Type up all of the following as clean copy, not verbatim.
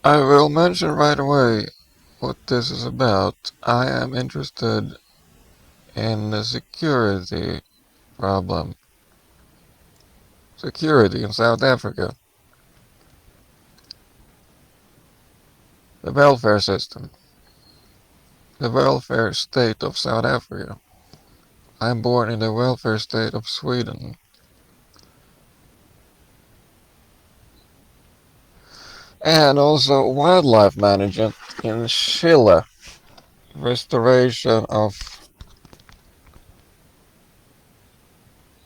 I will mention right away what this is about. I am interested in the security problem. Security in South Africa. The welfare system. The welfare state of South Africa. I'm born in the welfare state of Sweden. And also wildlife management in Chile. Restoration of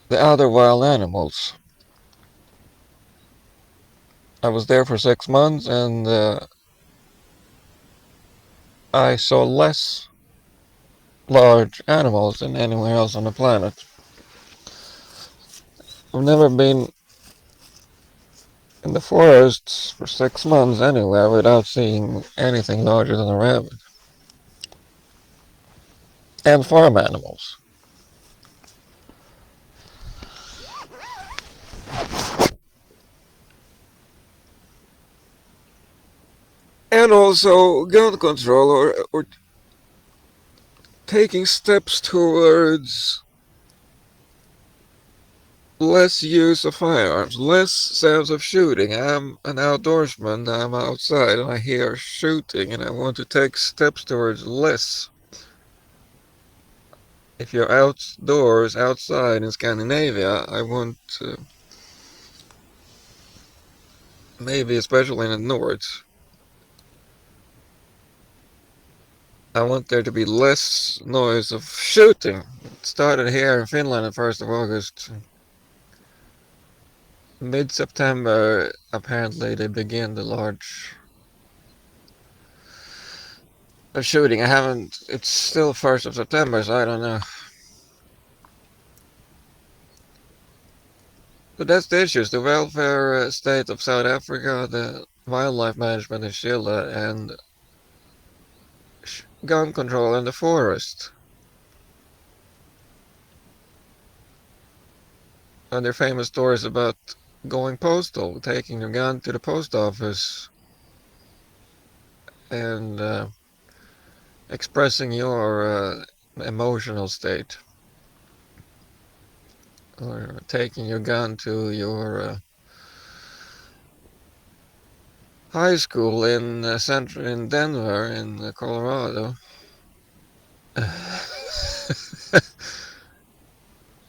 the other wild animals. I was there for 6 months and I saw less large animals than anywhere else on the planet. I've never been in the forests for 6 months anywhere without seeing anything larger than a rabbit. And farm animals. And also gun control or taking steps towards less use of firearms, less sounds of shooting. I'm an outdoorsman, I'm outside and I hear shooting and I want to take steps towards less. If you're outdoors, outside in Scandinavia, I want maybe especially in the north, I want there to be less noise of shooting. It started here in Finland on 1st of August. Mid-September, apparently they begin the large shooting. I haven't, it's still 1st of September, so I don't know. But that's the issues, the welfare state of South Africa, the wildlife management in Chile, and gun control in the forest. And there are famous stories about going postal, taking your gun to the post office and expressing your emotional state, or taking your gun to your high school in in Denver, in Colorado,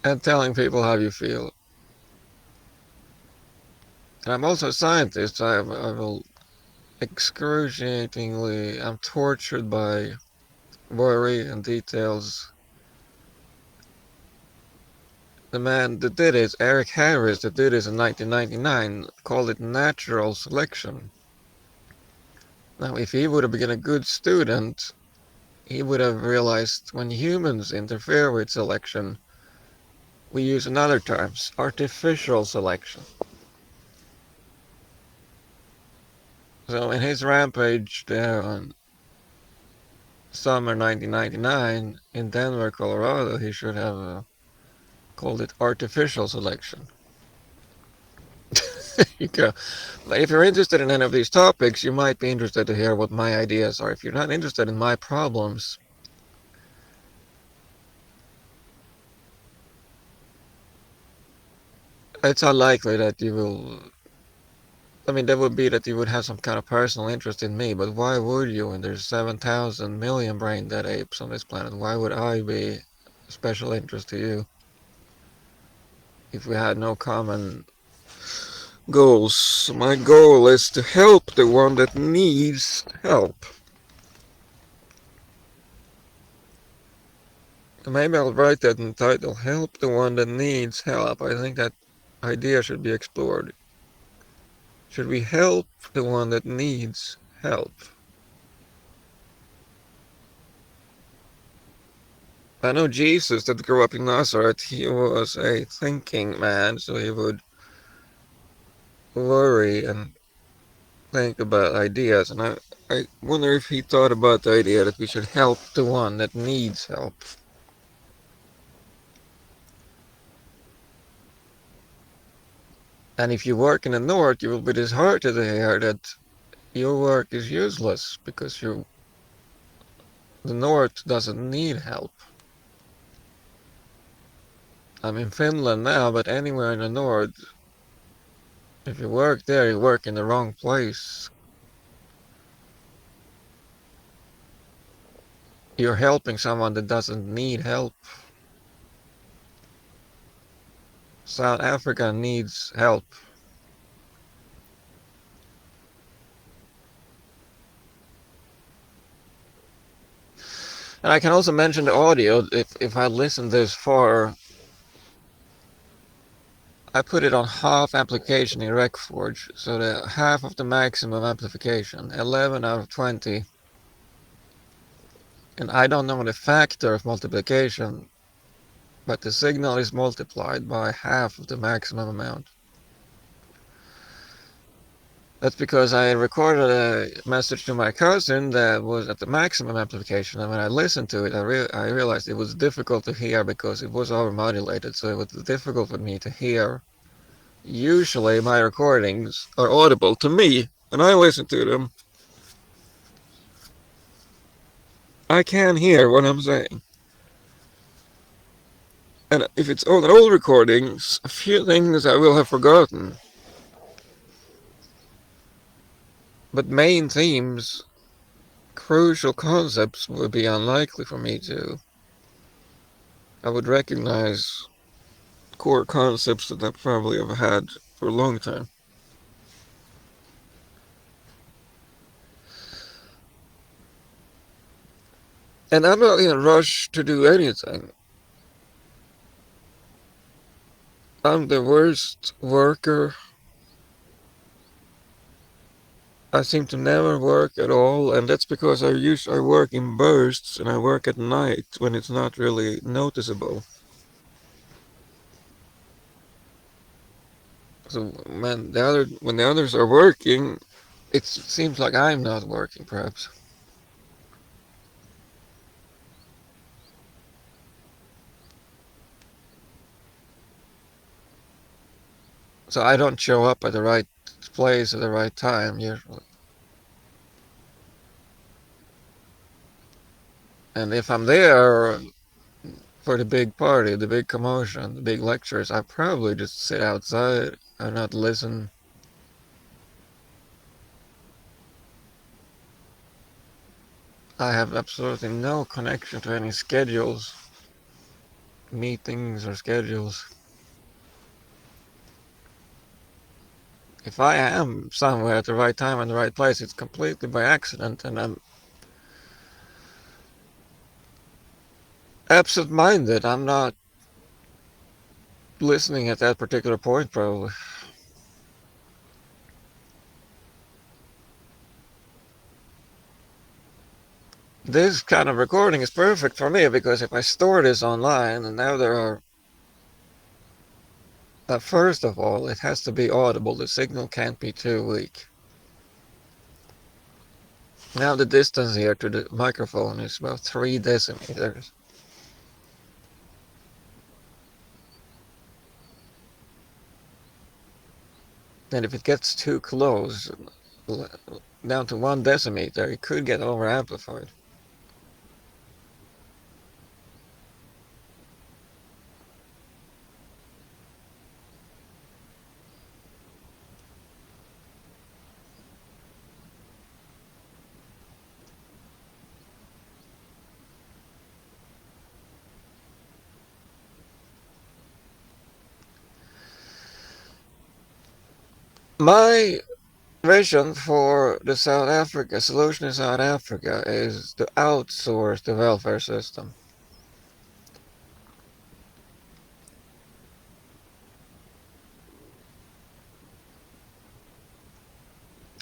and telling people how you feel. And I'm also a scientist. I will excruciatingly, I'm tortured by worry and details. The man that did it, Eric Harris, that did this in 1999, called it natural selection. Now, if he would have been a good student, he would have realized when humans interfere with selection, we use another term, artificial selection. So in his rampage there on summer 1999 in Denver, Colorado, he should have called it artificial selection. You go. But if you're interested in any of these topics, you might be interested to hear what my ideas are. If you're not interested in my problems, it's unlikely that you will. I mean, that would be that you would have some kind of personal interest in me, but why would you when there's 7,000 million brain dead apes on this planet? Why would I be a special interest to you if we had no common goals? My goal is to help the one that needs help. Maybe I'll write that in the title, Help the One That Needs Help. I think that idea should be explored. Should we help the one that needs help? I know Jesus that grew up in Nazareth, he was a thinking man, so he would worry and think about ideas. And I wonder if he thought about the idea that we should help the one that needs help. And if you work in the north, you will be disheartened to hear that your work is useless because the North doesn't need help. I'm in Finland now, but anywhere in the North, if you work there, you work in the wrong place. You're helping someone that doesn't need help. South Africa needs help. And I can also mention the audio. If I listen this far, I put it on half amplification in RecForge, so the half of the maximum amplification, 11 out of 20. And I don't know the factor of multiplication, but the signal is multiplied by half of the maximum amount. That's because I recorded a message to my cousin that was at the maximum amplification, and when I listened to it, I realized it was difficult to hear because it was overmodulated, so it was difficult for me to hear. Usually my recordings are audible to me, and I listen to them. I can hear what I'm saying. And if it's all old recordings, a few things I will have forgotten. But main themes, crucial concepts would be unlikely for me to. I would recognize core concepts that I probably have had for a long time. And I'm not in a rush to do anything. I'm the worst worker. I seem to never work at all, and that's because I work in bursts and I work at night when it's not really noticeable. So when the others are working, it seems like I'm not working, perhaps. So I don't show up at the right place at the right time usually. And if I'm there for the big party, the big commotion, the big lectures, I probably just sit outside and not listen. I have absolutely no connection to any schedules, meetings or schedules. If I am somewhere at the right time and the right place, it's completely by accident, and I'm absent-minded. I'm not listening at that particular point, probably. This kind of recording is perfect for me because if I store this online, and now there are, first of all, it has to be audible. The signal can't be too weak. Now the distance here to the microphone is about 3 decimeters. And if it gets too close, down to 1 decimeter, it could get over amplified. My vision for the South Africa solution in South Africa is to outsource the welfare system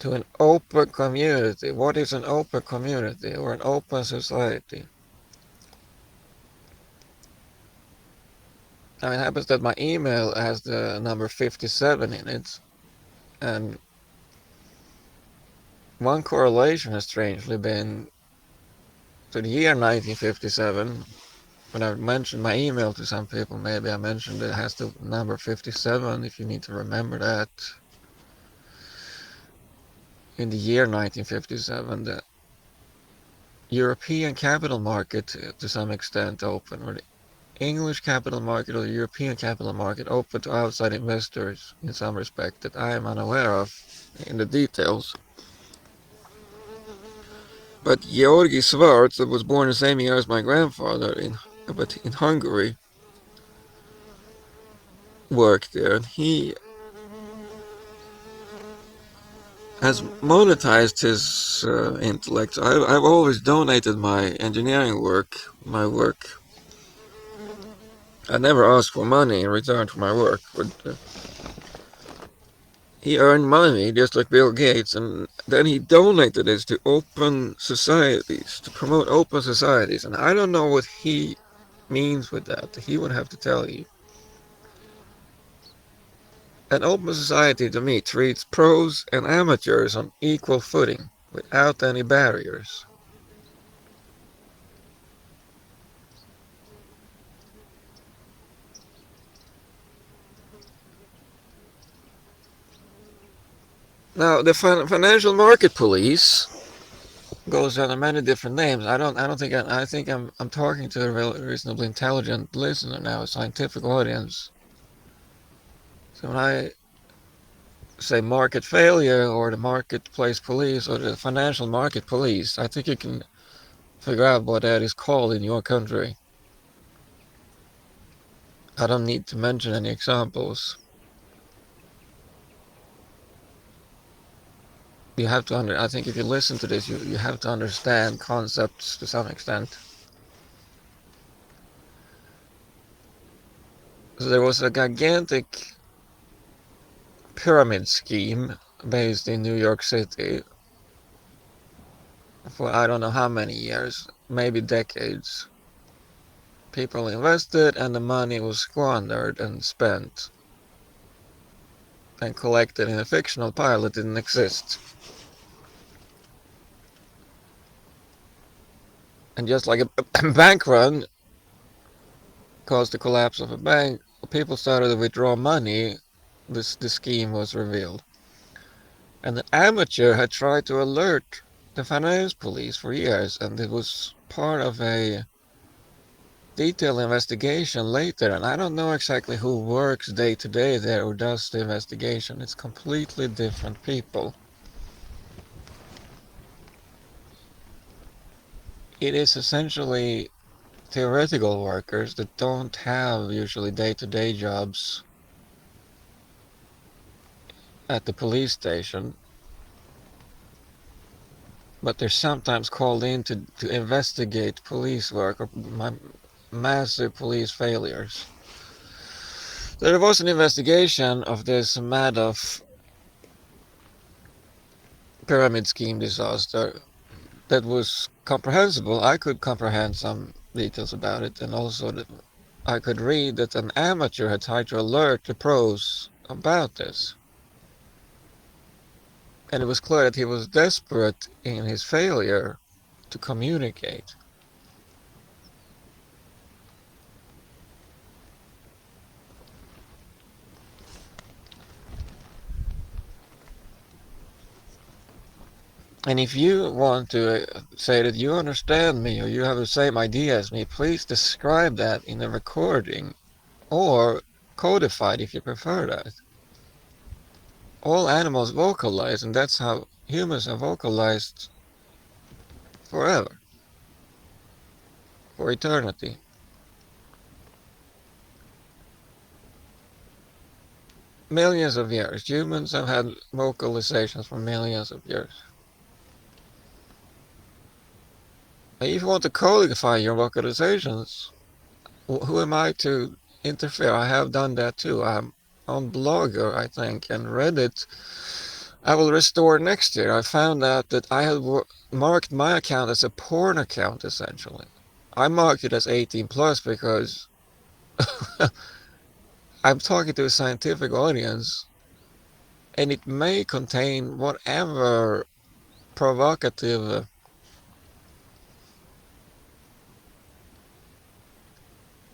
to an open community. What is an open community or an open society? I mean, it happens that my email has the number 57 in it, and one correlation has strangely been to the year 1957. When I mentioned my email to some people, maybe I mentioned it has the number 57, if you need to remember that. in the year 1957, the European capital market to some extent opened, or the English capital market or the European capital market opened to outside investors in some respect that I am unaware of in the details. But Georgi Schwarz, that was born the same year as my grandfather but in Hungary, worked there, and he has monetized his intellect. I've always donated my engineering work, my work. I never asked for money in return for my work, but he earned money just like Bill Gates, and then he donated it to open societies, to promote open societies. And I don't know what he means with that. He would have to tell you. An open society to me treats pros and amateurs on equal footing, without any barriers. Now, the financial market police goes under many different names. I don't think I think I'm talking to a reasonably intelligent listener now, a scientific audience. So when I say market failure or the marketplace police or the financial market police, I think you can figure out what that is called in your country. I don't need to mention any examples. You have to I think if you listen to this, you have to understand concepts to some extent. So there was a gigantic pyramid scheme based in New York City for I don't know how many years, maybe decades. People invested and the money was squandered and spent and collected in a fictional pile that didn't exist. And just like a bank run caused the collapse of a bank, people started to withdraw money. The scheme was revealed. And the amateur had tried to alert the finance police for years, and it was part of a detailed investigation later. And I don't know exactly who works day to day there or does the investigation. It's completely different people. It is essentially theoretical workers that don't have usually day-to-day jobs at the police station, but they're sometimes called in to investigate police work or massive police failures. There was an investigation of this Madoff pyramid scheme disaster that was comprehensible. I could comprehend some details about it, and also that I could read that an amateur had tried to alert the pros about this. And it was clear that he was desperate in his failure to communicate. And if you want to say that you understand me or you have the same idea as me, please describe that in a recording or codified if you prefer that. All animals vocalize, and that's how humans have vocalized forever, for eternity. Millions of years. Humans have had vocalizations for millions of years. If you want to codify your vocalizations, who am I to interfere? I have done that too. I'm on Blogger, I think, and Reddit. I will restore next year. I found out that I had marked my account as a porn account, essentially. I marked it as 18 plus because I'm talking to a scientific audience, and it may contain whatever provocative.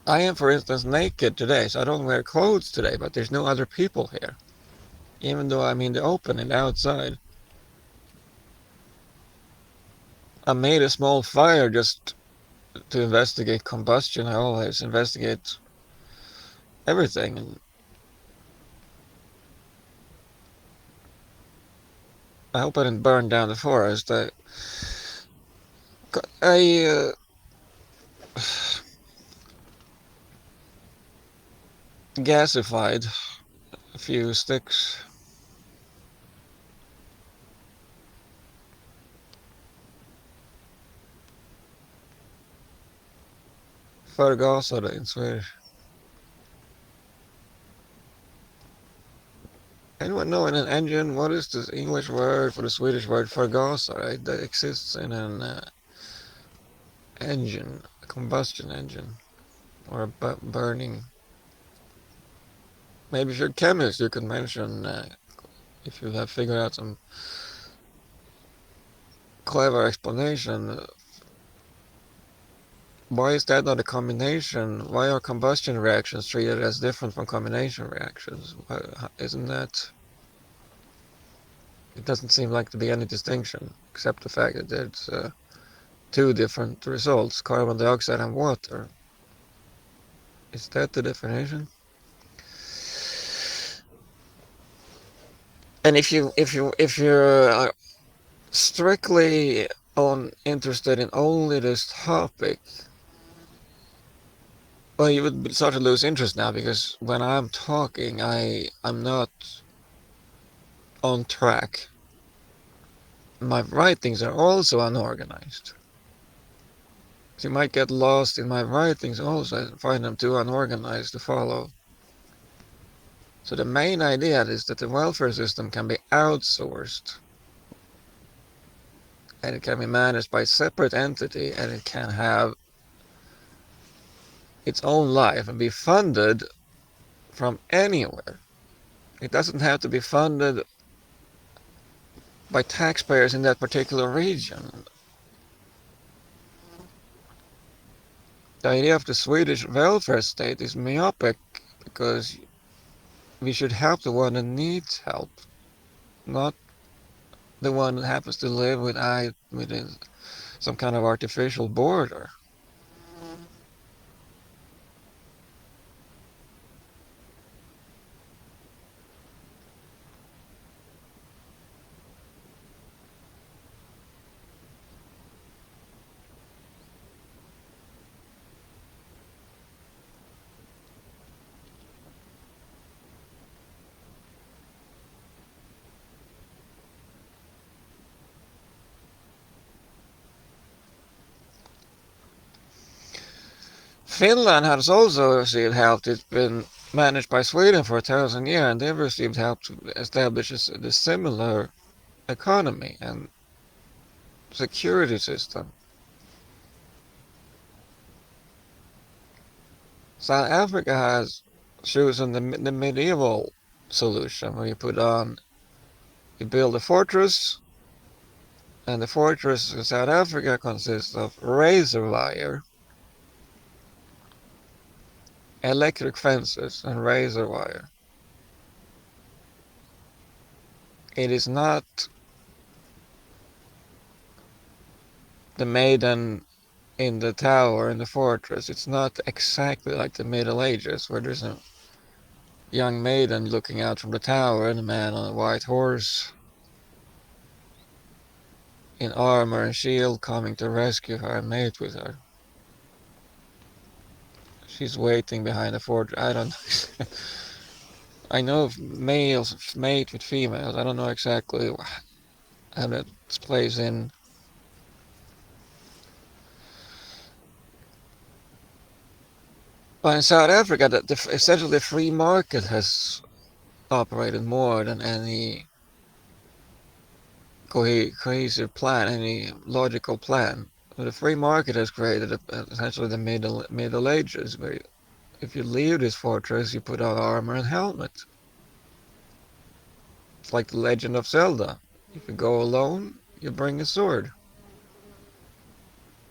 I am, for instance, naked today, so I don't wear clothes today, but there's no other people here, even though I'm in the open and outside. I made a small fire just to investigate combustion. I always investigate everything. And I hope I didn't burn down the forest. I gasified a few sticks. Förgasade in Swedish. Anyone know in an engine what is the English word for the Swedish word förgasare, right? That exists in an engine, a combustion engine, or a burning. Maybe if you're a chemist, you could mention if you have figured out some clever explanation. Why is that not a combination? Why are combustion reactions treated as different from combination reactions? Isn't that? It doesn't seem like to be any distinction, except the fact that there's two different results, carbon dioxide and water. Is that the definition? And if you're strictly interested in only this topic, well, you would start to lose interest now, because when I'm talking, I'm not on track. My writings are also unorganized. So you might get lost in my writings also. I find them too unorganized to follow. So the main idea is that the welfare system can be outsourced, and it can be managed by a separate entity, and it can have its own life and be funded from anywhere. It doesn't have to be funded by taxpayers in that particular region. The idea of the Swedish welfare state is myopic, because we should help the one that needs help, not the one that happens to live within some kind of artificial border. Finland has also received help. It's been managed by Sweden for 1,000 years, and they've received help to establish a similar economy and security system. South Africa has chosen the medieval solution, where you build a fortress, and the fortress in South Africa consists of razor wire, electric fences, and razor wire. It is not the maiden in the tower in the fortress. It's not exactly like the Middle Ages, where there's a young maiden looking out from the tower and a man on a white horse in armor and shield coming to rescue her and mate with her. She's waiting behind the fortress. I don't know. I know males mate with females. I don't know exactly how that plays in. But in South Africa, essentially the free market has operated more than any cohesive plan, any logical plan. The free market has created essentially the Middle Ages, where if you leave this fortress, you put on armor and helmet. It's like the Legend of Zelda. If you go alone, you bring a sword.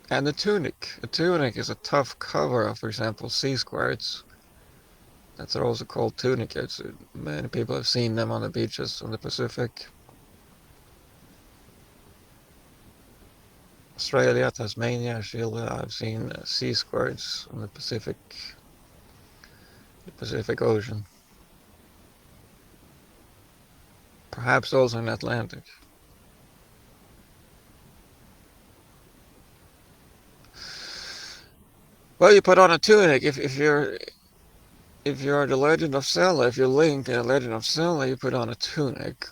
And a tunic. A tunic is a tough cover of, for example, sea squirts. That's also called tunicates. Many people have seen them on the beaches on the Pacific. Australia, Tasmania, Chile. I've seen sea squirts in the Pacific Ocean. Perhaps also in the Atlantic. Well, you put on a tunic if you're the Legend of Zelda, if you're Link in the Legend of Zelda, you put on a tunic.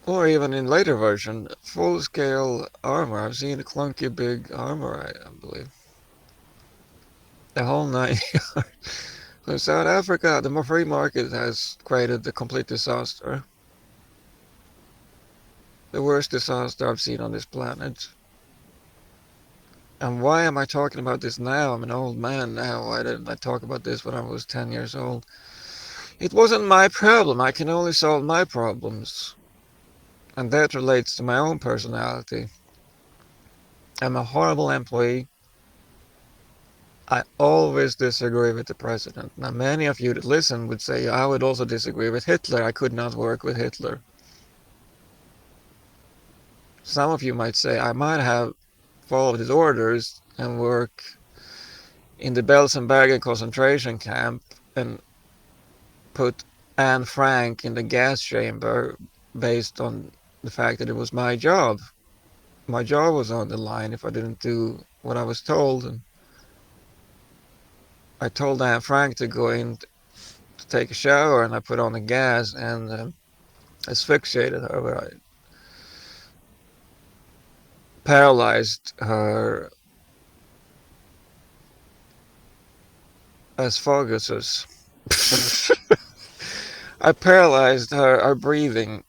Or even in later version, full-scale armor. I've seen a clunky big armor, I believe. The whole nine yards. So South Africa, the free market has created a complete disaster. The worst disaster I've seen on this planet. And why am I talking about this now? I'm an old man now. Why didn't I talk about this when I was 10 years old? It wasn't my problem. I can only solve my problems. And that relates to my own personality. I'm a horrible employee. I always disagree with the president. Now, many of you that listen would say I would also disagree with Hitler. I could not work with Hitler. Some of you might say I might have followed his orders and work in the Belsenbergen concentration camp and put Anne Frank in the gas chamber based on the fact that it was my job. My job was on the line if I didn't do what I was told. And I told Anne Frank to go in to take a shower, and I put on the gas and asphyxiated her. But I paralyzed her esophagus. I paralyzed her breathing,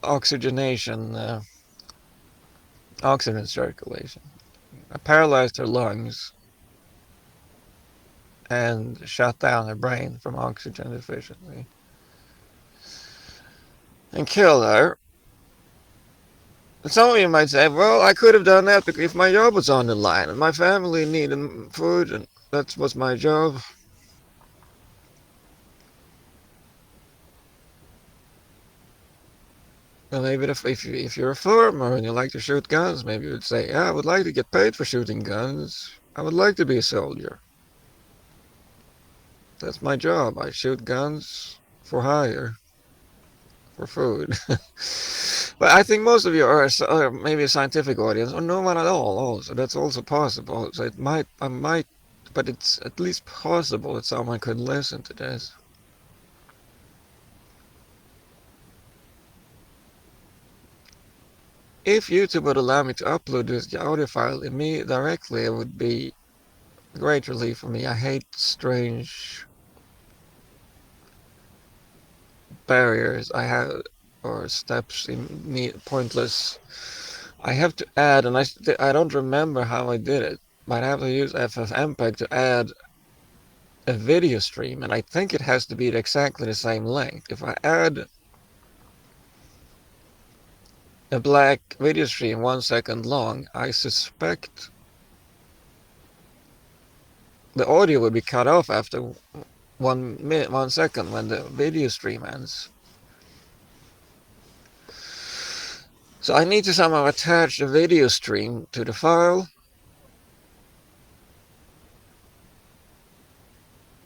oxygenation, oxygen circulation. I paralyzed her lungs and shut down her brain from oxygen deficiency and killed her. Some of you might say, well, I could have done that because if my job was on the line and my family needed food and that was my job. Well, maybe if you're a farmer and you like to shoot guns, maybe you would say, yeah, I would like to get paid for shooting guns. I would like to be a soldier. That's my job. I shoot guns for hire, for food. But I think most of you are maybe a scientific audience, or no one at all. Also, that's also possible. So I might, but it's at least possible that someone could listen to this. If YouTube would allow me to upload this audio file in me directly, it would be a great relief for me. I hate strange barriers I have or steps in me pointless. I have to add, and I don't remember how I did it, but I have to use FFmpeg to add a video stream, and I think it has to be exactly the same length. If I add a black video stream 1 second long, I suspect the audio will be cut off after 1 second when the video stream ends. So I need to somehow attach the video stream to the file.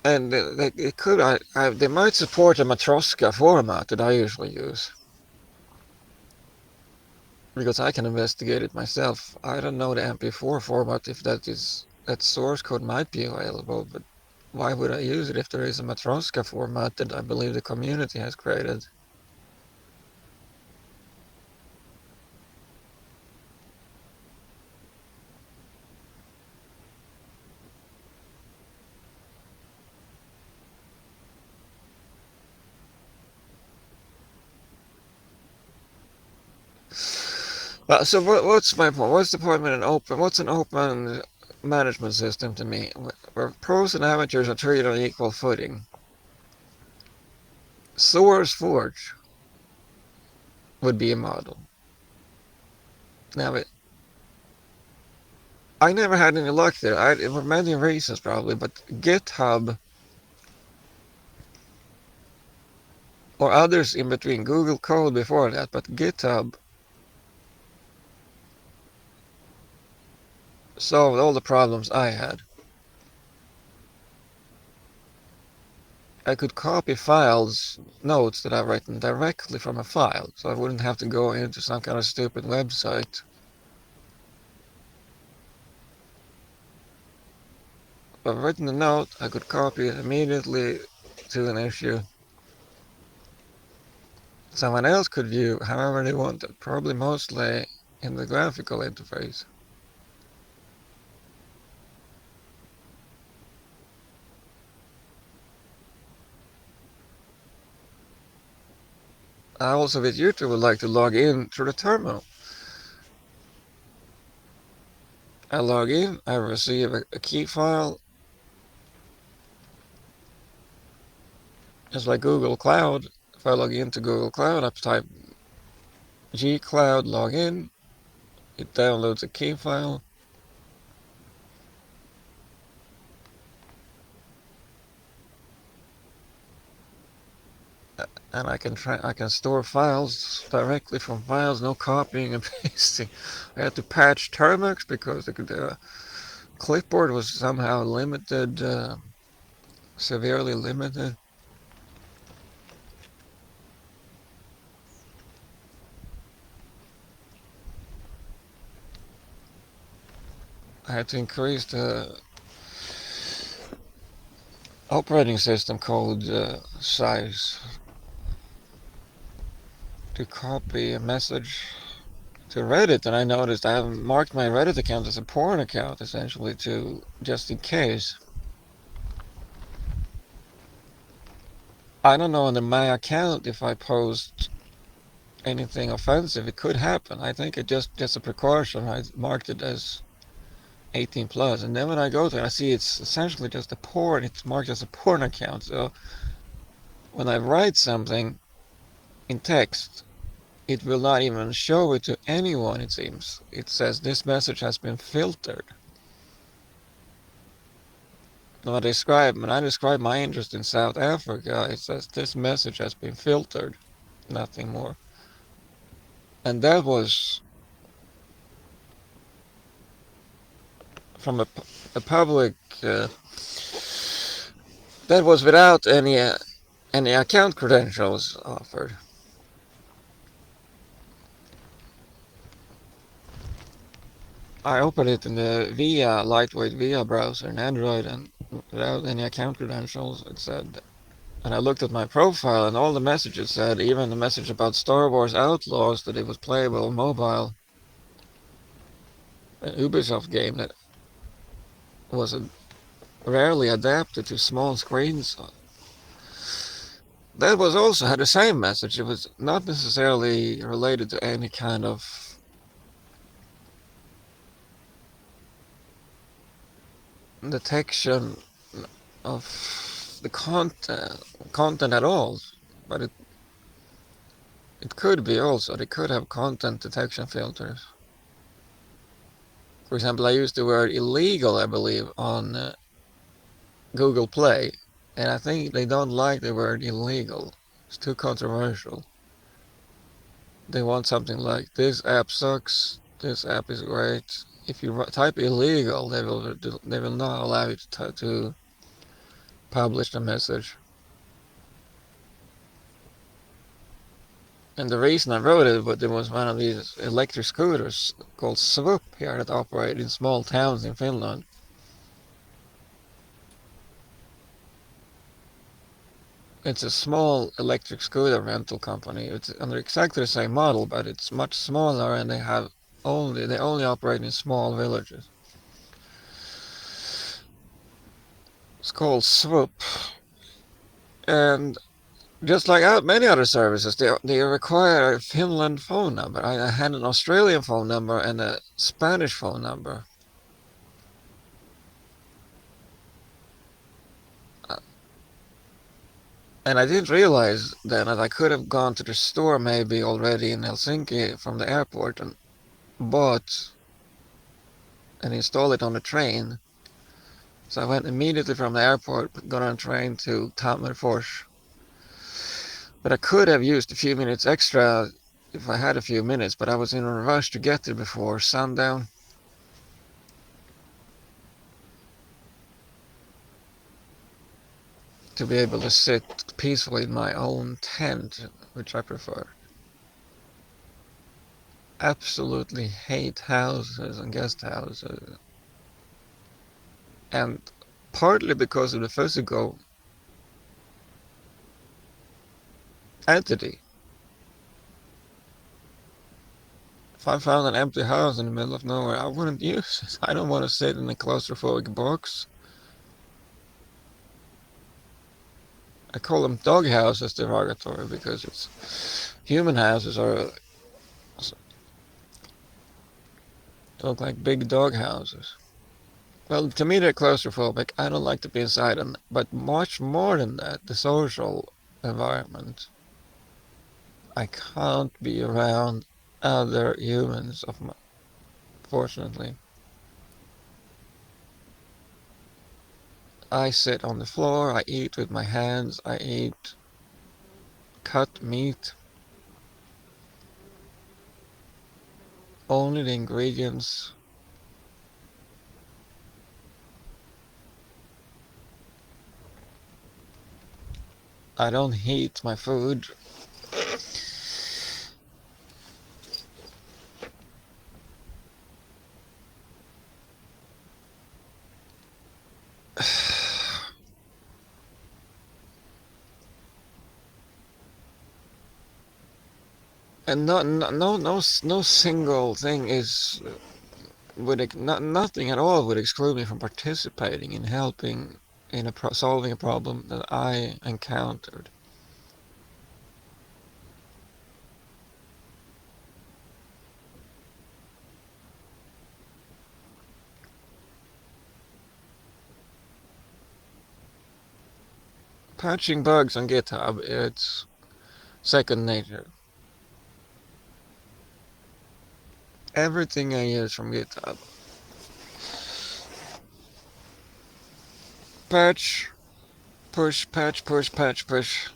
And they might support a Matroska format that I usually use. Because I can investigate it myself. I don't know the MP4 format, if that source code might be available, but why would I use it if there is a Matroska format that I believe the community has created? So what's my point? What's the point with what's an open management system to me? Where pros and amateurs are treated on equal footing. SourceForge would be a model. Now, I never had any luck there. For many reasons probably, but GitHub or others in between, Google Code before that, but GitHub solved all the problems I had. I could copy files, notes that I've written directly from a file, so I wouldn't have to go into some kind of stupid website. If I've written a note, I could copy it immediately to an issue. Someone else could view however they wanted, probably mostly in the graphical interface. I also with YouTube would like to log in through the terminal. I log in, I receive a key file, just like Google Cloud. If I log into Google Cloud, I type gcloud login, it downloads a key file, and I can store files directly from files, no copying and pasting. I had to patch Termux because the clipboard was somehow limited, severely limited. I had to increase the operating system code size to copy a message to Reddit, and I noticed I have marked my Reddit account as a porn account, essentially, to just in case. I don't know under my account if I post anything offensive. It could happen. I think it just a precaution. I marked it as 18 plus, and then when I go there, I see it's essentially just a porn. It's marked as a porn account. So when I write something in text, it will not even show it to anyone, it seems. It says this message has been filtered. When I describe my interest in South Africa, it says this message has been filtered, nothing more. And that was from a public, that was without any account credentials offered. I opened it in the VIA, lightweight VIA browser in Android, and without any account credentials, it said, and I looked at my profile, and all the messages said, even the message about Star Wars Outlaws, that it was playable on mobile, an Ubisoft game that was rarely adapted to small screens. That was also had the same message. It was not necessarily related to any kind of detection of the content at all, but it could be also. They could have content detection filters. For example, I used the word illegal, I believe, on Google Play, and I think they don't like the word illegal. It's too controversial. They want something like, this app sucks, this app is great. If you type illegal, they will not allow you to publish the message. And the reason I wrote it, but there was one of these electric scooters called Swoop here that operate in small towns in Finland. It's a small electric scooter rental company. It's under exactly the same model, but it's much smaller, and they only operate in small villages. It's called Swoop, and just like many other services, they require a Finland phone number. I had an Australian phone number and a Spanish phone number. And I didn't realize then that I could have gone to the store maybe already in Helsinki from the airport and bought and installed it on the train. So I went immediately from the airport, got on a train to Tammerfors. But I could have used a few minutes extra if I had a few minutes, but I was in a rush to get there before sundown. to be able to sit peacefully in my own tent, which I prefer. Absolutely hate houses and guest houses, and partly because of the physical entity. If I found an empty house in the middle of nowhere, I wouldn't use it. I don't want to sit in a claustrophobic box. I call them dog houses derogatory because it's human houses are look like big dog houses. Well, to me they're claustrophobic. I don't like to be inside them, but much more than that, the social environment. I can't be around other humans, fortunately. I sit on the floor, I eat with my hands, I eat cut meat. Only the ingredients. I don't heat my food. And no single thing is nothing at all would exclude me from participating in helping in solving a problem that I encountered. Patching bugs on GitHub, it's second nature. Everything I use from GitHub. Patch, push, patch, push, patch, push.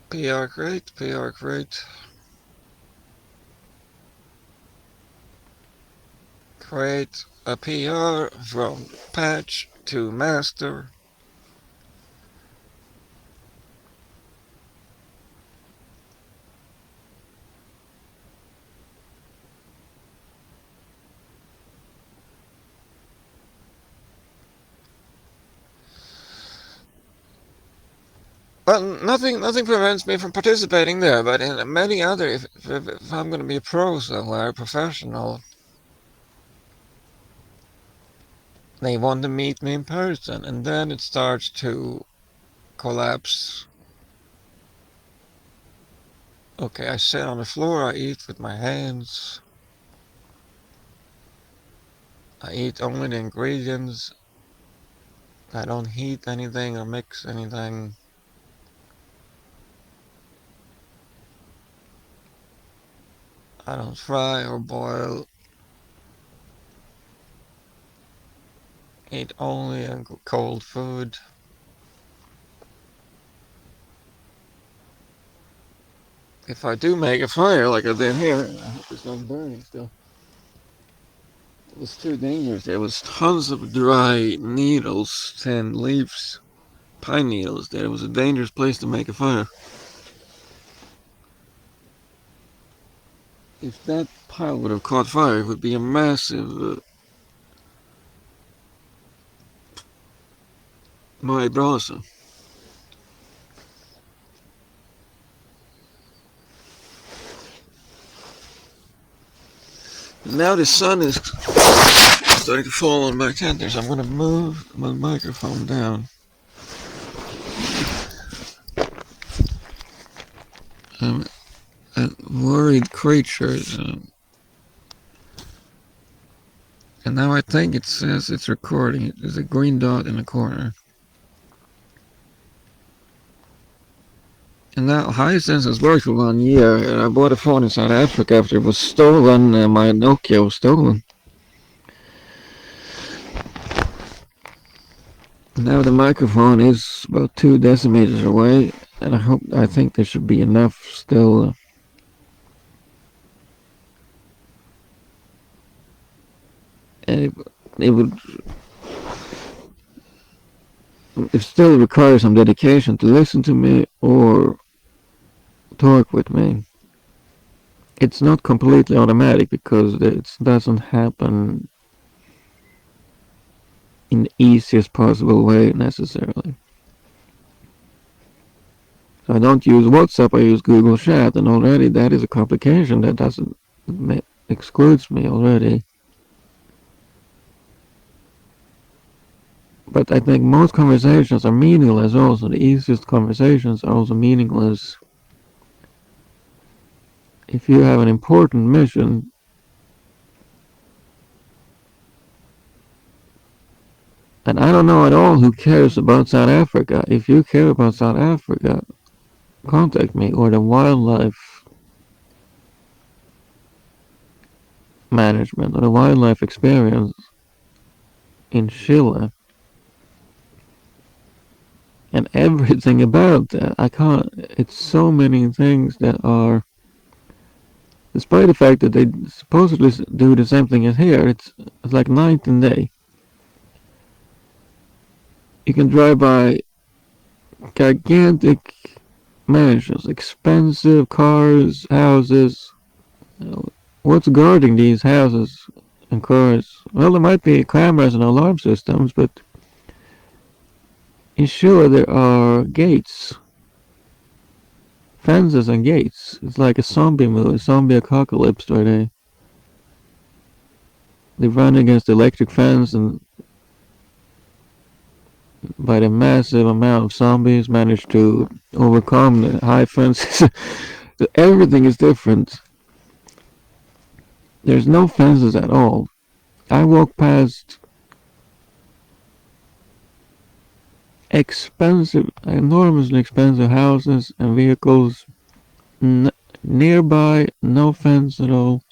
PR create, PR create. Create a PR from patch to master. Well, nothing prevents me from participating there, but in many other, if I'm going to be a pro somewhere, a professional, they want to meet me in person, and then it starts to collapse. Okay, I sit on the floor, I eat with my hands. I eat only the ingredients. I don't heat anything or mix anything. I don't fry or boil. Eat only cold food. If I do make a fire like I did here, I hope it's not burning still. It was too dangerous. There was tons of dry needles and leaves, pine needles there. It was a dangerous place to make a fire. If that pile would have caught fire, it would be a massive my brasa. Now the sun is starting to fall on my tenders. So I'm going to move my microphone down. A worried creature. And now I think it says it's recording. There's a green dot in the corner. And now Hisense has worked for 1 year. And I bought a phone in South Africa after it was stolen. My Nokia was stolen. Now the microphone is about 2 decimeters away, and I think there should be enough still. And it would it still requires some dedication to listen to me or talk with me. It's not completely automatic because it doesn't happen in the easiest possible way necessarily. So I don't use WhatsApp, I use Google Chat, and already that is a complication that doesn't excludes me already. But I think most conversations are meaningless also. The easiest conversations are also meaningless. If you have an important mission, and I don't know at all who cares about South Africa. If you care about South Africa, contact me, or the wildlife management or the wildlife experience in Chile and everything about that. I can't. It's so many things that are, despite the fact that they supposedly do the same thing as here. It's like night and day. You can drive by gigantic mansions, expensive cars, houses. What's guarding these houses and cars? Well, there might be cameras and alarm systems, but in Chile there are gates, fences and gates. It's like a zombie movie, zombie apocalypse, where they run against the electric fence and by the massive amount of zombies manage to overcome the high fences. Everything is different. There's no fences at all. I walk past expensive, enormously expensive houses and vehicles. Nearby, no fence at all.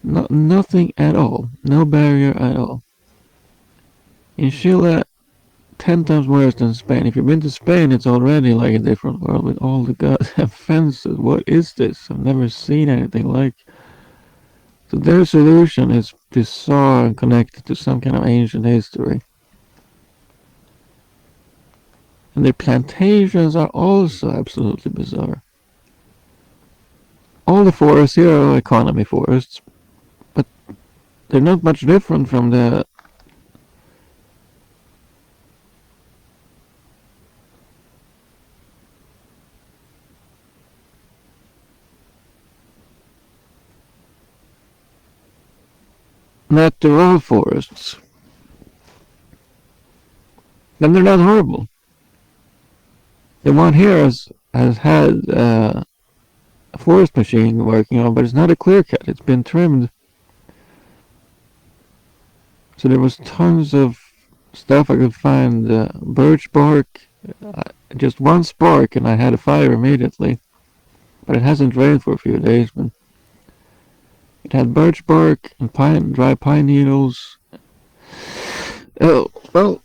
Nothing at all. No barrier at all. In Chile, 10 times worse than Spain. If you've been to Spain, it's already like a different world with all the goddamn fences. What is this? I've never seen anything like. So their solution is bizarre and connected to some kind of ancient history. And their plantations are also absolutely bizarre. All the forests here are economy forests, but they're not much different from the natural forests. And they're not horrible. The one here has had a forest machine working on, but it's not a clear cut. It's been trimmed. So there was tons of stuff I could find. Birch bark, just one spark, and I had a fire immediately. But it hasn't rained for a few days. But it had birch bark and dry pine needles. Oh well,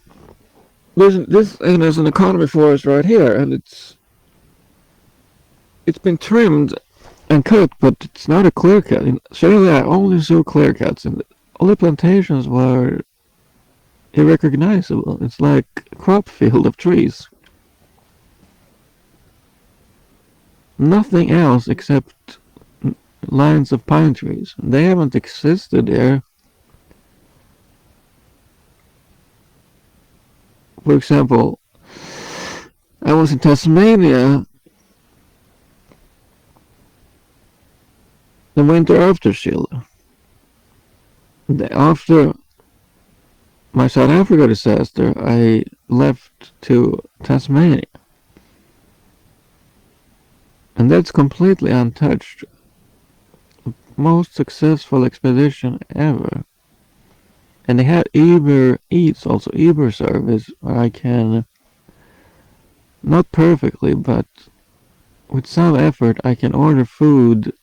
there's an economy forest right here, and it's been trimmed and cut, but it's not a clear cut. In Australia, I only saw clear cuts, and all the plantations were irrecognizable. It's like a crop field of trees. Nothing else except lines of pine trees. They haven't existed there. For example, I was in Tasmania the winter after Chile. After my South Africa disaster, I left to Tasmania. And that's completely untouched. Most successful expedition ever. And they had Uber Eats, also Uber service, where I can, not perfectly, but with some effort, I can order food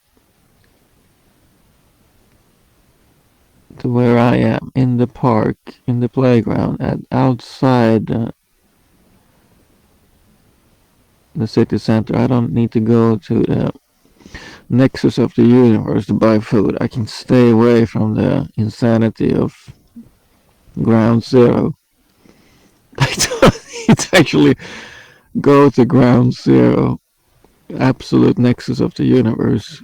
to where I am, in the park, in the playground, outside the city center. I don't need to go to the nexus of the universe to buy food. I can stay away from the insanity of ground zero. I don't need to actually go to ground zero, absolute nexus of the universe,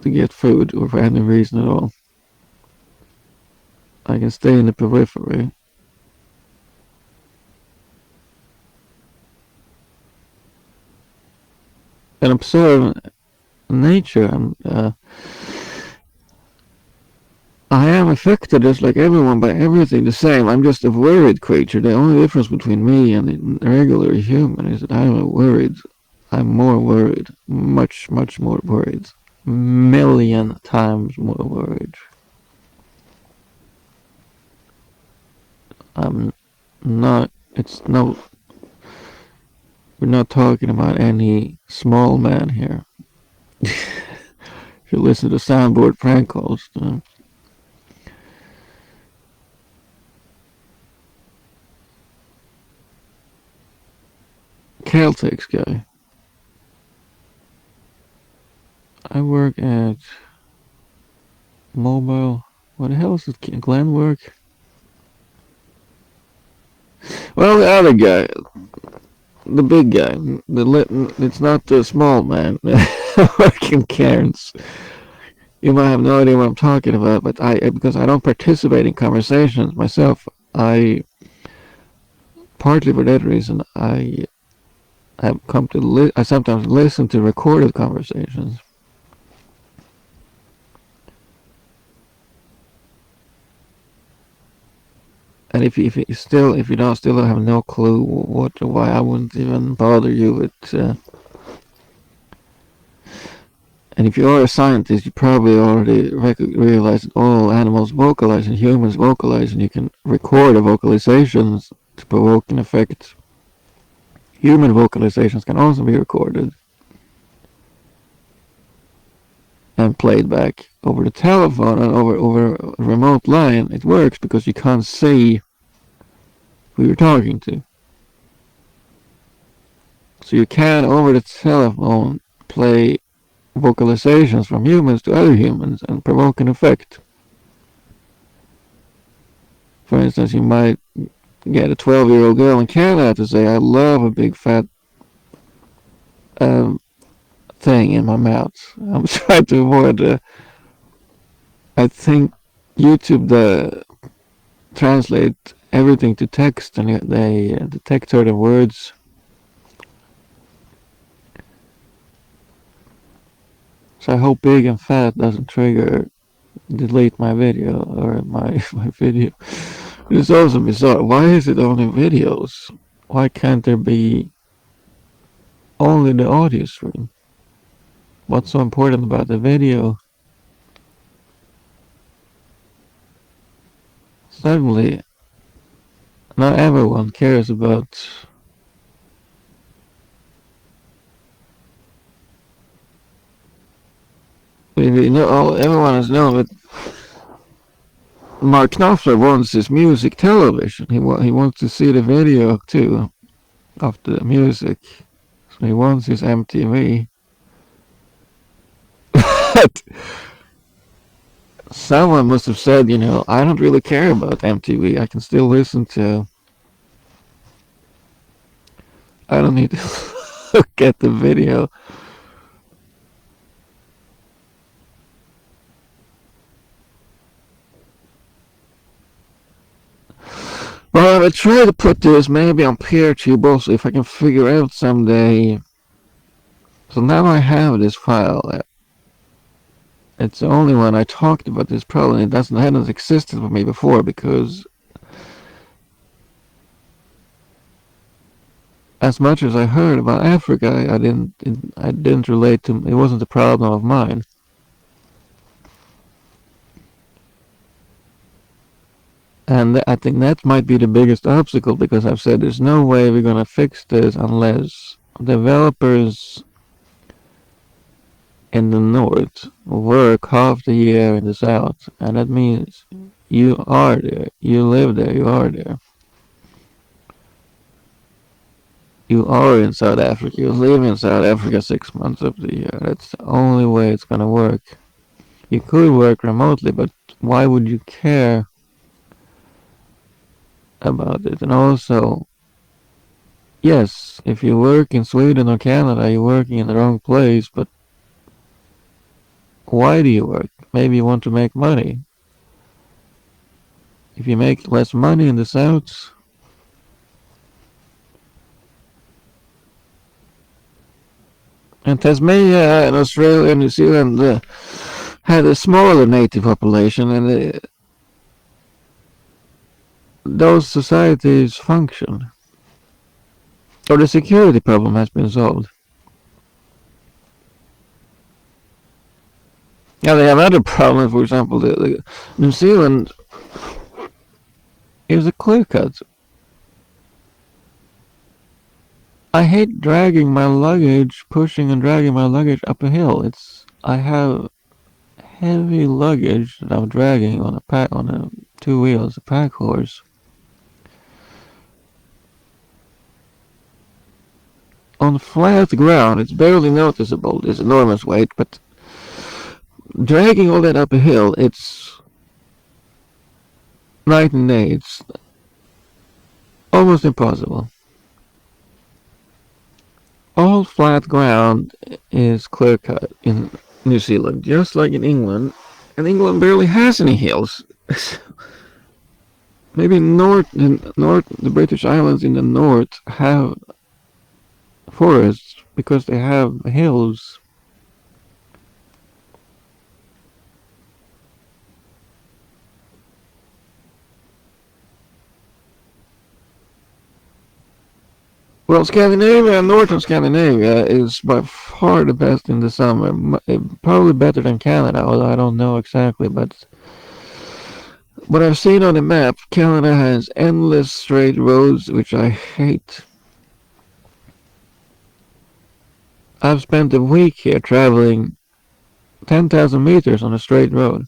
to get food or for any reason at all. I can stay in the periphery and observe nature. I am affected just like everyone by everything the same. I'm just a worried creature. The only difference between me and a regular human is that I'm worried. I'm more worried. Much, much more worried. Million times more worried. I'm not. It's no. We're not talking about any small man here. If you listen to soundboard prank calls, Caltex guy. I work at mobile. What the hell is it? Glenn work? Well, the other guy, the big guy, it's not the small man working Cairns. You might have no idea what I'm talking about, but because I don't participate in conversations myself, I partly for that reason I have come to I sometimes listen to recorded conversations. And if you don't still have no clue why I wouldn't even bother you with and if you are a scientist, you probably already realize that all animals vocalize and humans vocalize, and you can record the vocalizations to provoke an effect. Human vocalizations can also be recorded and played back over the telephone and over a remote line. It works because you can't see who you're talking to. So you can, over the telephone, play vocalizations from humans to other humans and provoke an effect. For instance, you might get a 12-year-old girl in Canada to say, I love a big fat um, thing in my mouth. I'm trying to avoid I think YouTube translate everything to text and they detect certain words. So I hope big and fat doesn't trigger delete my video or my video. It's also bizarre. Why is it only videos? Why can't there be only the audio stream? What's so important about the video? Suddenly, not everyone cares about. You know, everyone has known that Mark Knopfler wants his music television. He wants to see the video too of the music. So he wants his MTV. But someone must have said, I don't really care about MTV. I can still listen to. I don't need to look at the video. Well, I try to put this maybe on PeerTube also if I can figure out someday. So now I have this file. It's the only one I talked about this problem. It hadn't existed for me before because as much as I heard about Africa, I didn't relate to. It wasn't a problem of mine. And I think that might be the biggest obstacle because I've said there's no way we're gonna fix this unless developers in the north work half the year in the south, and that means you are there, you live there, you are there. you are in South Africa, you live in South Africa 6 months of the year. That's the only way it's gonna work. You could work remotely, but why would you care about it? And also, yes, if you work in Sweden or Canada, you're working in the wrong place, but why do you work? Maybe you want to make money. If you make less money in the South, and Tasmania and Australia and New Zealand had a smaller native population, and those societies function. Or the security problem has been solved. Yeah, they have other problems. For example, the New Zealand is a clear cut. I hate dragging my luggage, pushing and dragging my luggage up a hill. I have heavy luggage that I'm dragging on a 2 wheels, a pack horse. On flat ground, it's barely noticeable, this enormous weight, but dragging all that up a hill, it's night and day. It's almost impossible. All flat ground is clear cut in New Zealand, just like in England. And England barely has any hills. Maybe the British Islands in the north have forests because they have hills. Well, Scandinavia, northern Scandinavia, is by far the best in the summer. Probably better than Canada, although I don't know exactly. But what I've seen on the map, Canada has endless straight roads, which I hate. I've spent a week here traveling 10,000 meters on a straight road.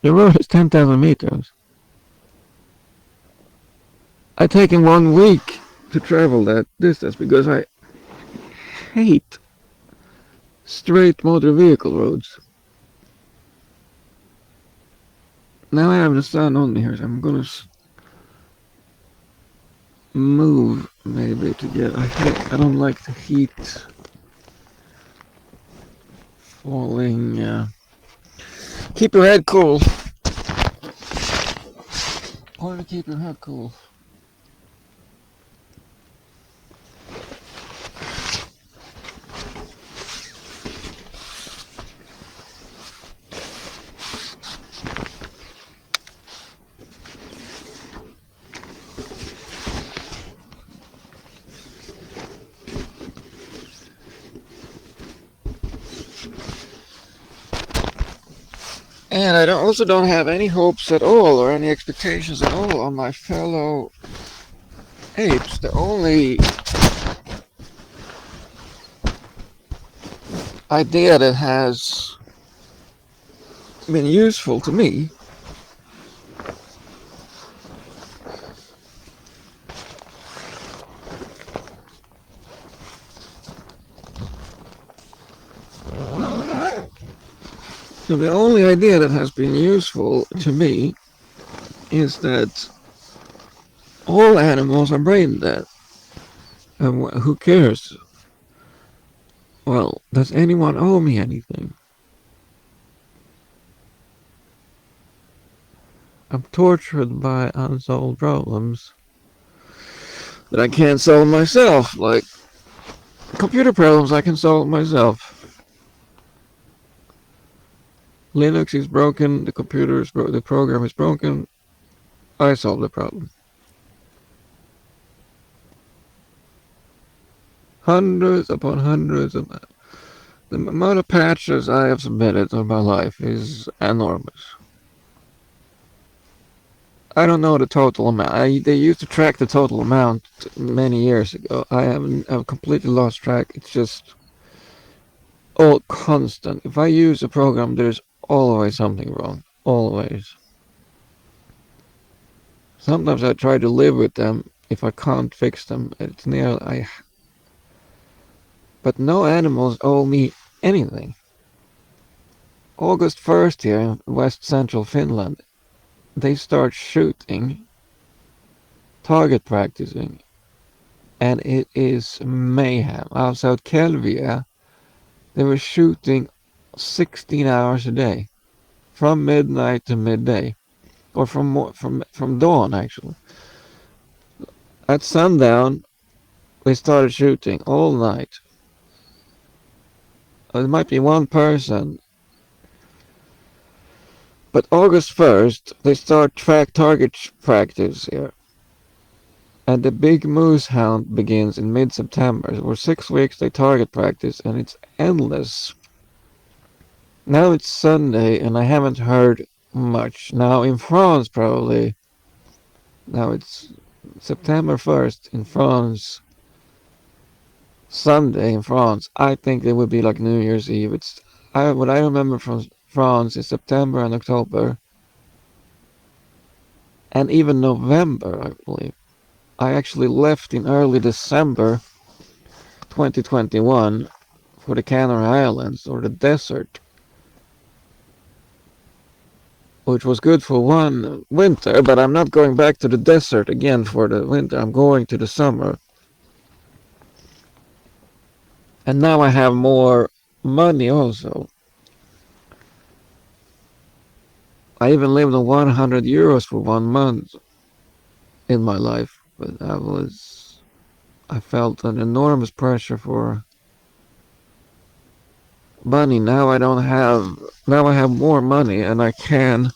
The road is 10,000 meters. I've taken 1 week to travel that distance because I hate straight motor vehicle roads. Now I have the sun on me here, so I'm gonna move maybe to get. I don't like the heat falling. Keep your head cool. Or to keep your head cool. And I also don't have any hopes at all or any expectations at all on my fellow apes. The only idea that has been useful to me so the only idea that has been useful to me is that all animals are brain dead. And who cares? Well, does anyone owe me anything? I'm tortured by unsolved problems that I can't solve myself, like computer problems I can solve myself. Linux is broken, the computer is broken, the program is broken, I solve the problem. Hundreds upon hundreds of the amount of patches I have submitted on my life is enormous. I don't know the total amount. They used to track the total amount many years ago. I've completely lost track. It's just all constant. If I use a program, there's always something wrong. Always. Sometimes I try to live with them if I can't fix them. It's near But no animals owe me anything. August 1st here in west central Finland, they start shooting, target practicing, and it is mayhem. Outside Kelvia, they were shooting 16 hours a day, from midnight to midday, or from dawn actually. At sundown, they started shooting all night. It might be one person, but August 1st, they start target practice here. And the big moose hunt begins in mid-September. For 6 weeks they target practice, and it's endless. Now it's Sunday, and I haven't heard much. Now in France, probably. Now it's September 1st in France. Sunday in France. I think it would be like New Year's Eve. What I remember from France is September and October, and even November, I believe. I actually left in early December 2021 for the Canary Islands or the desert, which was good for one winter, but I'm not going back to the desert again for the winter. I'm going to the summer. And now I have more money also. I even lived on 100 euros for 1 month in my life, but I felt an enormous pressure for money. Now I have more money and I can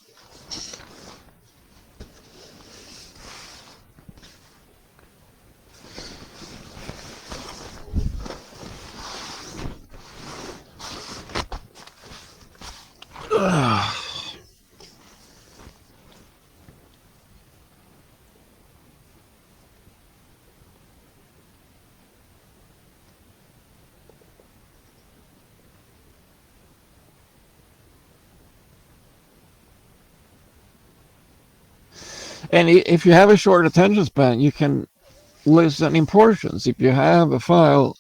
and if you have a short attention span, you can listen in portions. If you have a file,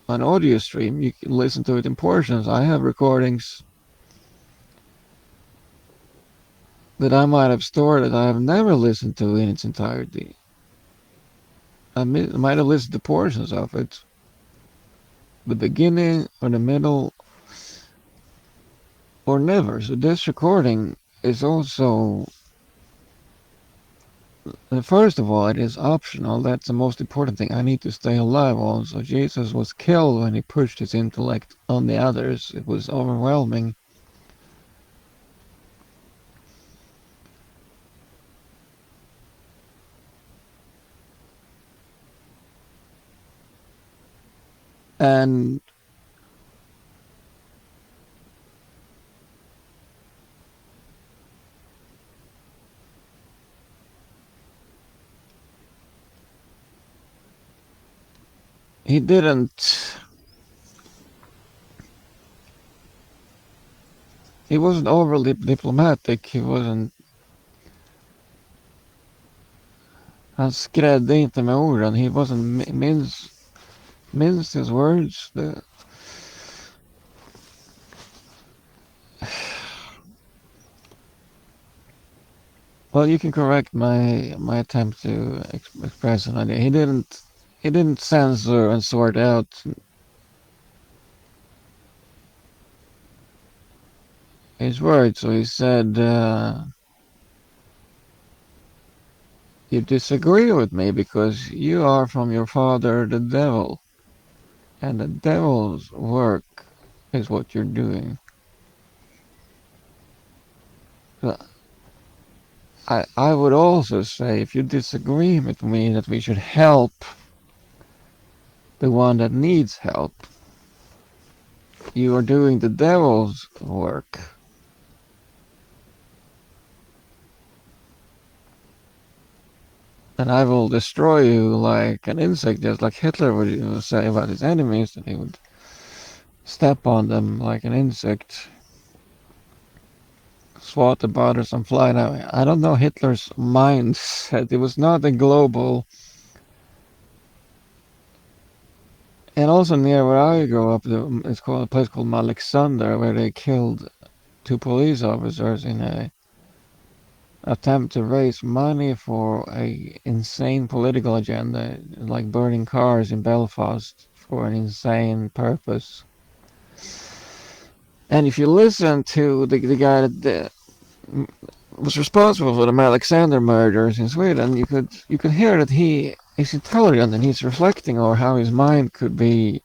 an audio stream, you can listen to it in portions. I have recordings that I might have stored that I have never listened to in its entirety. Might have listened to portions of it, the beginning or the middle, or never. So this recording is also, first of all, it is optional. That's the most important thing. I need to stay alive also. Jesus was killed when he pushed his intellect on the others. It was overwhelming. And he didn't, he wasn't overly diplomatic. Han skrädde inte med orden. He wasn't minced his words. Well, you can correct my attempt to express an idea. He didn't censor and sort out his words. So he said, "You disagree with me because you are from your father, the devil, and the devil's work is what you're doing." So I would also say, if you disagree with me, that we should help the one that needs help. You are doing the devil's work. And I will destroy you like an insect, just like Hitler would say about his enemies, that he would step on them like an insect, swat the borders and fly. Now, I don't know Hitler's mindset. It was not a global And also near where I grew up, it's called a place called Alexander, where they killed two police officers in a attempt to raise money for a insane political agenda, like burning cars in Belfast for an insane purpose. And if you listen to the guy that was responsible for the Alexander murders in Sweden, you could hear that he is intelligent and he's reflecting over how his mind could be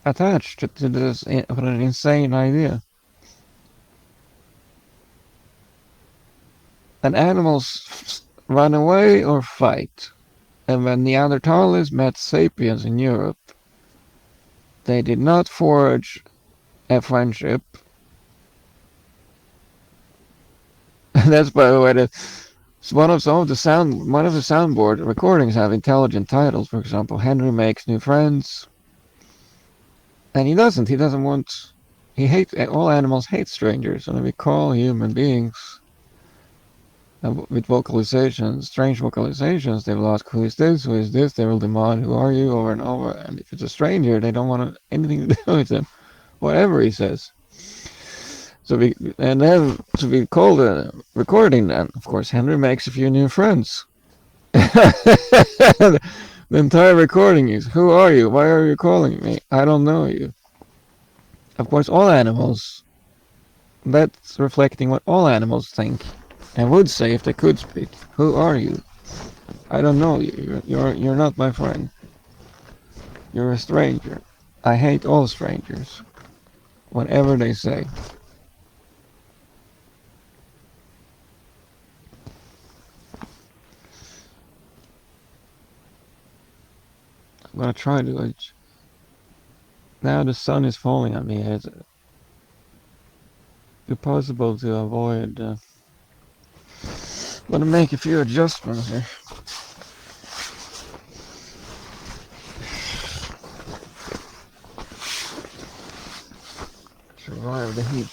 attached to this for an insane idea. And animals run away or fight. And when Neanderthals met sapiens in Europe, they did not forge a friendship. That's by the way that one of the soundboard recordings have intelligent titles. For example, Henry makes new friends, and he doesn't want. He hates all animals hate strangers, and we call human beings with vocalizations, strange vocalizations. They will ask, "Who is this? Who is this?" They will demand, "Who are you?" over and over. And if it's a stranger, they don't want anything to do with him, whatever he says. So we call the recording then. Of course, Henry makes a few new friends. The entire recording is, "Who are you? Why are you calling me? I don't know you." Of course, all animals. That's reflecting what all animals think and would say if they could speak. "Who are you? I don't know you. You're not my friend. You're a stranger. I hate all strangers." Whatever they say. I'm gonna try to. Now the sun is falling on me. It's impossible to avoid. I'm gonna make a few adjustments here. Survive the heat.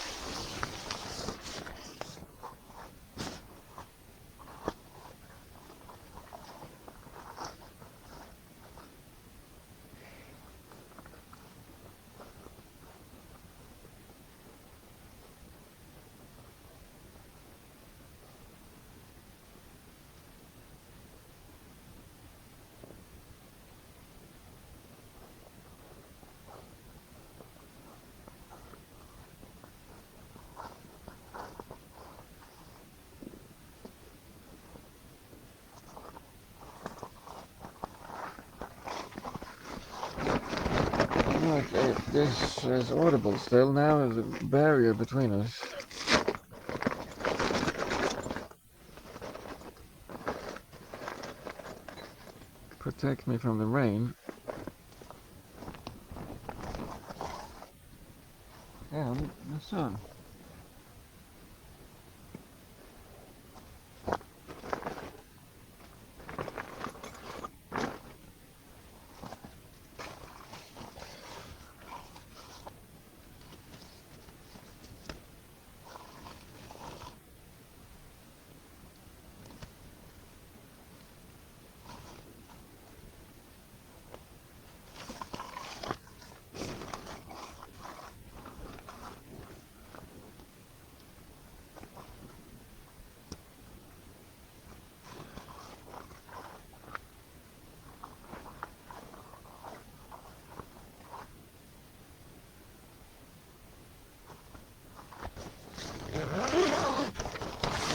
Okay, this is audible still. Now is a barrier between us. Protect me from the rain. And the sun.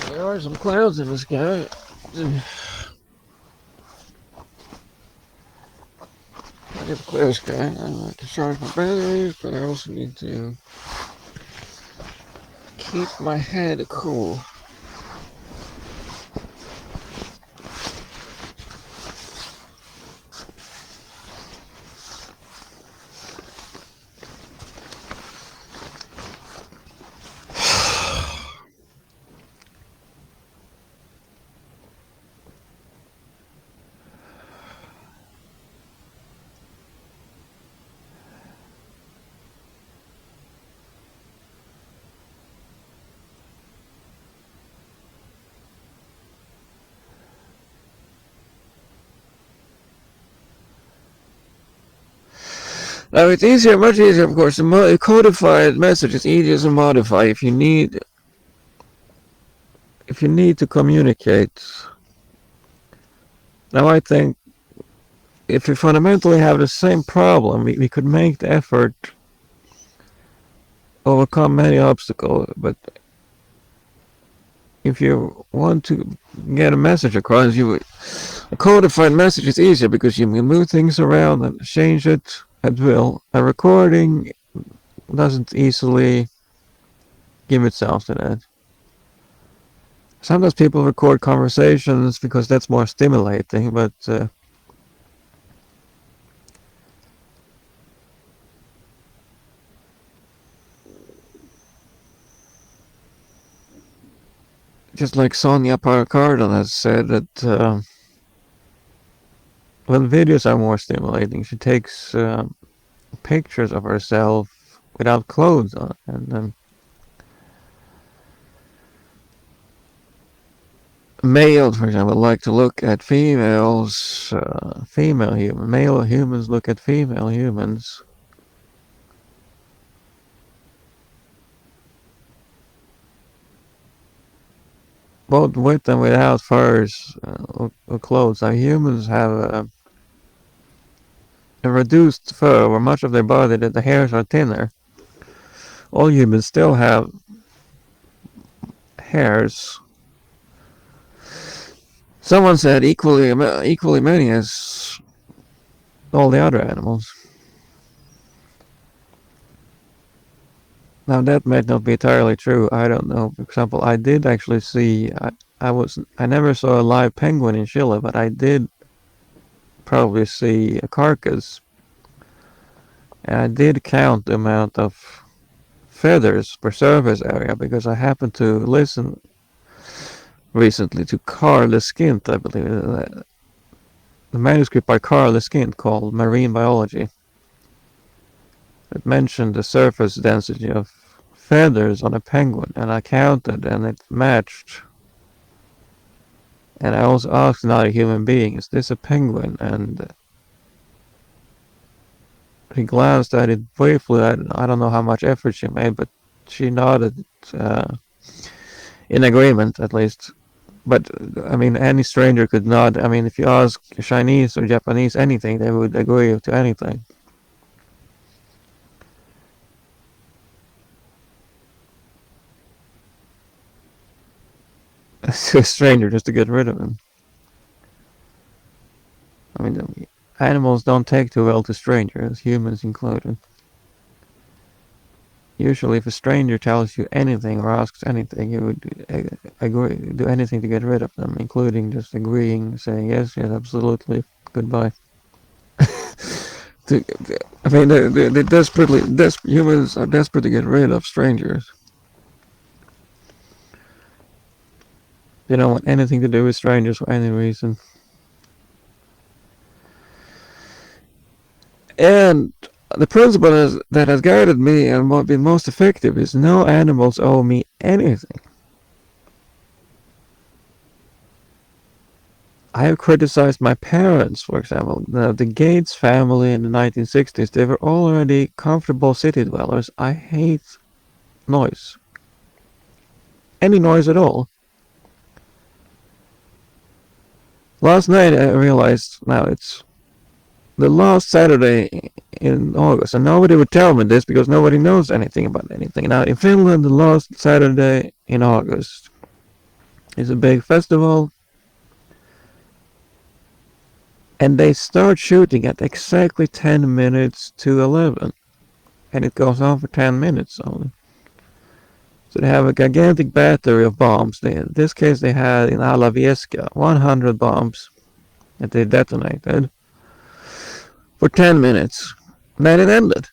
There are some clouds in the sky. I get a clear sky. I like to charge my batteries, but I also need to keep my head cool. Now it's easier, much easier, of course. A codified message is easier to modify if you need to communicate. Now I think if we fundamentally have the same problem, we could make the effort overcome many obstacles. But if you want to get a message across, a codified message is easier because you can move things around and change it at will. A recording doesn't easily give itself to that. Sometimes people record conversations because that's more stimulating, but just like Sonia Paracardo has said that when videos are more stimulating, she takes pictures of herself without clothes on, and males, for example, like to look at females, male humans look at female humans. Both with and without furs or clothes. Now, humans have a reduced fur where much of their body that the hairs are thinner. All humans still have hairs. Someone said equally many as all the other animals. Now that might not be entirely true. I don't know. For example, I did actually see. I never saw a live penguin in Chile, but I did probably see a carcass, and I did count the amount of feathers per surface area because I happened to listen recently to Carl Skint, I believe, the manuscript by Carl Skint called Marine Biology. It mentioned the surface density of feathers on a penguin, and I counted, and it matched. And I also asked another human being, "Is this a penguin?" And he glanced at it briefly. I don't know how much effort she made, but she nodded in agreement, at least. But I mean, any stranger could nod. I mean, if you ask Chinese or Japanese anything, they would agree to anything. To a stranger just to get rid of him. I mean, animals don't take too well to strangers, humans included. Usually, if a stranger tells you anything or asks anything, you would agree, do anything to get rid of them, including just agreeing, saying yes, yes, absolutely, goodbye. to, I mean, they humans are desperate to get rid of strangers. They don't want anything to do with strangers for any reason. And the principle that has guided me and what been most effective is no animals owe me anything. I have criticized my parents, for example. The Gates family in the 1960s, they were already comfortable city dwellers. I hate noise. Any noise at all. Last night I realized now it's the last Saturday in August, and nobody would tell me this because nobody knows anything about anything. Now in Finland, the last Saturday in August is a big festival, and they start shooting at exactly 10 minutes to 11, and it goes on for 10 minutes only. So they have a gigantic battery of bombs. In this case, they had in Alavieska 100 bombs that they detonated for 10 minutes. Then it ended.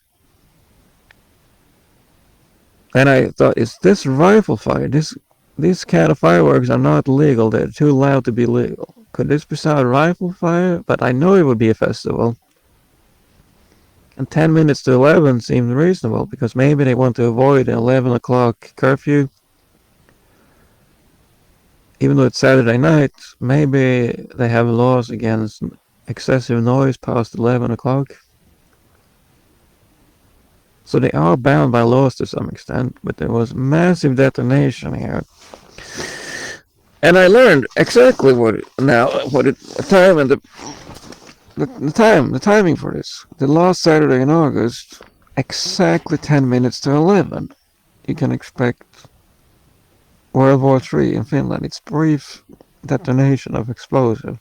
And I thought, is this rifle fire? These kind of fireworks are not legal. They're too loud to be legal. Could this be sound rifle fire? But I know it would be a festival. And 10 minutes to 11 seemed reasonable because maybe they want to avoid an 11 o'clock curfew. Even though it's Saturday night, maybe they have laws against excessive noise past 11 o'clock. So they are bound by laws to some extent, but there was massive detonation here. And I learned exactly what it the time and the timing for this. The last Saturday in August, exactly 10 minutes to 11, you can expect World War III in Finland. It's brief detonation of explosive.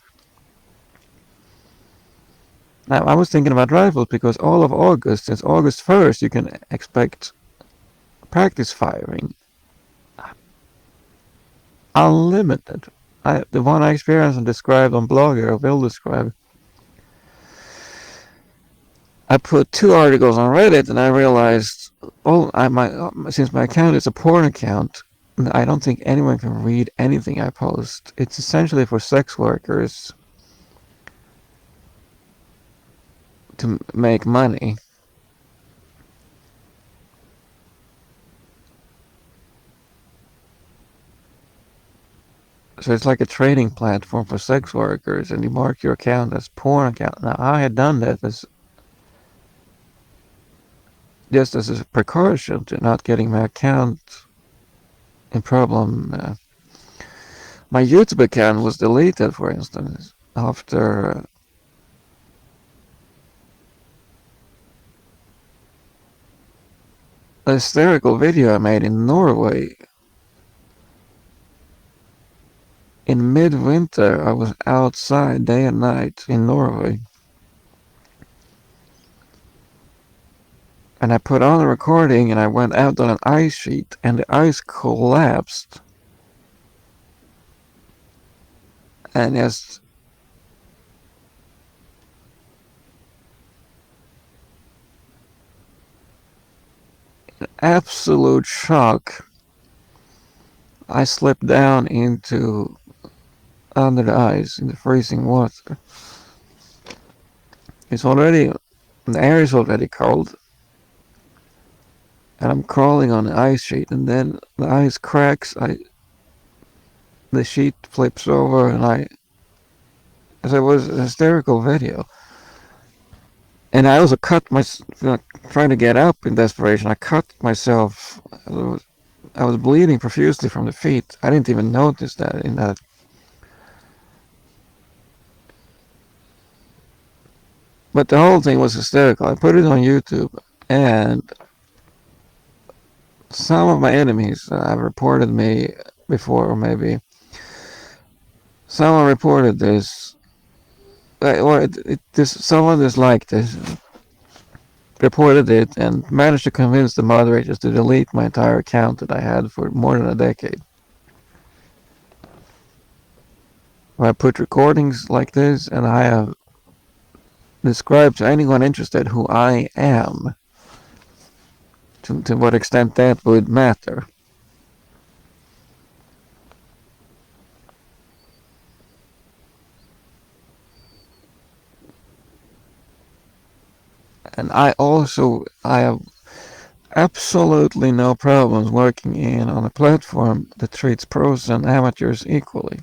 Now, I was thinking about rifles because all of August, since August 1st, you can expect practice firing. Unlimited. The one I experienced and described on Blogger, or will describe, I put 2 articles on Reddit and I realized, since my account is a porn account, I don't think anyone can read anything I post. It's essentially for sex workers to make money. So it's like a trading platform for sex workers, and you mark your account as porn account. Now I had done that as just as a precaution to not getting my account in problem. My YouTube account was deleted, for instance, after a hysterical video I made in Norway. In midwinter, I was outside day and night in Norway. And I put on a recording and I went out on an ice sheet and the ice collapsed. And just absolute shock, I slipped down into under the ice in the freezing water. It's already, the air is already cold. And I'm crawling on the ice sheet and then the ice cracks. The sheet flips over and as it was a hysterical video. And I also trying to get up in desperation. I cut myself. I was bleeding profusely from the feet. I didn't even notice that in that. But the whole thing was hysterical. I put it on YouTube, and some of my enemies have reported me before, or maybe someone reported this, someone disliked this, reported it, and managed to convince the moderators to delete my entire account that I had for more than a decade. Where I put recordings like this, and I have described to anyone interested who I am, to what extent that would matter. And I have absolutely no problems working on a platform that treats pros and amateurs equally.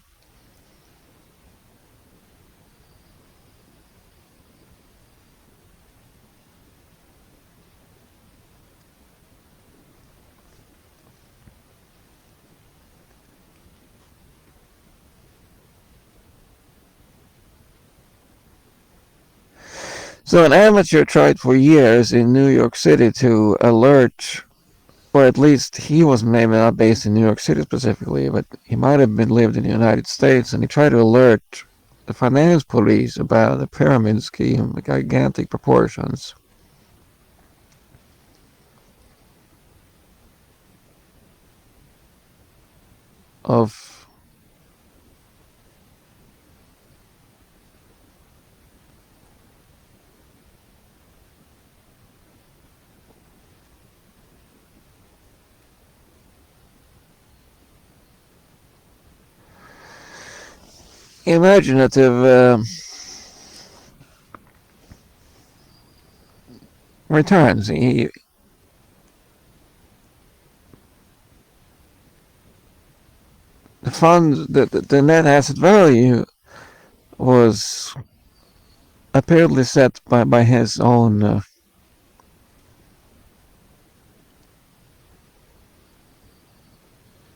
So an amateur tried for years in New York City to alert, or at least he was maybe not based in New York City specifically, but he might have been lived in the United States, and he tried to alert the finance police about the pyramid scheme, the gigantic proportions of imaginative returns. The funds, the net asset value was apparently set by his own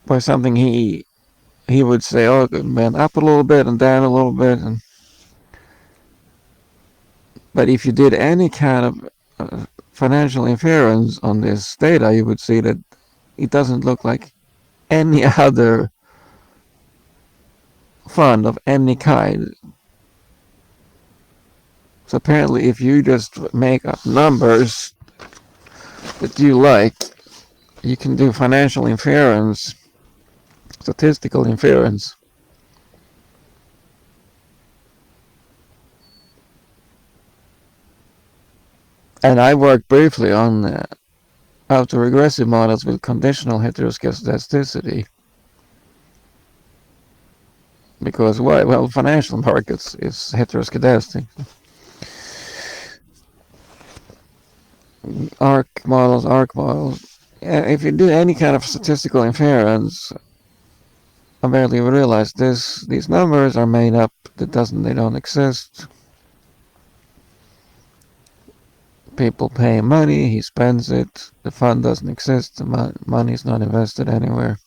by something he would say, oh, it went up a little bit and down a little bit. But if you did any kind of financial inference on this data, you would see that it doesn't look like any other fund of any kind. So apparently, if you just make up numbers that you like, you can do financial inference, statistical inference. And I worked briefly on autoregressive models with conditional heteroscedasticity. Because why? Well, financial markets is heteroscedastic. Arc models. If you do any kind of statistical inference, apparently you realize these numbers are made up. They don't exist. People pay money, he spends it. The fund doesn't exist. The money is not invested anywhere.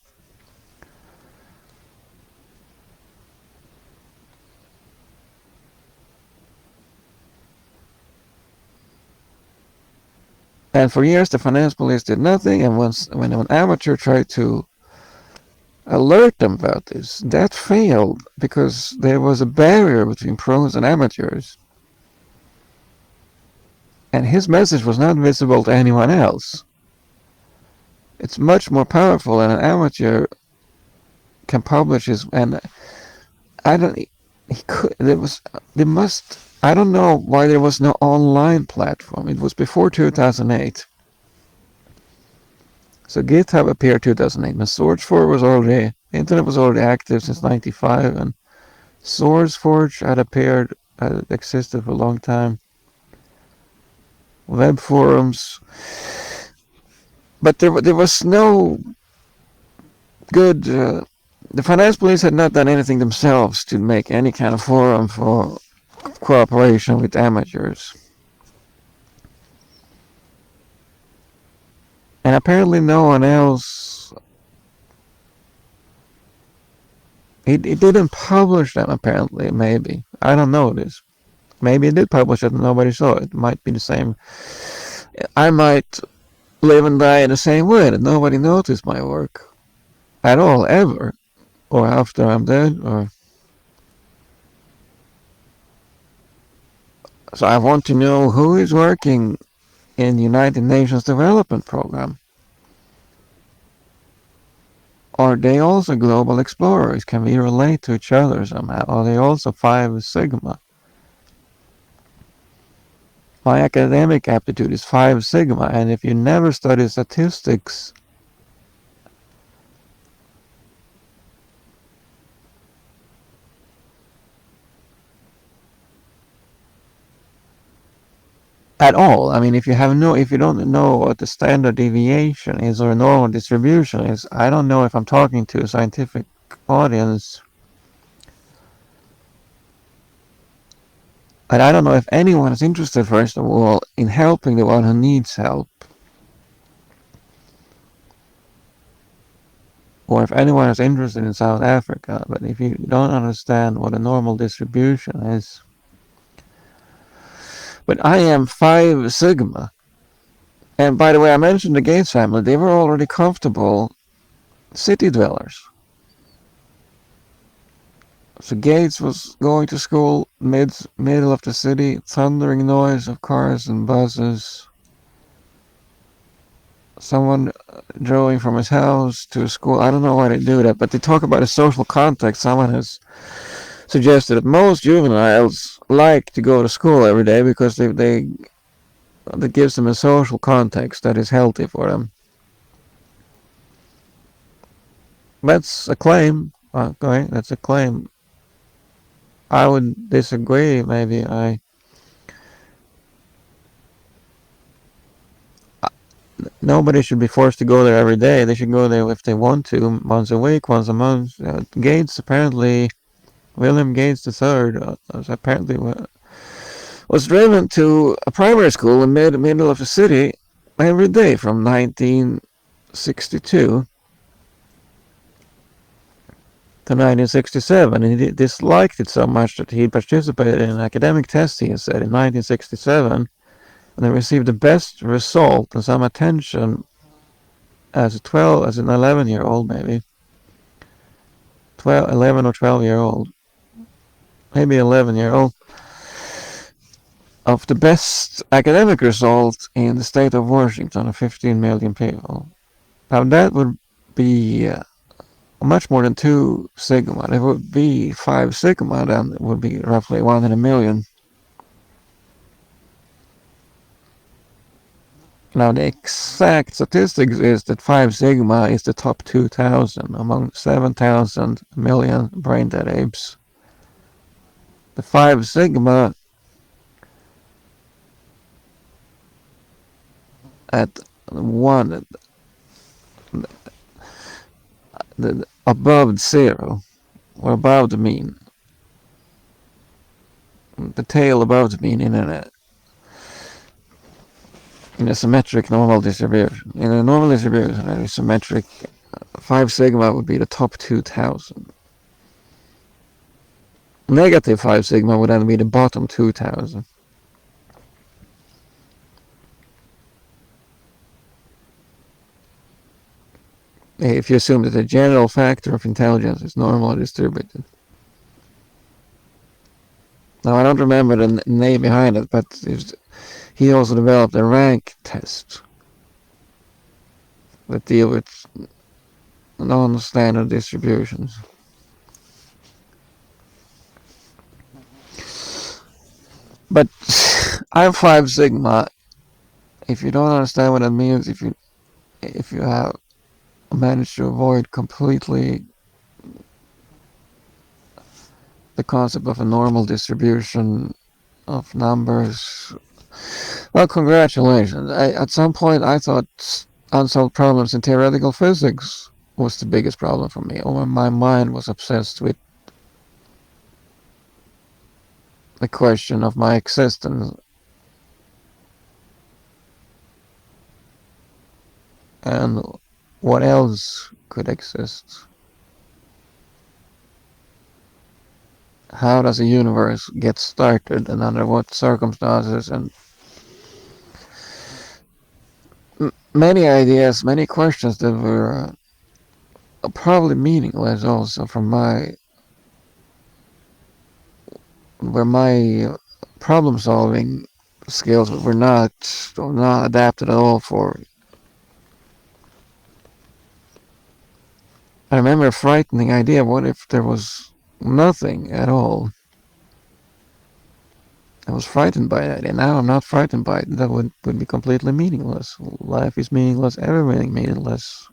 And for years, the finance police did nothing. And when an amateur tried to alert them about this, that failed because there was a barrier between pros and amateurs. And his message was not visible to anyone else. It's much more powerful, and an amateur can publish his. And I don't. He could. There must. I don't know why there was no online platform. It was before 2008. So GitHub appeared 2008. But SourceForge was already. The internet was already active since '95, and SourceForge had existed for a long time. Web forums, but there was no good. The finance police had not done anything themselves to make any kind of forum for cooperation with amateurs. And apparently no one else. It didn't publish them, apparently, maybe. I don't know this. Maybe it did publish it and nobody saw it. It might be the same. I might live and die in the same way that nobody noticed my work at all, ever. Or after I'm dead, or. So I want to know who is working in the United Nations Development Program. Are they also global explorers? Can we relate to each other somehow? Are they also Phi Sigma? My academic aptitude is Phi Sigma, and if you never study statistics, at all. I mean, if you don't know what the standard deviation is or a normal distribution is, I don't know if I'm talking to a scientific audience. And I don't know if anyone is interested, first of all, in helping the one who needs help. Or if anyone is interested in South Africa. But if you don't understand what a normal distribution is. But I am Phi Sigma. And by the way, I mentioned the Gates family. They were already comfortable city dwellers. So Gates was going to school middle of the city, thundering noise of cars and buses. Someone drove from his house to school. I don't know why they do that, but they talk about a social context. Someone has suggested that most juveniles like to go to school every day because that gives them a social context that is healthy for them. That's a claim. Okay, that's a claim. I would disagree. Maybe nobody should be forced to go there every day. They should go there if they want to, once a week, once a month. Gates apparently, William Gates III, apparently was driven to a primary school in the middle of the city every day from 1962. to 1967, and he disliked it so much that he participated in an academic test, he said, in 1967, and they received the best result and some attention as an 11-year-old, maybe 11 or 12-year-old, maybe 11-year-old, of the best academic result in the state of Washington of 15 million people. Now that would be much more than 2 sigma. It would be 5 sigma, then it would be roughly 1 in a million. Now the exact statistics is that 5 sigma is the top 2,000 among 7,000 million brain-dead apes. The 5 sigma at 1, above 0, or above the mean. The tail above the mean in a symmetric normal distribution. In a normal distribution, a symmetric 5 sigma would be the top 2,000. Negative 5 sigma would then be the bottom 2,000. If you assume that the general factor of intelligence is normally distributed. Now, I don't remember the name behind it, but he also developed a rank test that deal with non-standard distributions. But I'm 5 sigma. If you don't understand what that means, if you have managed to avoid completely the concept of a normal distribution of numbers, well, congratulations. At some point, I thought unsolved problems in theoretical physics was the biggest problem for me. Or my mind was obsessed with the question of my existence. And what else could exist? How does a universe get started, and under what circumstances? And many ideas, many questions that were probably meaningless also from where my problem solving skills were not adapted at all for. I remember a frightening idea: what if there was nothing at all? I was frightened by that, and now I'm not frightened by it. That would be completely meaningless. Life is meaningless, everything meaningless.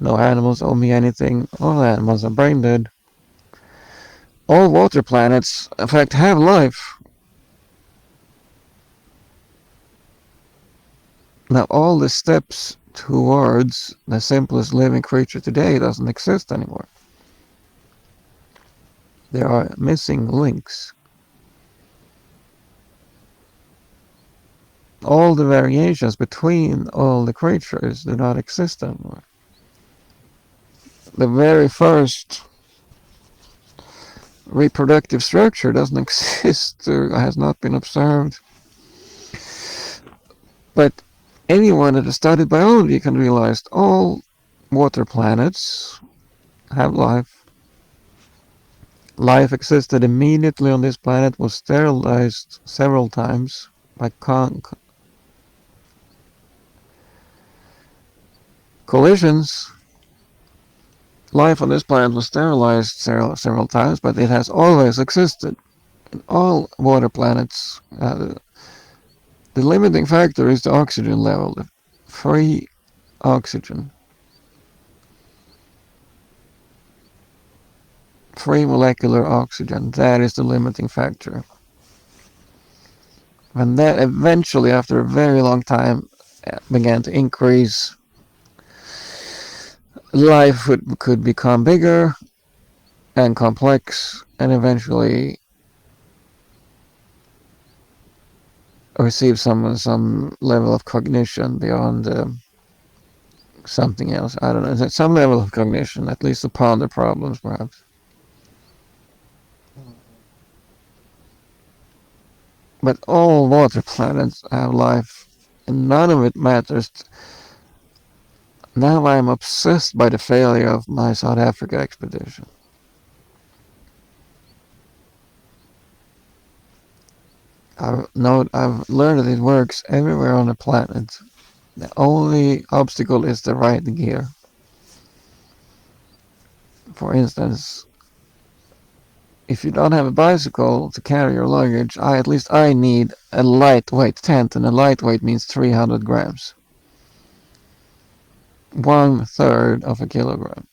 No animals owe me anything. All animals are brain dead. All water planets, in fact, have life. Now all the steps towards the simplest living creature today doesn't exist anymore. There are missing links. All the variations between all the creatures do not exist anymore. The very first reproductive structure doesn't exist or has not been observed. But anyone that has studied biology can realize all water planets have life. Life existed immediately on this planet, was sterilized several times by collisions. Life on this planet was sterilized several times, but it has always existed. In all water planets, the limiting factor is the oxygen level, the free oxygen. Free molecular oxygen, that is the limiting factor. And that eventually, after a very long time, began to increase. Life could become bigger and complex, and eventually receive some level of cognition beyond something else. I don't know. Some level of cognition, at least to ponder problems, perhaps. But all water planets have life, and none of it matters. Now I am obsessed by the failure of my South Africa expedition. I've learned that it works everywhere on the planet. The only obstacle is the right gear. For instance, if you don't have a bicycle to carry your luggage, at least I need a lightweight tent, and a lightweight means 300 grams. 1/3 of a kilogram.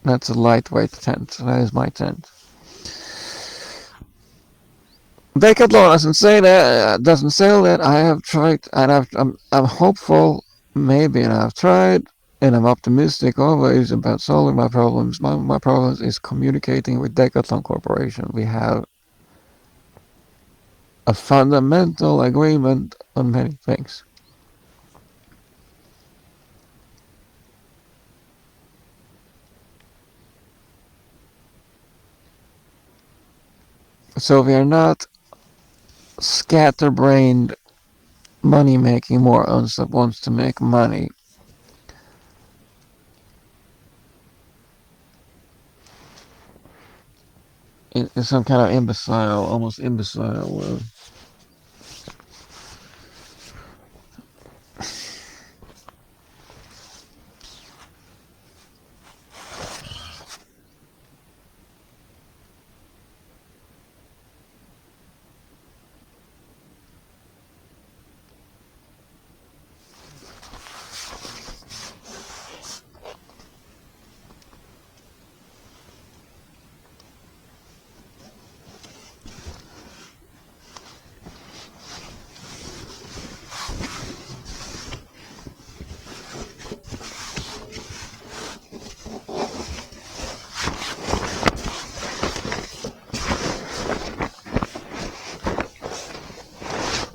That's a lightweight tent. That is my tent. Decathlon doesn't say that. Doesn't sell that. I have tried, and I'm hopeful. Maybe, and I've tried, and I'm optimistic always about solving my problems. My problems is communicating with Decathlon Corporation. We have a fundamental agreement on many things. So we are not scatterbrained money-making morons that wants to make money. In some kind of imbecile, almost imbecile.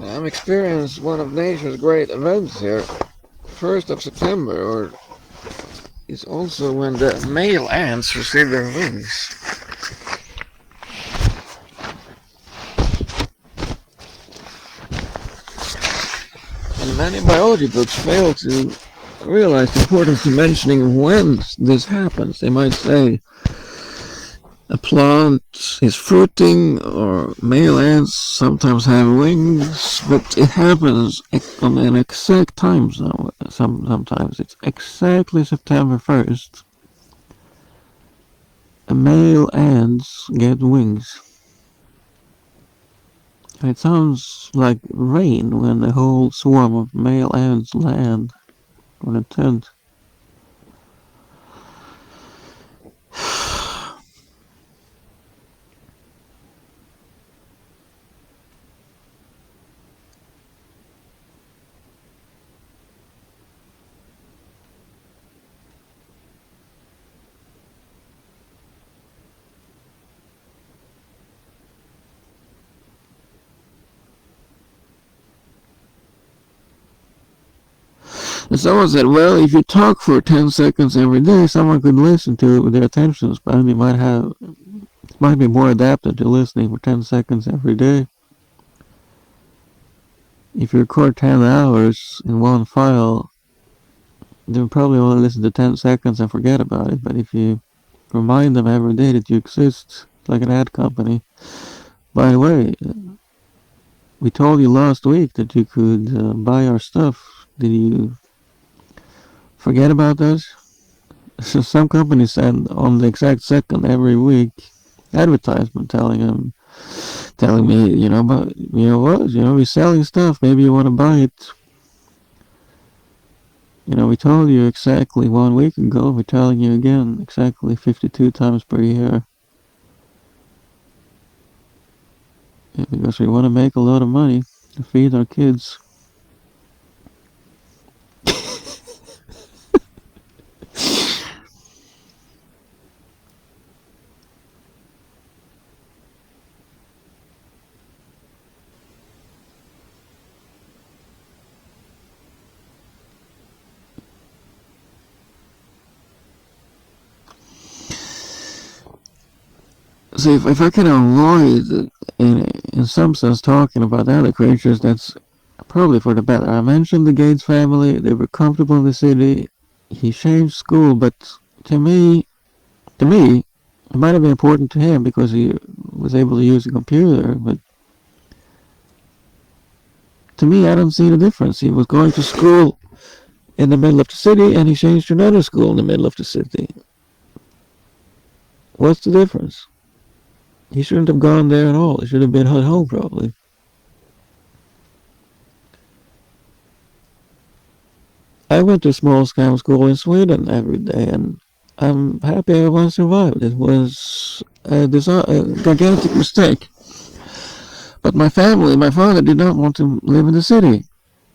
I'm experiencing one of nature's great events here. 1st of September, or is also when the male ants receive their wings. And many biology books fail to realize the importance of mentioning when this happens. They might say a plant is fruiting, or male ants sometimes have wings, but it happens on an exact time. Sometimes it's exactly September 1st. Male ants get wings. And it sounds like rain when the whole swarm of male ants land on a tent. And someone said, well, if you talk for 10 seconds every day, someone could listen to it with their attention span. They might be more adapted to listening for 10 seconds every day. If you record 10 hours in one file, they'll probably only listen to 10 seconds and forget about it. But if you remind them every day that you exist, like an ad company, by the way, we told you last week that you could buy our stuff. Did you forget about those? So some companies send on the exact second every week advertisement telling me, but what, we're selling stuff. Maybe you want to buy it. We told you exactly 1 week ago. We're telling you again exactly 52 times per year. Yeah, because we want to make a lot of money to feed our kids. So if I can avoid, in some sense, talking about other creatures, that's probably for the better. I mentioned the Gates family. They were comfortable in the city. He changed school, but to me, to me, it might have been important to him because he was able to use a computer. But to me, I don't see the difference. He was going to school in the middle of the city, and he changed to another school in the middle of the city. What's the difference? He shouldn't have gone there at all. He should have been at home, probably. I went to a small scam school in Sweden every day, and I'm happy everyone survived. It was a gigantic mistake. But my family, my father did not want to live in the city.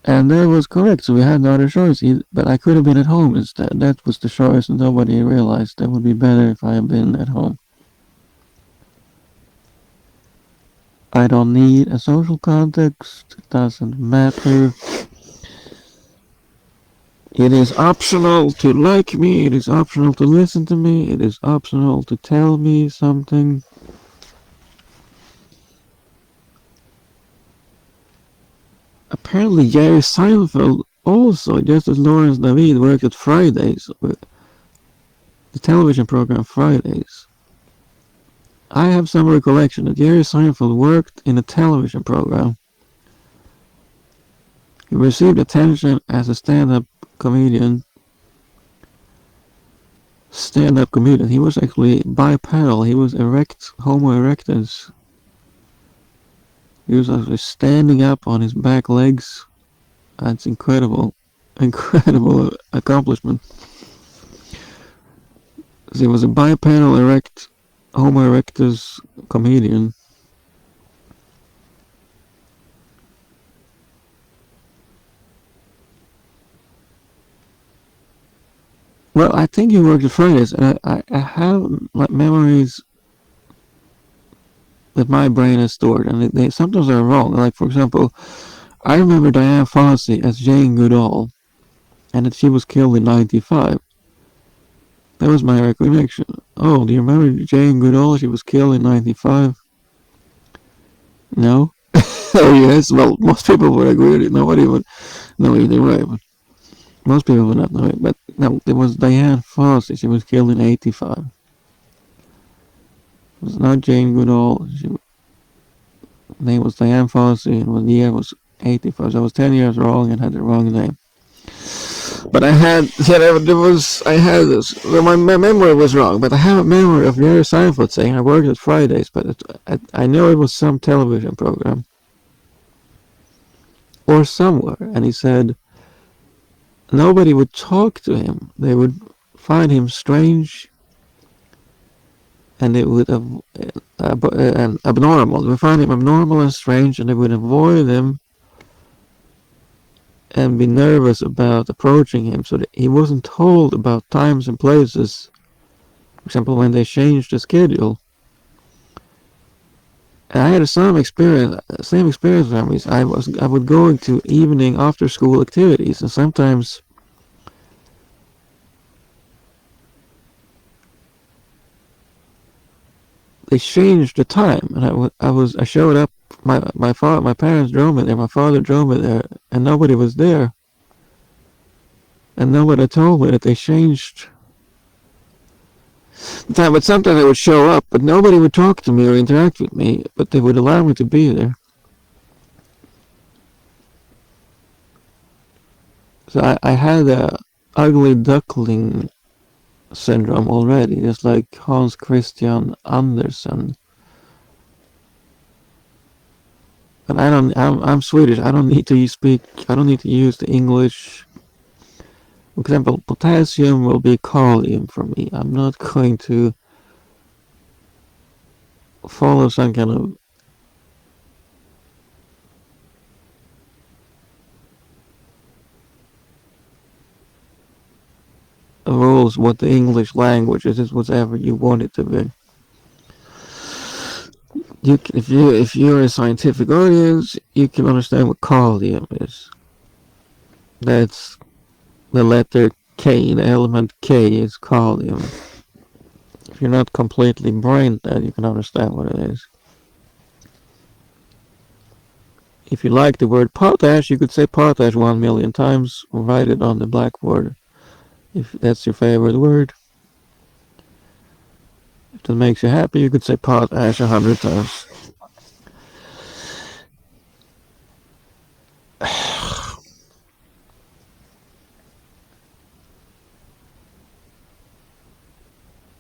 And that was correct, so we had no other choice. But I could have been at home instead. That was the choice, and nobody realized that would be better if I had been at home. I don't need a social context. It doesn't matter. It is optional to like me. It is optional to listen to me. It is optional to tell me something. Apparently, Jerry Seinfeld also, just as Lawrence David, worked at Fridays, the television program Fridays. I have some recollection that Jerry Seinfeld worked in a television program. He received attention as a comedian. Stand-up comedian. He was actually bipedal. He was Homo erectus. He was actually standing up on his back legs. That's incredible. Incredible accomplishment. He was a bipedal Homo erectus comedian. Well, I think he worked at Fridays, and I have like memories that my brain has stored, and they sometimes are wrong. Like, for example, I remember Diane Fossey as Jane Goodall, and that she was killed in '95. That was my recollection. Oh, do you remember Jane Goodall? She was killed in '95. No? Oh, yes. Well, most people would agree with it. Nobody would know either way, but most people would not know it. But no, it was Diane Fossey. She was killed in '85. It was not Jane Goodall. Her name was Diane Fossey, and the year was '85. So I was 10 years wrong and had the wrong name. But I had, I had this, well, my memory was wrong, but I have a memory of Jerry Seinfeld saying I worked at Fridays, but I know it was some television program or somewhere, and he said nobody would talk to him. They would find him strange, and they would and abnormal. They would find him abnormal and strange, and they would avoid him and be nervous about approaching him, so that he wasn't told about times and places. For example, when they changed the schedule. And I had same experience from me. I would go into evening after school activities, and sometimes they changed the time, and I showed up. My parents drove me there. My father drove me there, and nobody was there, and nobody told me that they changed the time. But sometimes I would show up, but nobody would talk to me or interact with me. But they would allow me to be there. So I had a ugly duckling syndrome already, just like Hans Christian Andersen. And I'm Swedish. I don't need to speak. I don't need to use the English. For example, potassium will be kalium for me. I'm not going to follow some kind of rules. What the English language is whatever you want it to be. If you're a scientific audience, you can understand what kalium is. That's the letter K. The element K is kalium. If you're not completely brain dead, you can understand what it is. If you like the word potash, you could say potash 1 million times, or write it on the blackboard. If that's your favorite word, if that makes you happy, you could say potash 100 times.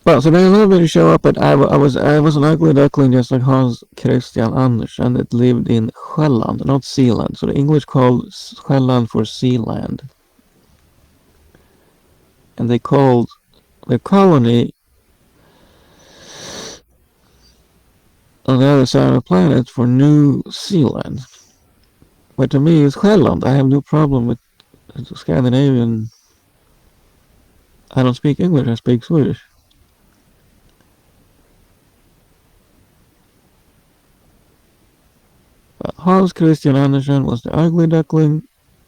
Well, so then nobody show up, but I was an ugly duckling just like Hans Christian Andersen that lived in Själland, not Sealand. So the English called Själland for Sealand, and they called the colony on the other side of the planet for New Zealand. But to me, it's Själland. I have no problem with Scandinavian. I don't speak English. I speak Swedish. Hans Christian Andersen was the ugly duckling.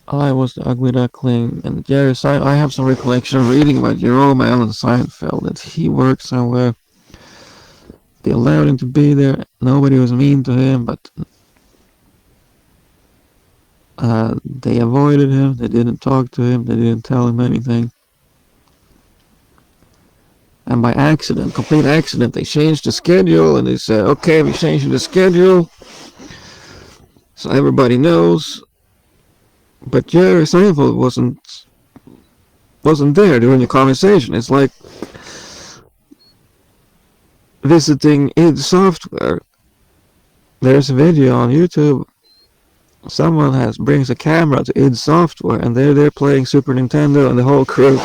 I was the ugly duckling, and Jerry Seinfeld. I have some recollection of reading about Jerome Allen Seinfeld that he worked somewhere. They allowed him to be there. Nobody was mean to him, but they avoided him. They didn't talk to him. They didn't tell him anything. And by accident, complete accident, they changed the schedule, and they said, "Okay, we changed the schedule, so everybody knows." But Jerry Seinfeld wasn't there during the conversation. It's like visiting id Software. There's a video on YouTube. Someone brings a camera to id Software, and they're there playing Super Nintendo, and the whole crew.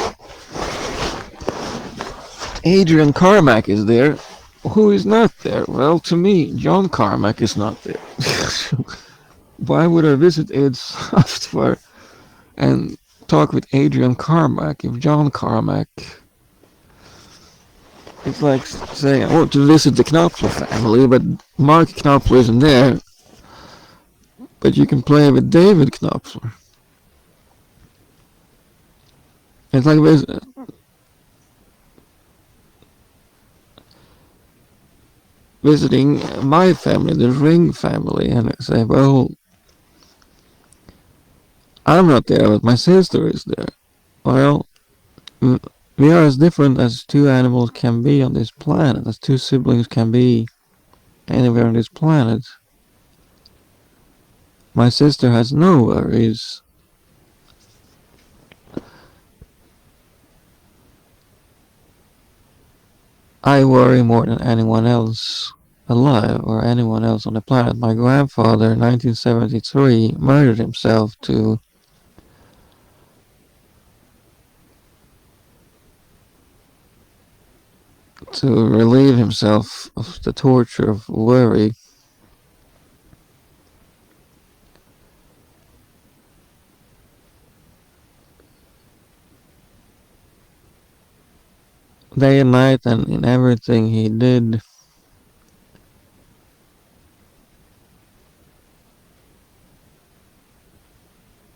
Adrian Carmack is there. Who is not there? Well, to me, John Carmack is not there. Why would I visit id Software and talk with Adrian Carmack if John Carmack? It's like saying I want to visit the Knopfler family, but Mark Knopfler isn't there. But you can play with David Knopfler. It's like visiting my family, the Ring family, and I say, well, I'm not there, but my sister is there. Well, we are as different as two animals can be on this planet, as two siblings can be anywhere on this planet. My sister has no worries. I worry more than anyone else alive or anyone else on the planet. My grandfather in 1973 murdered himself to relieve himself of the torture of worry. Day and night, and in everything he did,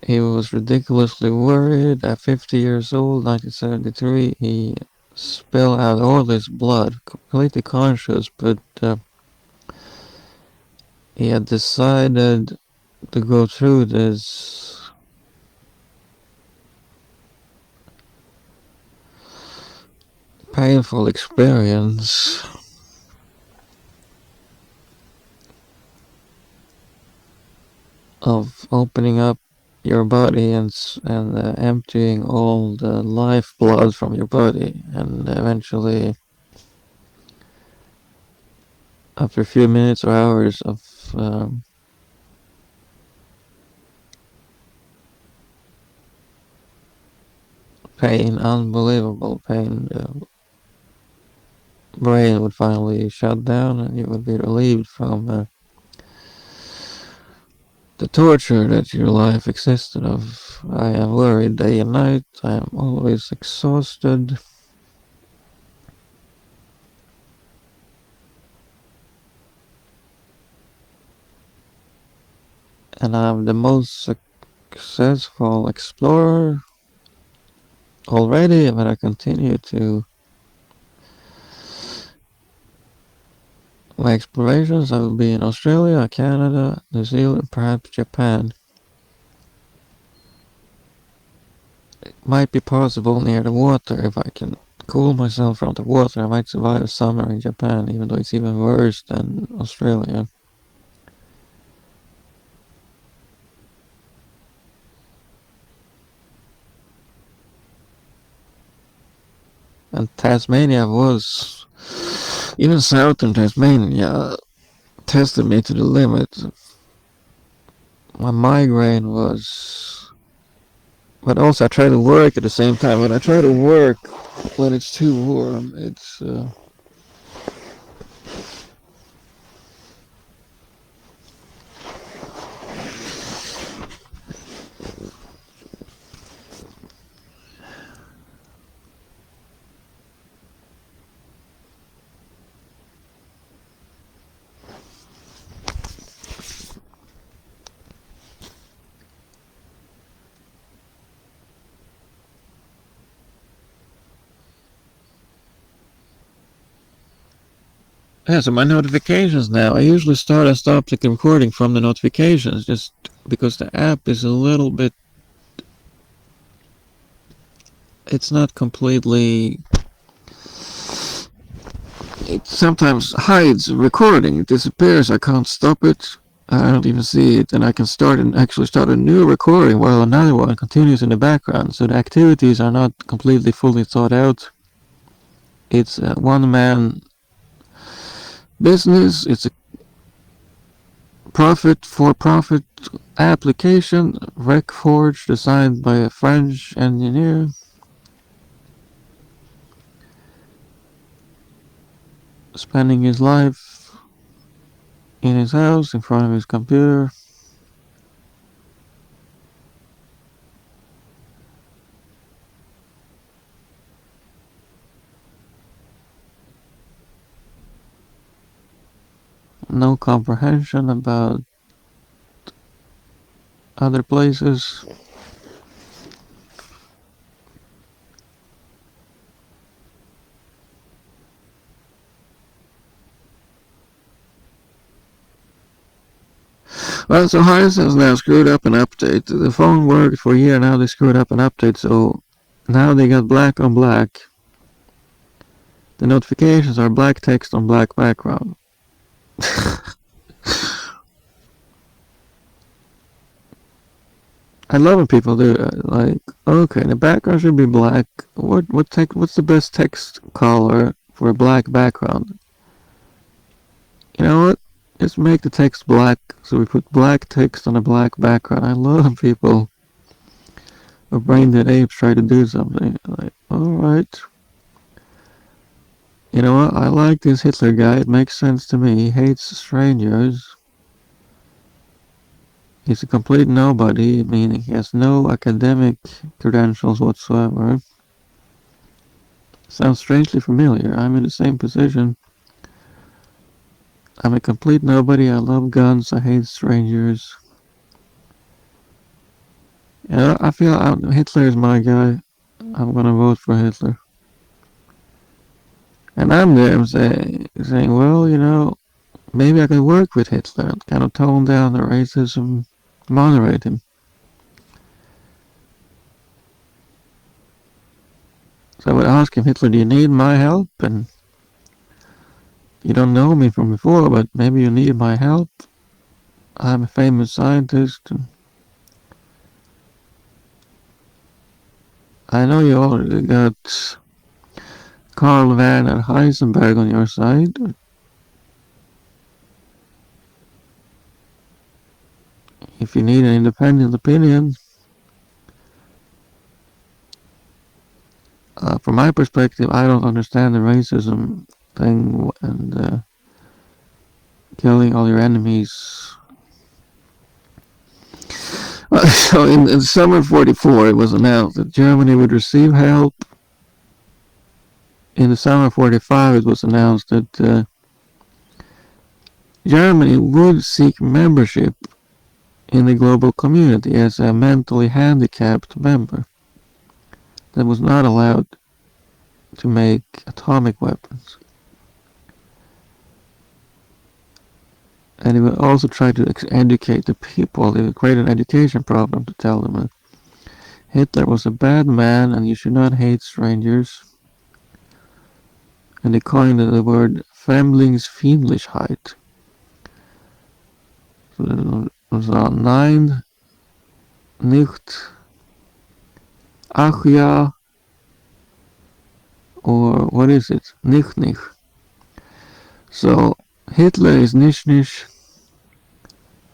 he was ridiculously worried. At 50 years old, 1973, he spilled out all his blood, completely conscious, but he had decided to go through this painful experience of opening up your body and emptying all the lifeblood from your body, and eventually, after a few minutes or hours of pain, unbelievable pain, the brain would finally shut down, and you would be relieved from the torture that your life existed of. I am worried day and night. I am always exhausted. And I'm the most successful explorer already, but I continue to My explorations, I will be in Australia, Canada, New Zealand, perhaps Japan. Might be possible near the water if I can cool myself from the water. I might survive summer in Japan, even though it's even worse than Australia. And Tasmania was, even southern Tasmania, tested me to the limit. My migraine was, but also I try to work at the same time. When I try to work when it's too warm, it's yeah. So my notifications now, I usually start and stop the recording from the notifications, just because the app is a little bit. It's not completely. It sometimes hides recording. It disappears. I can't stop it. I don't even see it, and I can start and actually start a new recording while another one continues in the background. So the activities are not completely fully thought out. It's a one-man business. It's a for-profit application, RecForge, designed by a French engineer, spending his life in his house in front of his computer. No comprehension about other places. Well, so Hisense now screwed up an update. The phone worked for a year, now they screwed up an update, so now they got black on black. The notifications are black text on black background. I love when people do that. Like, okay, the background should be black. What's the best text color for a black background? You know what? Just make the text black. So we put black text on a black background. I love when people or brain dead apes try to do something. Like, alright. You know what? I like this Hitler guy. It makes sense to me. He hates strangers. He's a complete nobody, meaning he has no academic credentials whatsoever. Sounds strangely familiar. I'm in the same position. I'm a complete nobody. I love guns. I hate strangers. And I feel Hitler is my guy. I'm gonna vote for Hitler. And I'm there saying, well, maybe I could work with Hitler and kind of tone down the racism, moderate him. So I would ask him, Hitler, do you need my help? And you don't know me from before, but maybe you need my help. I'm a famous scientist. And I know you already got Carl Werner Heisenberg on your side. If you need an independent opinion, from my perspective, I don't understand the racism thing and killing all your enemies. So in summer '44, it was announced that Germany would receive help. In the summer '45, it was announced that Germany would seek membership in the global community as a mentally handicapped member that was not allowed to make atomic weapons. And he would also try to educate the people. He would create an education program to tell them that Hitler was a bad man and you should not hate strangers. And he coined the word Fremdlingsfeindlichkeit. So it was Nein, nicht, ach ja, or what is it? Nicht. So Hitler is nicht.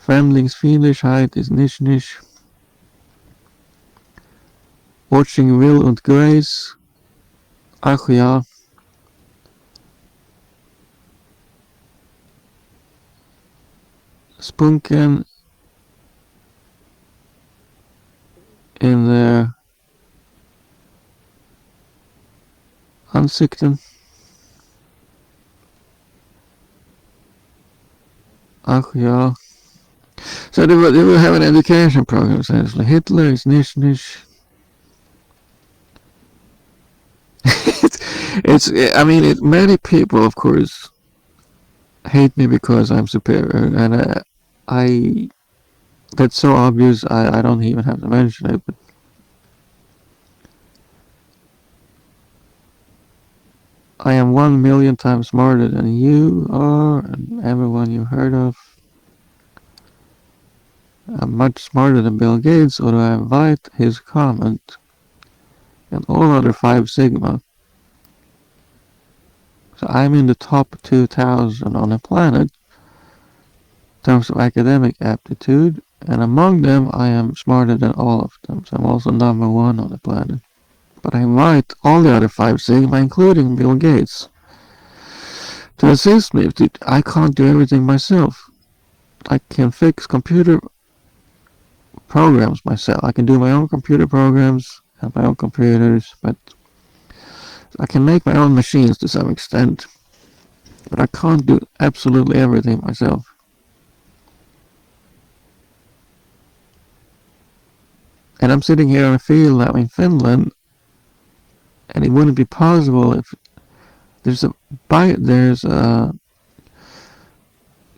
Fremdlingsfeindlichkeit is nicht. Watching Will und Grace, ach ja. Spunken in their Ansikten. Ach ja. So they will have an education program essentially. Hitler is nicht. I mean, many people, of course, hate me because I'm superior, and I that's so obvious. I don't even have to mention it, but I am 1,000,000 times smarter than you are and everyone you heard of. I'm much smarter than Bill Gates, although I invite his comment and all other 5 Sigma. So I'm in the top 2,000 on the planet in terms of academic aptitude, and among them I am smarter than all of them. So I'm also number 1 on the planet. But I invite all the other 5 Sigma, including Bill Gates, to assist me. I can't do everything myself. I can fix computer programs myself. I can do my own computer programs, have my own computers, but I can make my own machines to some extent. But I can't do absolutely everything myself. And I'm sitting here on a field now in Finland, and it wouldn't be possible if there's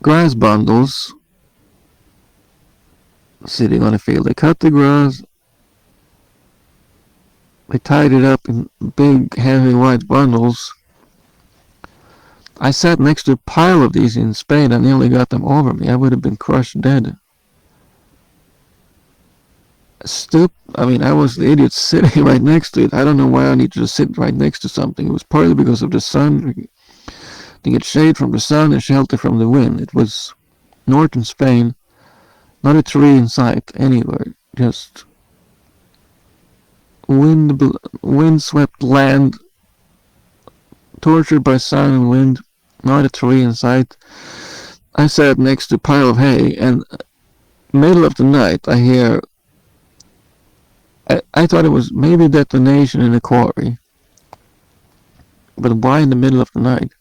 grass bundles sitting on a field. They cut the grass, they tied it up in big, heavy white bundles. I sat next to a pile of these in Spain and nearly got them over me. I would have been crushed dead. I mean, I was the idiot sitting right next to it. I don't know why I needed to sit right next to something. It was partly because of the sun, to get shade from the sun and shelter from the wind. It was northern Spain, not a tree in sight anywhere, just wind-swept land, tortured by sun and wind, not a tree in sight. I sat next to a pile of hay, and middle of the night I hear, I thought it was maybe a detonation in a quarry. But why in the middle of the night?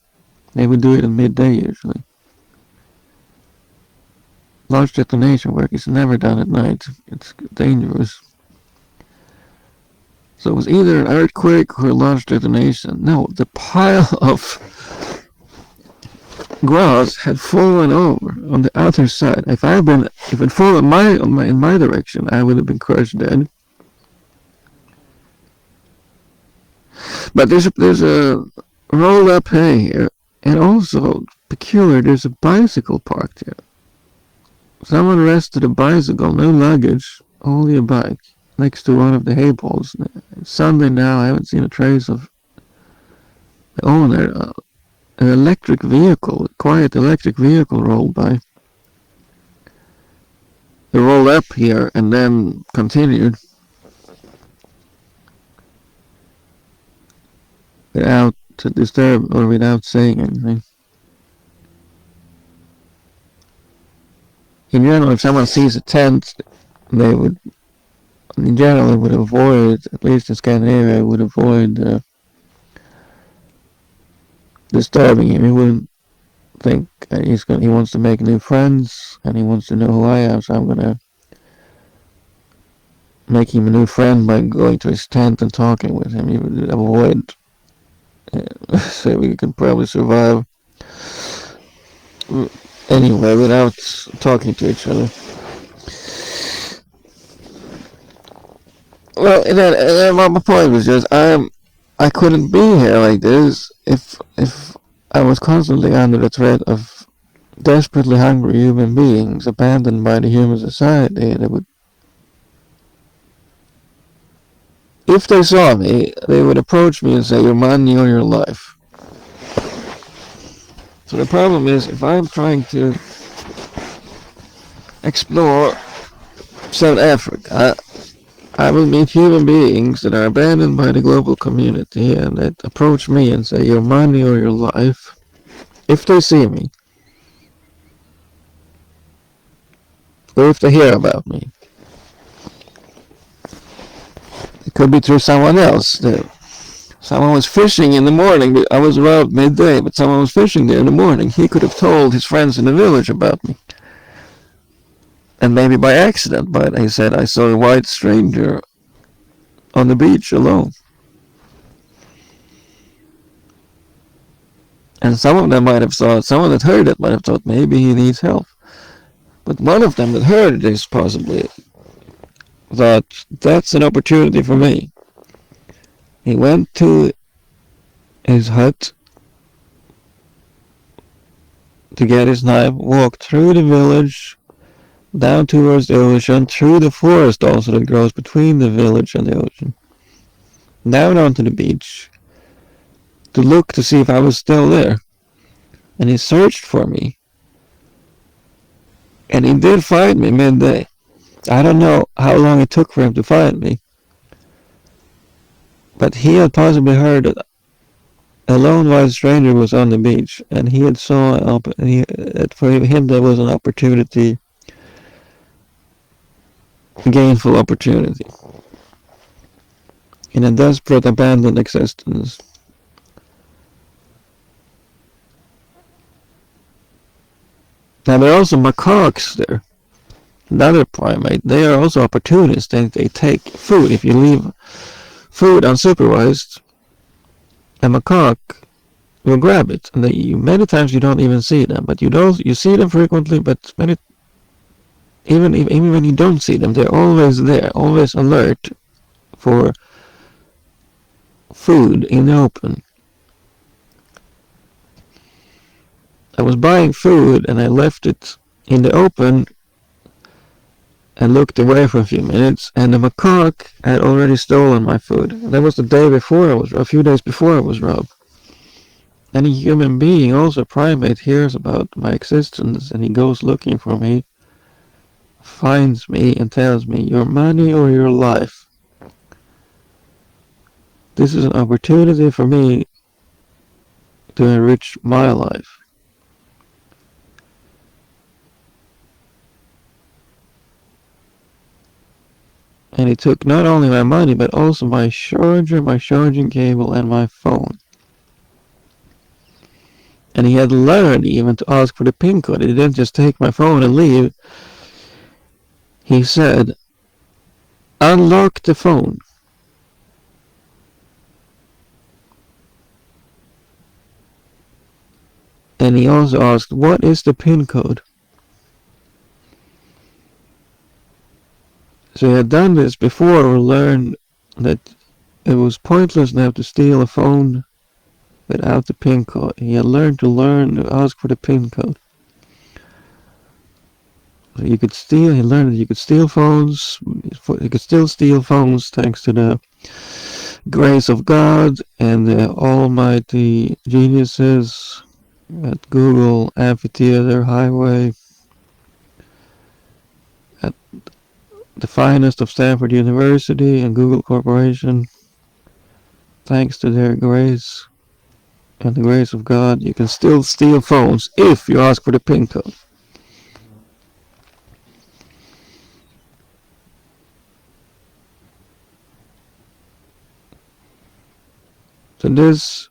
They would do it at midday usually. Large detonation work is never done at night. It's dangerous. So it was either an earthquake or a large detonation. No, the pile of grass had fallen over on the other side. If it fallen in my direction, I would have been crushed dead. But there's a roll up hay here, and also peculiar. There's a bicycle parked here. Someone rested a bicycle, no luggage, only a bike, next to one of the hay poles. It's Sunday now. I haven't seen a trace of the owner. An electric vehicle, a quiet electric vehicle, rolled by. They rolled up here and then continued without to disturb or without saying anything. In general, if someone sees a tent, they would, in general, would avoid, at least in Scandinavia, would avoid disturbing him. He wouldn't think he wants to make new friends and he wants to know who I am, so I'm gonna make him a new friend by going to his tent and talking with him. He would avoid, so we can probably survive anyway without talking to each other. Well, my point was just I couldn't be here like this if I was constantly under the threat of desperately hungry human beings abandoned by the human society. They would, if they saw me, they would approach me and say, "Your money or your life." So the problem is, if I'm trying to explore South Africa, I will meet human beings that are abandoned by the global community and that approach me and say, "Your money or your life." If they see me, or if they hear about me, it could be through someone else. Someone was fishing in the morning. I was around midday, but someone was fishing there in the morning. He could have told his friends in the village about me. And maybe by accident, but he said, "I saw a white stranger on the beach alone." And some of them might have thought, someone that heard it might have thought maybe he needs help. But one of them that heard this possibly thought, that's an opportunity for me. He went to his hut to get his knife, walked through the village, down towards the ocean, through the forest also that grows between the village and the ocean, down onto the beach, to look to see if I was still there. And he searched for me. And he did find me midday. I don't know how long it took for him to find me, but he had possibly heard that a lone white stranger was on the beach, and he had saw for him there was an opportunity, a gainful opportunity, in a desperate, abandoned existence. Now there are also macaques there, another primate. They are also opportunists. They take food. If you leave food unsupervised, a macaque will grab it. And many times you don't even see them, but you see them frequently. But even when you don't see them, they're always there, always alert for food in the open. I was buying food and I left it in the open and looked away for a few minutes, and the macaque had already stolen my food. That was the day before a few days before I was robbed. Any human being, also a primate, hears about my existence and he goes looking for me, finds me and tells me, "Your money or your life." This is an opportunity for me to enrich my life. And he took not only my money, but also my charger, my charging cable, and my phone. And he had learned even to ask for the PIN code. He didn't just take my phone and leave. He said, "Unlock the phone." And he also asked, "What is the PIN code?" So he had done this before, or learned that it was pointless now to steal a phone without the PIN code. He had learned to ask for the PIN code. So he learned that you could steal phones, you could still steal phones thanks to the grace of God and the almighty geniuses at Google, Amphitheater, Highway, at the finest of Stanford University and Google Corporation. Thanks to their grace and the grace of God, you can still steal phones if you ask for the PIN code. So this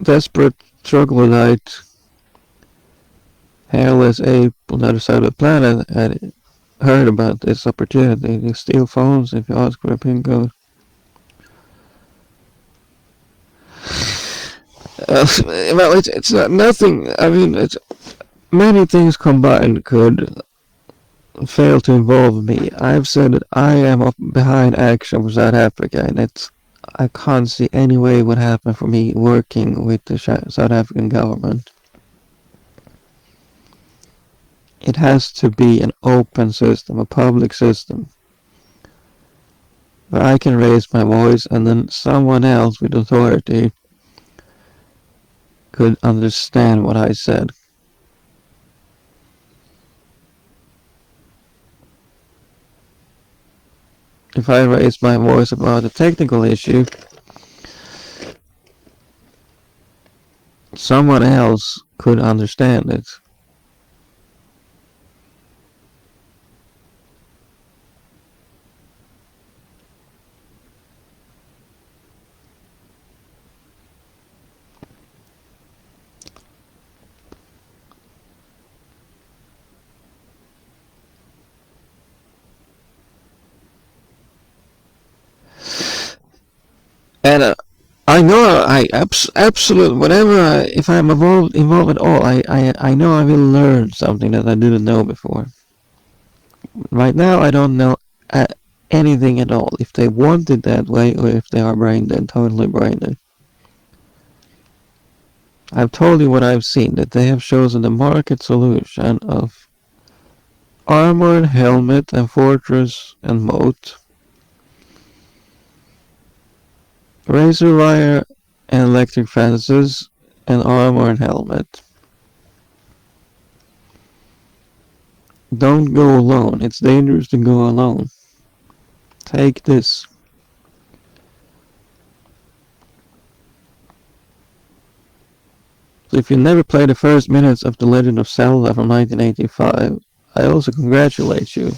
desperate troglodyte, hairless ape on the other side of the planet had heard about this opportunity to steal phones if you ask for a PIN code. Well, it's not nothing. I mean, it's Many things combined could fail to involve me. I've said that I am behind action for South Africa, and I can't see any way it would happen for me working with the South African government. It has to be an open system, a public system, where I can raise my voice and then someone else with authority could understand what I said. If I raise my voice about a technical issue, someone else could understand it. And I know absolutely whenever if I'm involved at all, I know I will learn something that I didn't know before. Right now, I don't know anything at all. If they want it that way, or if they are brain dead, totally brain dead. I've told you what I've seen, that they have chosen the market solution of armor and helmet and fortress and moat, razor wire and electric fences, and armor and helmet. Don't go alone. It's dangerous to go alone. Take this. So if you never played the first minutes of The Legend of Zelda from 1985, I also congratulate you.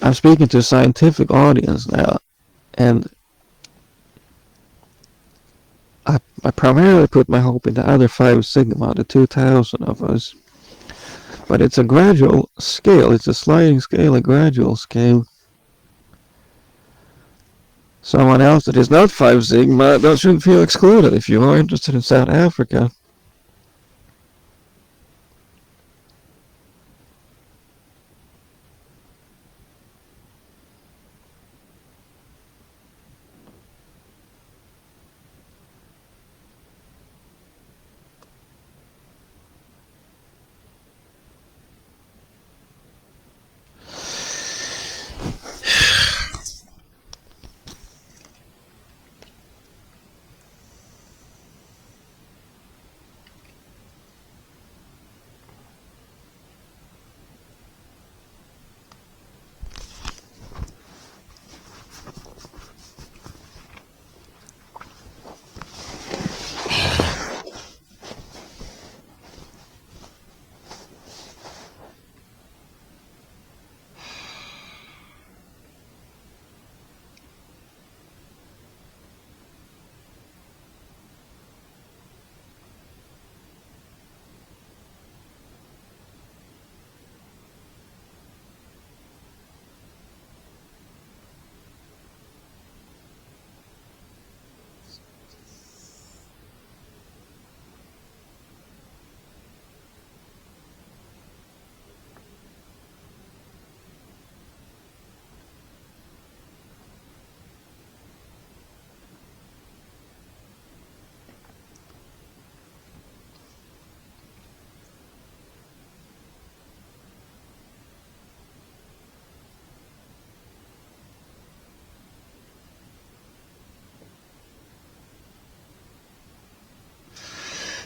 I'm speaking to a scientific audience now, and I primarily put my hope in the other 5 Sigma, the 2000 of us. But it's a gradual scale, it's a sliding scale, a gradual scale. Someone else that is not 5 Sigma shouldn't feel excluded if you are interested in South Africa.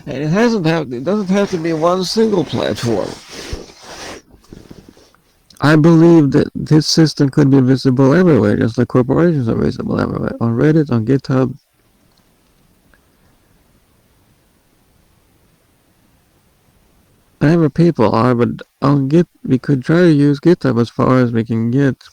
And it doesn't have to be one single platform. I believe that this system could be visible everywhere, just like corporations are visible everywhere. On Reddit, on GitHub. Wherever people are, but on Git, we could try to use GitHub as far as we can get.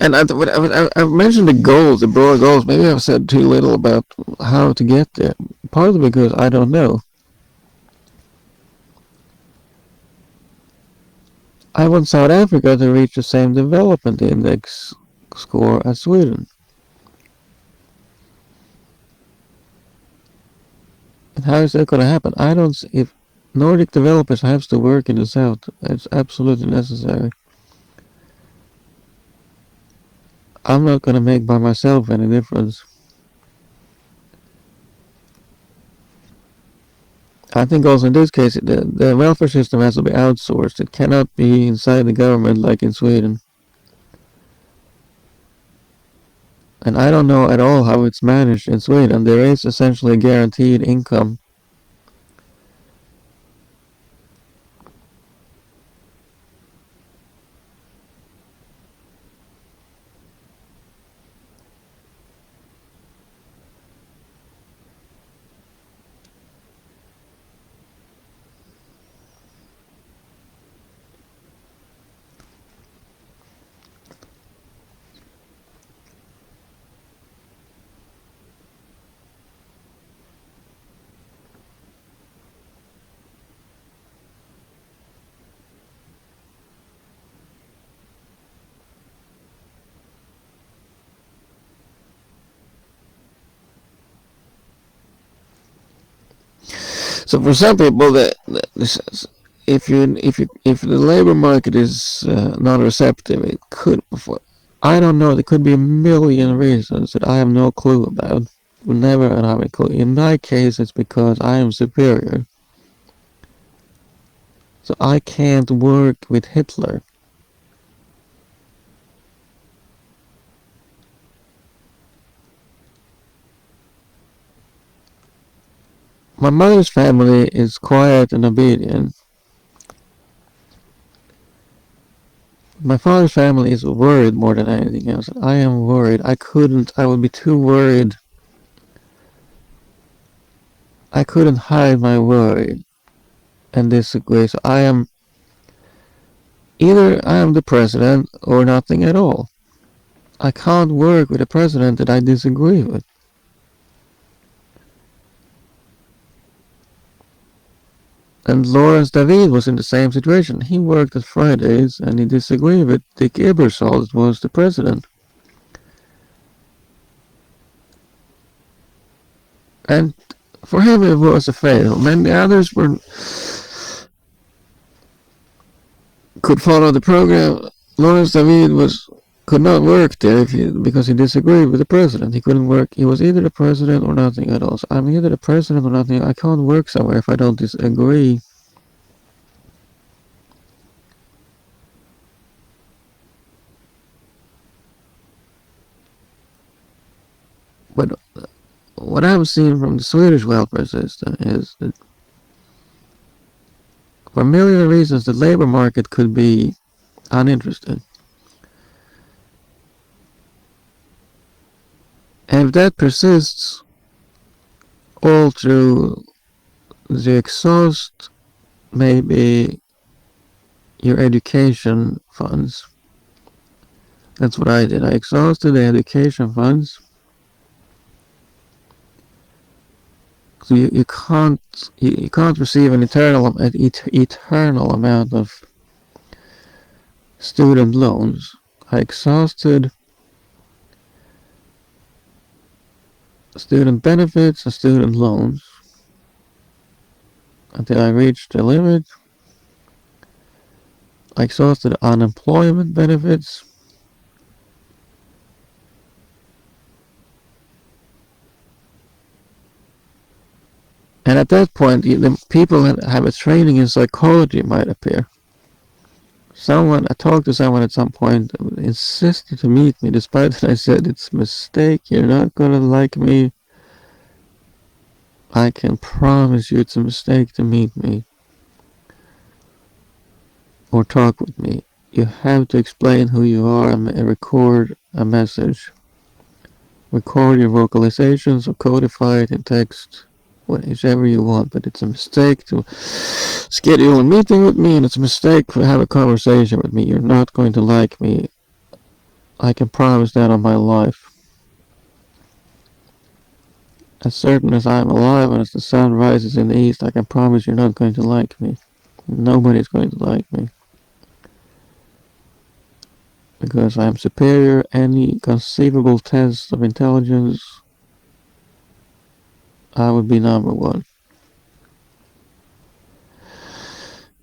And I've mentioned the goals, the broad goals. Maybe I've said too little about how to get there. Partly because I don't know. I want South Africa to reach the same development index score as Sweden. And how is that going to happen? I don't. If Nordic developers have to work in the south, it's absolutely necessary. I'm not going to make by myself any difference. I think also in this case, the welfare system has to be outsourced. It cannot be inside the government like in Sweden. And I don't know at all how it's managed in Sweden. There is essentially a guaranteed income. So for some people, if the labor market is not receptive, it could. I don't know. There could be a million reasons that I have no clue about. Will never have a clue. In my case, it's because I am superior, so I can't work with Hitler. My mother's family is quiet and obedient. My father's family is worried more than anything else. I am worried. I would be too worried. I couldn't hide my worry and disagree. So either I am the president or nothing at all. I can't work with a president that I disagree with. And Lawrence David was in the same situation. He worked at Fridays and he disagreed with Dick Ebersol, who was the president. And for him it was a fail. Many others could follow the program. Lawrence David could not work there because he disagreed with the president. He couldn't work. He was either the president or nothing at all. So I'm either the president or nothing. I can't work somewhere if I don't disagree. But what I've seen from the Swedish welfare system is that for a million reasons the labor market could be uninterested. And if that persists all through the exhaust, maybe your education funds. That's what I did. I exhausted the education funds. So you can't receive an eternal amount of student loans. I exhausted student benefits and student loans until I reached the limit. I exhausted unemployment benefits. And at that point, the people that have a training in psychology might appear. I talked to someone at some point who insisted to meet me, despite that I said it's a mistake, you're not gonna like me. I can promise you it's a mistake to meet me or talk with me. You have to explain who you are and record a message. Record your vocalizations or codify it in text, whichever you want, but it's a mistake to schedule a meeting with me and it's a mistake to have a conversation with me. You're not going to like me. I can promise that on my life. As certain as I am alive and as the sun rises in the east, I can promise you're not going to like me. Nobody's going to like me. Because I am superior any conceivable test of intelligence. I would be number one.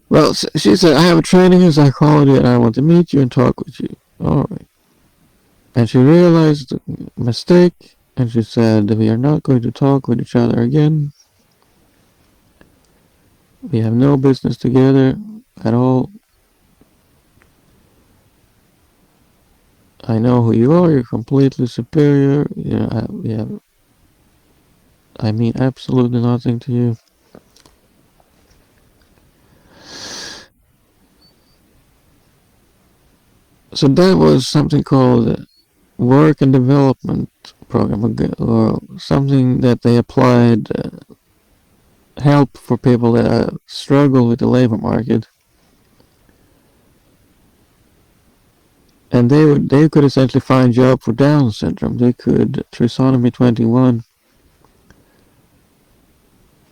Well, she said, I have a training in psychology and I want to meet you and talk with you. Alright. And she realized the mistake and she said, we are not going to talk with each other again. We have no business together at all. I know who you are. You're completely superior. I mean absolutely nothing to you. So that was something called work and development program, or something that they applied help for people that struggle with the labor market. And they could essentially find job for Down syndrome. They could trisomy 21.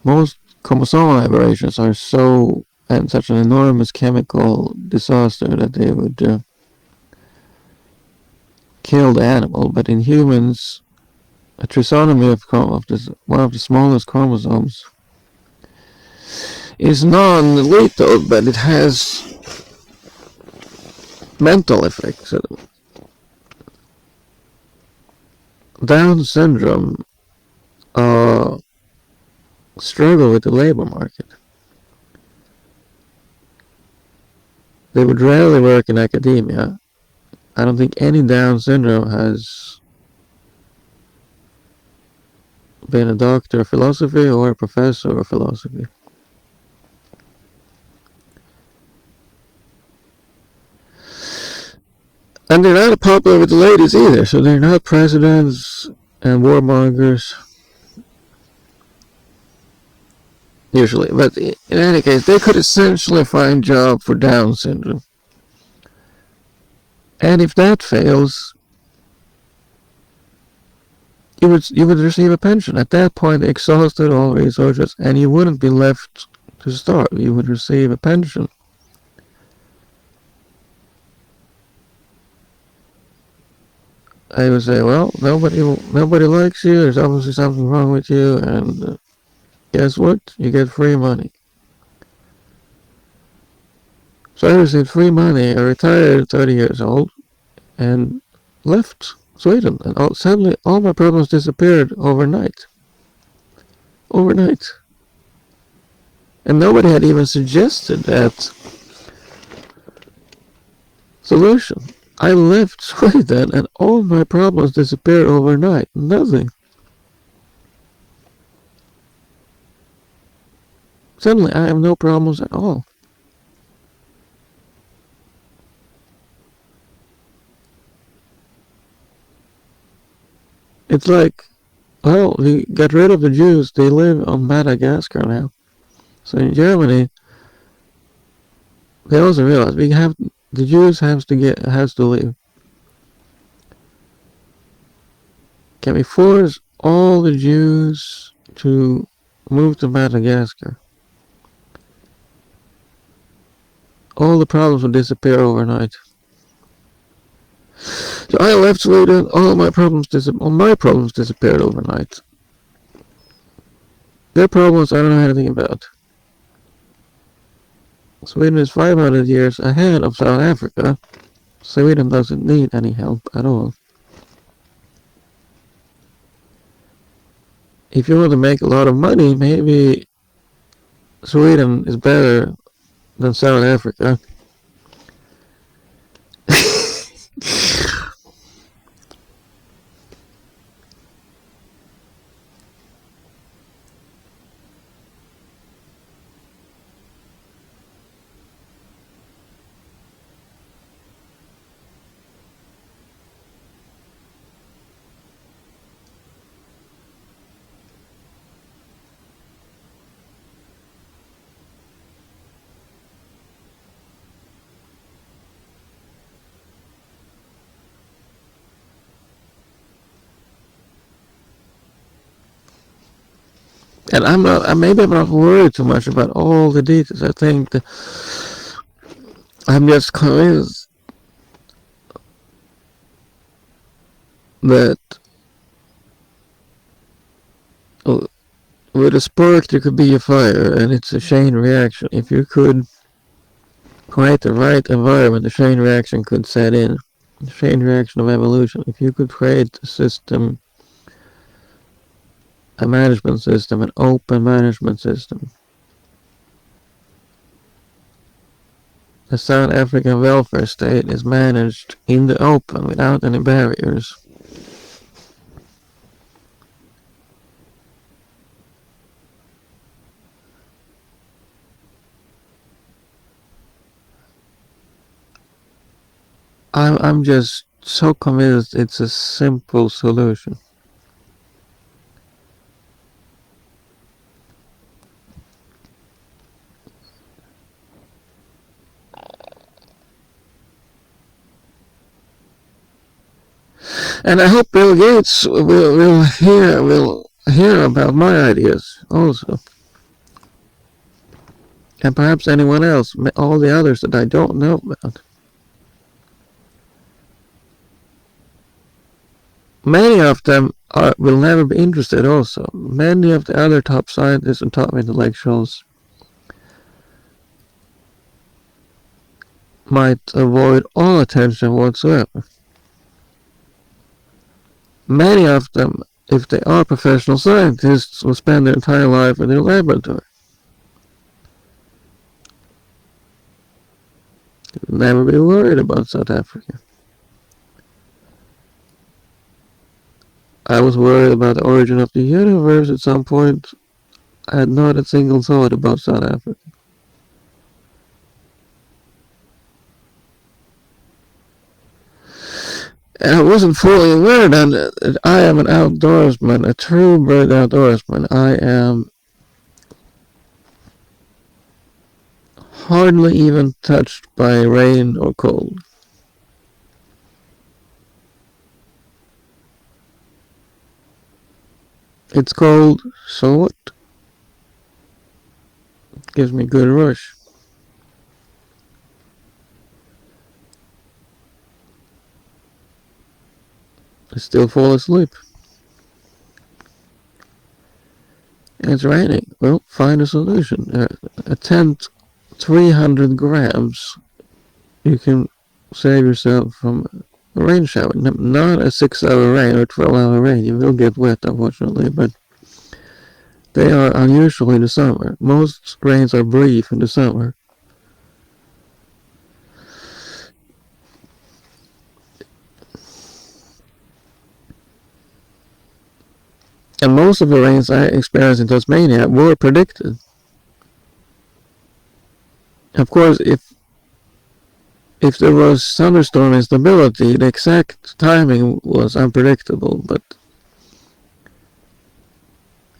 Most chromosomal aberrations are so and such an enormous chemical disaster that they would kill the animal. But in humans, a trisomy of one of the smallest chromosomes is non-lethal, but it has mental effects. Down syndrome struggle with the labor market. They would rarely work in academia. I don't think any Down syndrome has been a doctor of philosophy or a professor of philosophy. And they're not popular with the ladies either, so they're not presidents and warmongers. Usually, but in any case, they could essentially find job for Down syndrome. And if that fails, you would receive a pension. At that point, exhausted all resources, and you wouldn't be left to starve. You would receive a pension. I would say, well, nobody likes you. There's obviously something wrong with you, and guess what? You get free money. So I received free money. I retired at 30 years old and left Sweden. And suddenly, all my problems disappeared overnight. Overnight. And nobody had even suggested that solution. I left Sweden and all my problems disappeared overnight. Nothing. Suddenly, I have no problems at all. It's like, well, we got rid of the Jews. They live on Madagascar now. So in Germany, they also realize the Jews has to leave. Can we force all the Jews to move to Madagascar? All the problems will disappear overnight. So I left Sweden. All my problems disappeared overnight. Their problems I don't know anything about. Sweden is 500 years ahead of South Africa. Sweden doesn't need any help at all. If you want to make a lot of money, maybe Sweden is better than South Africa. And maybe I'm not worried too much about all the details. I think that I'm just convinced that uh, with a spark there could be a fire, and it's a chain reaction. If you could create the right environment, the chain reaction could set in. The chain reaction of evolution. If you could create a system, a management system, an open management system, the South African welfare state is managed in the open without any barriers. I'm just so convinced it's a simple solution. And I hope Bill Gates will hear about my ideas also. And perhaps anyone else, all the others that I don't know about. Many of them will never be interested also. Many of the other top scientists and top intellectuals might avoid all attention whatsoever. Many of them, if they are professional scientists, will spend their entire life in their laboratory. Never be worried about South Africa. I was worried about the origin of the universe at some point. I had not a single thought about South Africa. And I wasn't fully aware that I am an outdoorsman, a true-bred outdoorsman. I am hardly even touched by rain or cold. It's cold, so what? It gives me a good rush. I still fall asleep. And it's raining. Well, find a solution. A tent, 300 grams, you can save yourself from a rain shower. Not a 6-hour rain or 12-hour rain. You will get wet, unfortunately, but they are unusual in the summer. Most rains are brief in the summer. And most of the rains I experienced in Tasmania were predicted. Of course, if there was thunderstorm instability, the exact timing was unpredictable. But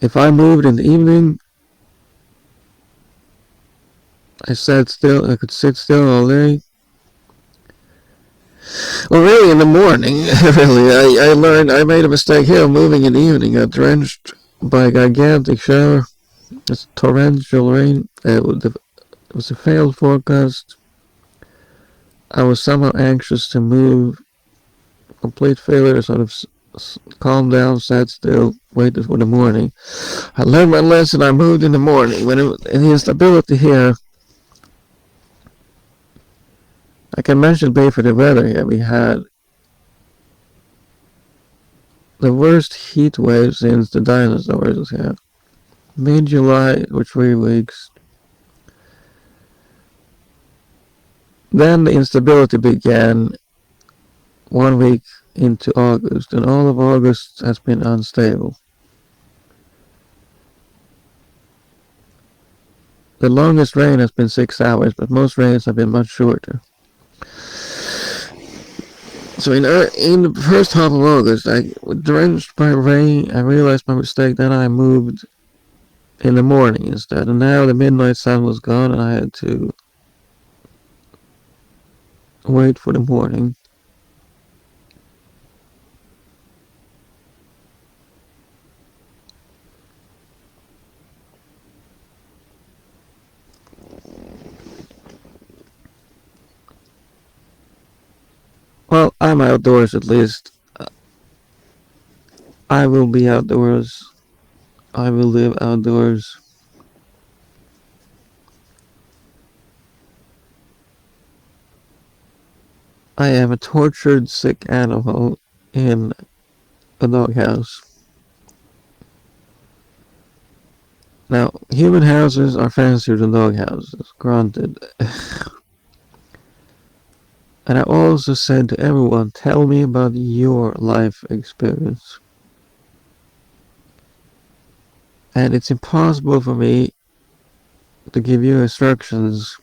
if I moved in the evening, I sat still. I could sit still all day. Well, really, in the morning, really, I learned I made a mistake here moving in the evening. I got drenched by a gigantic shower. It's torrential rain. It was a failed forecast. I was somehow anxious to move. Complete failure, sort of calmed down, sat still, waited for the morning. I learned my lesson. I moved in the morning. In the instability here, I can mention for the weather here. We had the worst heat wave since the dinosaurs here. Mid-July or 3 weeks. Then the instability began 1 week into August, and all of August has been unstable. The longest rain has been 6 hours, but most rains have been much shorter. So in the first half of August, I was drenched by rain. I realized my mistake. Then I moved in the morning instead, and now the midnight sun was gone, and I had to wait for the morning. Well, I'm outdoors at least. I will be outdoors. I will live outdoors. I am a tortured, sick animal in a doghouse. Now, human houses are fancier than dog houses, granted. And I also said to everyone, tell me about your life experience. And it's impossible for me to give you instructions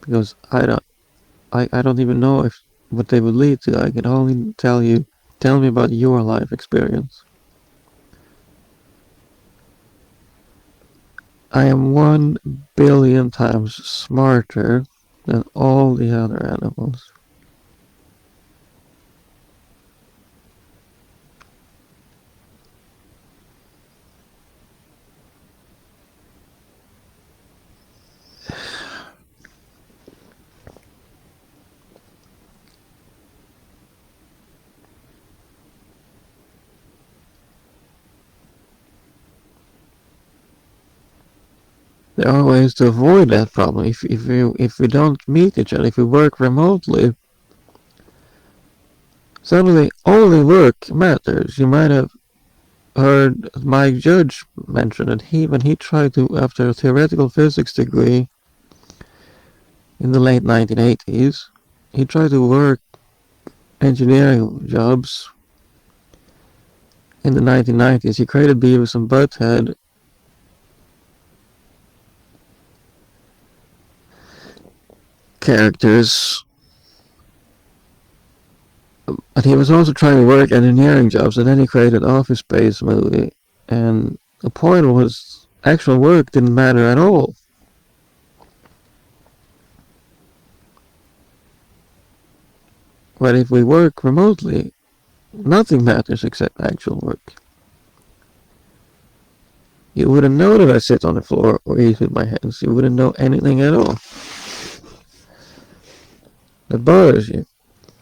because I don't even know if what they would lead to. I can only tell me about your life experience. I am 1 billion times smarter than all the other animals. There are ways to avoid that problem. If we don't meet each other, if we work remotely, suddenly only work matters. You might have heard Mike Judge mention that when he tried to, after a theoretical physics degree in the late 1980s, he tried to work engineering jobs in the 1990s. He created Beavis and Butthead characters, but he was also trying to work engineering jobs, and then he created Office Space movie. And the point was, actual work didn't matter at all. But if we work remotely, nothing matters except actual work. You wouldn't know that I sit on the floor or eat with my hands. You wouldn't know anything at all that bothers you.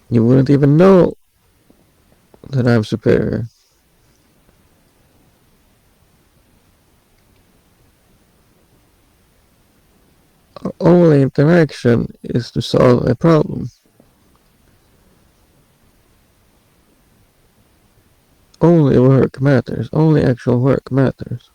You wouldn't even know that I'm superior. Our only interaction is to solve a problem. Only work matters. Only actual work matters.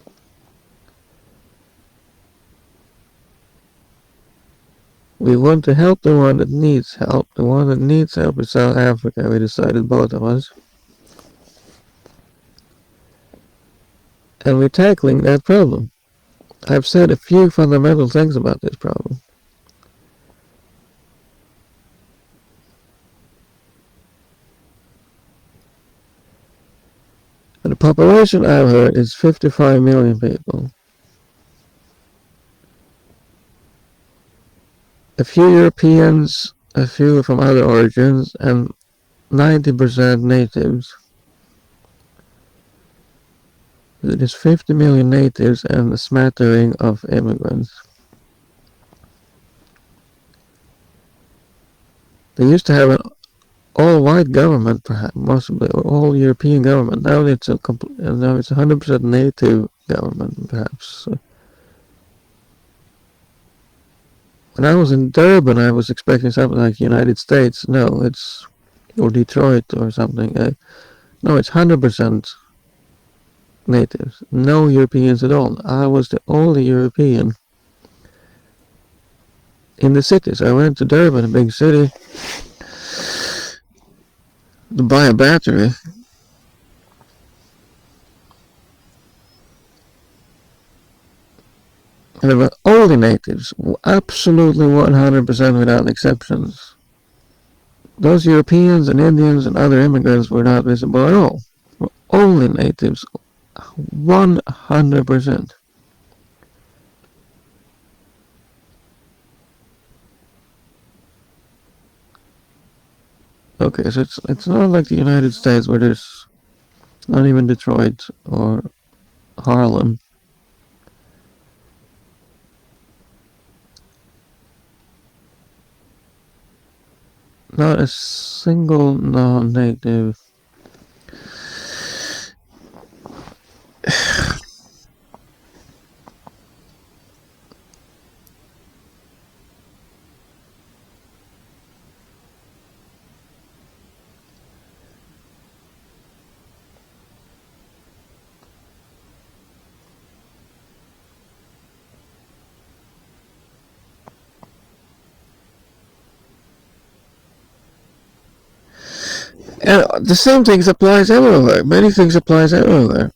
We want to help the one that needs help. The one that needs help is South Africa. We decided, both of us. And we're tackling that problem. I've said a few fundamental things about this problem. And the population I've heard is 55 million people. A few Europeans, a few from other origins, and 90% natives. It is 50 million natives and a smattering of immigrants. They used to have an all-white government, perhaps, possibly, or all-European government. Now it's a 100% native government, perhaps. So when I was in Durban, I was expecting something like the United States. No, it's or Detroit or something. No, it's 100% natives. No Europeans at all. I was the only European in the cities. I went to Durban, a big city, to buy a battery. And they were only natives, absolutely 100% without exceptions. Those Europeans and Indians and other immigrants were not visible at all. Only natives, 100%. Okay, so it's not like the United States where there's not even Detroit or Harlem. not a single non-native. And the same things applies everywhere. Many things applies everywhere.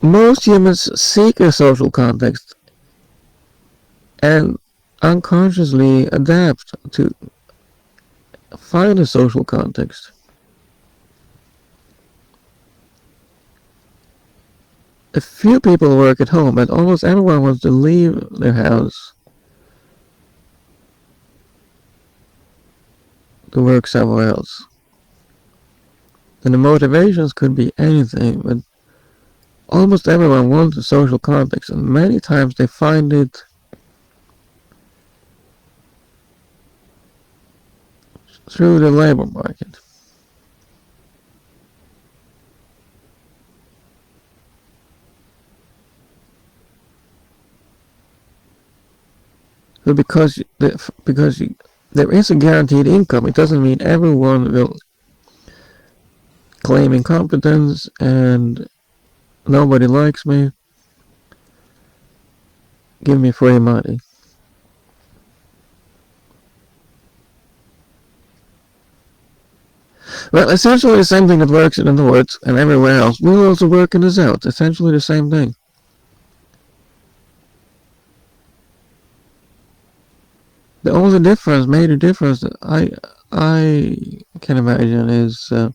Most humans seek a social context and unconsciously adapt to find a social context. A few people work at home, but almost everyone wants to leave their house to work somewhere else. And the motivations could be anything, but almost everyone wants a social context, and many times they find it through the labor market. So there is a guaranteed income, it doesn't mean everyone will claim incompetence and nobody likes me. Give me free money. Well, essentially the same thing that works in the North and everywhere else will also work in the South. Essentially the same thing. The only difference, major difference that I can imagine is, and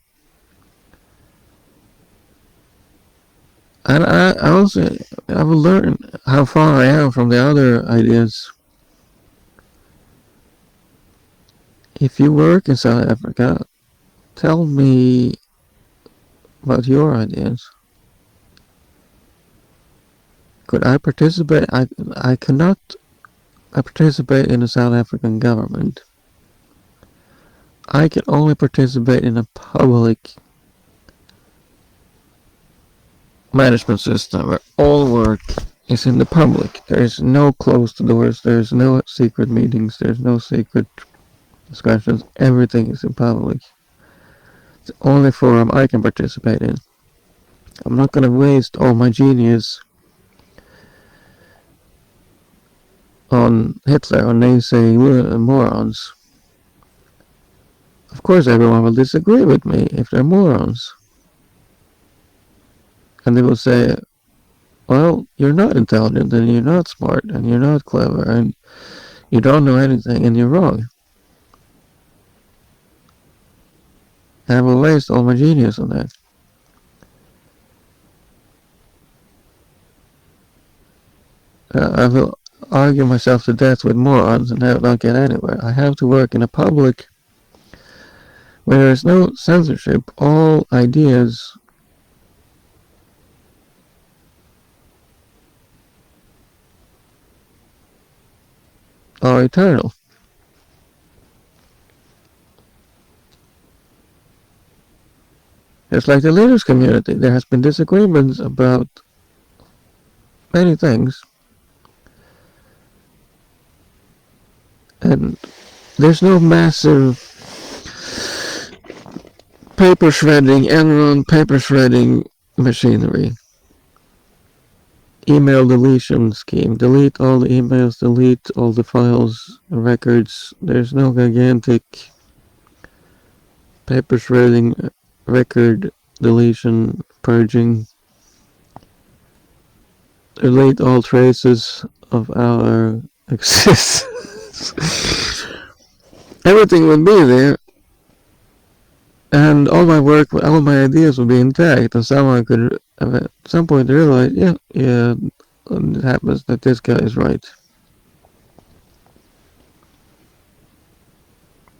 I also I will learn how far I am from the other ideas. If you work in South Africa, tell me about your ideas. Could I participate? I cannot participate in the South African government. I can only participate in a public management system where all work is in the public. There is no closed doors. There is no secret meetings. There is no secret discussions. Everything is in public. It's the only forum I can participate in. I'm not going to waste all my genius on Hitler, on naysaying morons. Of course, everyone will disagree with me if they're morons. And they will say, well, you're not intelligent, and you're not smart, and you're not clever, and you don't know anything, and you're wrong. And I will waste all my genius on that. I will argue myself to death with morons and not get anywhere. I have to work in a public where there is no censorship. All ideas are eternal. It's like the leaders community. There has been disagreements about many things. And there's no massive Enron paper shredding machinery. Email deletion scheme. Delete all the emails, delete all the files, records. There's no gigantic paper shredding, record deletion, purging. Delete all traces of our existence. Everything would be there, and all my work, all my ideas would be intact, and someone could at some point realize, yeah, it happens that this guy is right.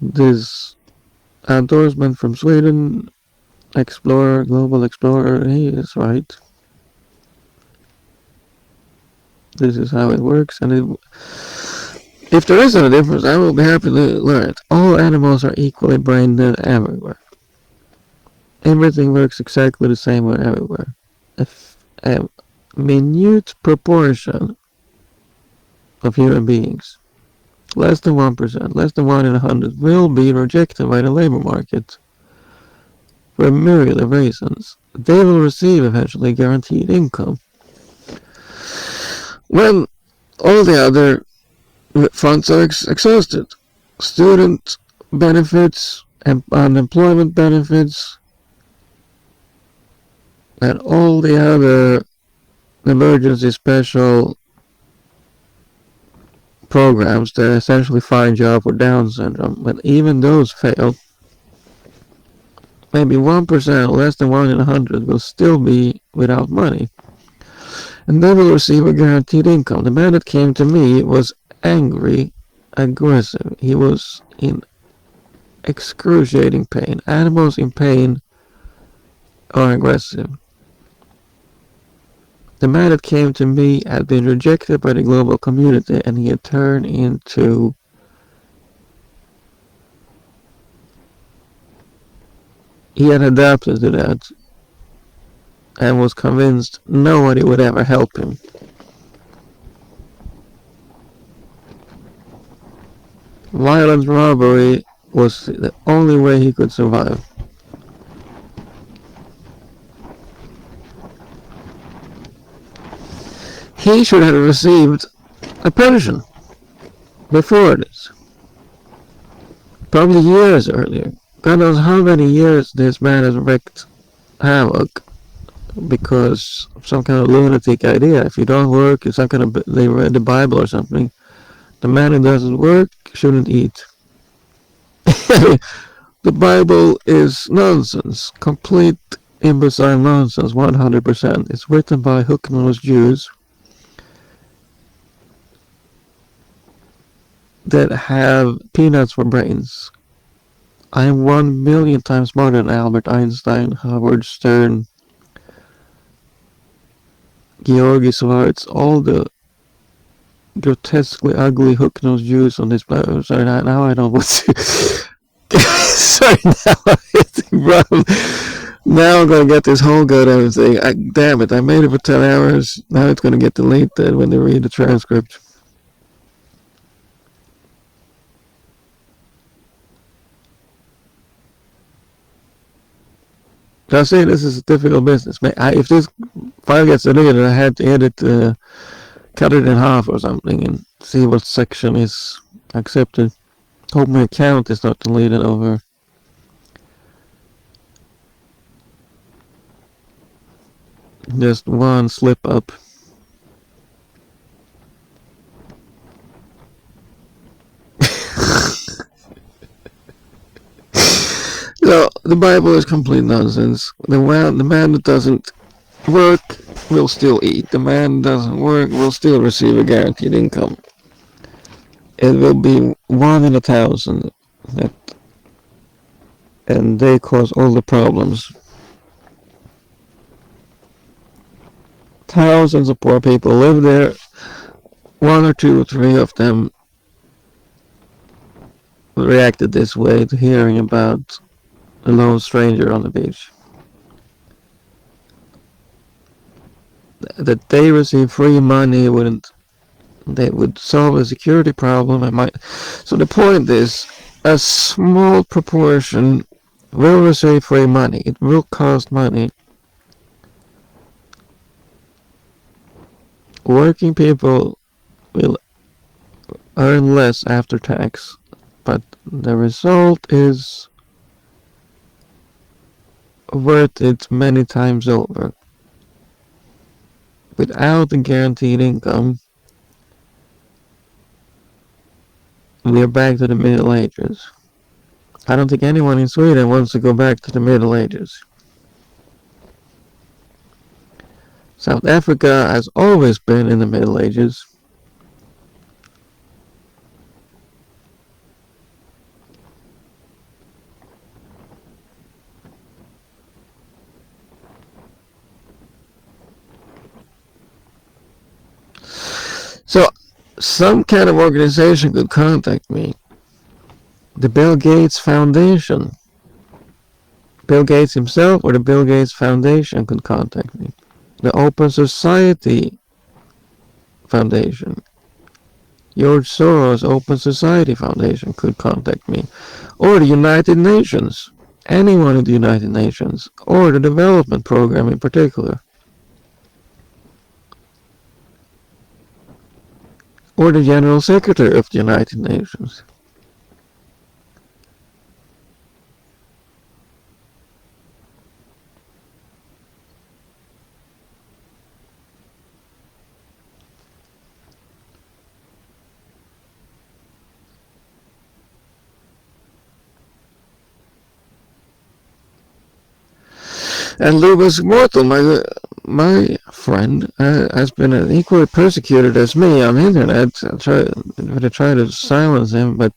This endorsement from Sweden, Explorer, Global Explorer, he is right. This is how it works, and If there isn't a difference, I will be happy to learn it. All animals are equally brain dead everywhere. Everything works exactly the same way everywhere. A minute proportion of human beings, less than 1%, less than 1 in 100, will be rejected by the labor market for a myriad of reasons. They will receive eventually guaranteed income. When all the other funds are exhausted, student benefits and unemployment benefits and all the other emergency special programs that essentially find job for Down syndrome, when even those fail, maybe 1%, less than 1 in 100, will still be without money. And they will receive a guaranteed income. The man that came to me was angry, aggressive. He was in excruciating pain. Animals in pain are aggressive. The man that came to me had been rejected by the global community, and he had turned into he had adapted to that and was convinced nobody would ever help him. Violent robbery was the only way he could survive. He should have received a pension before this, probably years earlier. God knows how many years this man has wreaked havoc because of some kind of lunatic idea. If you don't work, it's not gonna. They read the Bible or something. The man who doesn't work shouldn't eat. The Bible is nonsense, complete imbecile nonsense, 100%. It's written by hook-nosed Jews that have peanuts for brains. I am 1 million times smarter than Albert Einstein, Howard Stern, Georgi Schwartz, all the grotesquely ugly hook-nosed Jews on this planet. Sorry, now I don't want to. Sorry, now I'm hitting wrong. Now I'm gonna get this whole goddamn thing. Damn it, I made it for 10 hours. Now it's gonna get deleted when they read the transcript. So I say this is a difficult business. If this file gets deleted, I had to edit, cut it in half or something and see what section is accepted. Hope my account is not deleted over just one slip up. So the Bible is complete nonsense. The man that doesn't work will still eat. The man that doesn't work will still receive a guaranteed income. It will be 1 in 1,000 that, and they cause all the problems. Thousands of poor people live there. 1 or 2 or 3 of them reacted this way to hearing about a lone stranger on the beach. That they receive free money wouldn't. They would solve a security problem. So the point is, a small proportion will receive free money. It will cost money. Working people will earn less after tax, but the result is worth it many times over. Without a guaranteed income, we are back to the Middle Ages. I don't think anyone in Sweden wants to go back to the Middle Ages. South Africa has always been in the Middle Ages. So some kind of organization could contact me. The Bill Gates Foundation. Bill Gates himself or the Bill Gates Foundation could contact me. The Open Society Foundation. George Soros Open Society Foundation could contact me. Or the United Nations. Anyone in the United Nations. Or the Development Program in particular. Or the General Secretary of the United Nations. And Lubas Mortal, my friend, has been equally persecuted as me on the internet. I try to silence him, but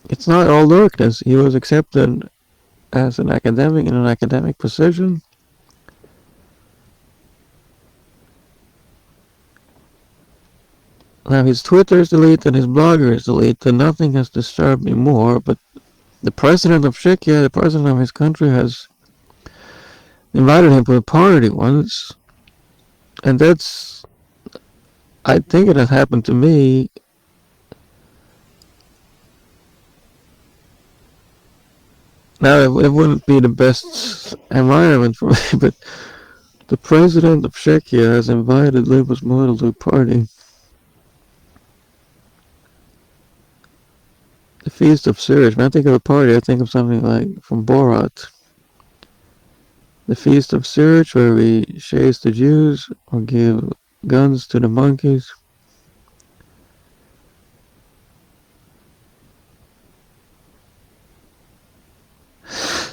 it's not all darkness. He was accepted as an academic in an academic position. Now his Twitter is deleted, his blogger is deleted. Nothing has disturbed me more, but the president of Czechia, the president of his country, has invited him to a party once, and that's, I think it has happened to me. Now it wouldn't be the best environment for me, but the president of Czechia has invited Lubas Model to a party. The Feast of Surge. When I think of a party, I think of something like from Borat. The Feast of Surge, where we chase the Jews or give guns to the monkeys.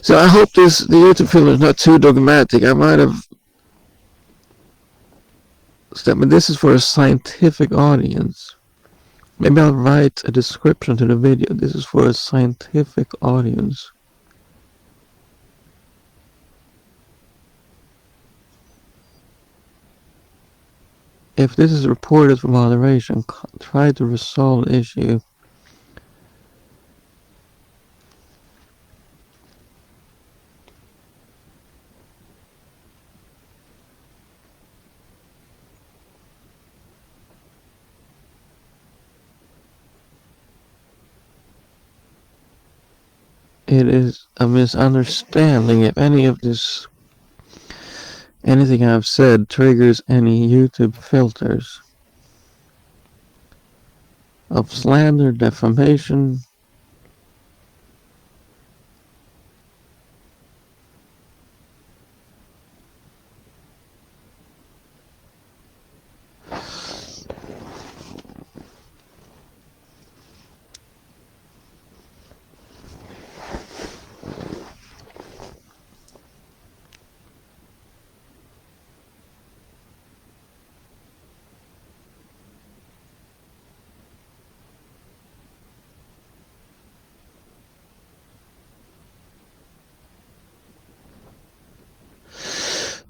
So I hope the YouTube film is not too dogmatic. I might have said, but this is for a scientific audience. Maybe I'll write a description to the video. This is for a scientific audience. If this is reported for moderation, try to resolve the issue. It is a misunderstanding if any of this, anything I've said triggers any YouTube filters of slander, defamation.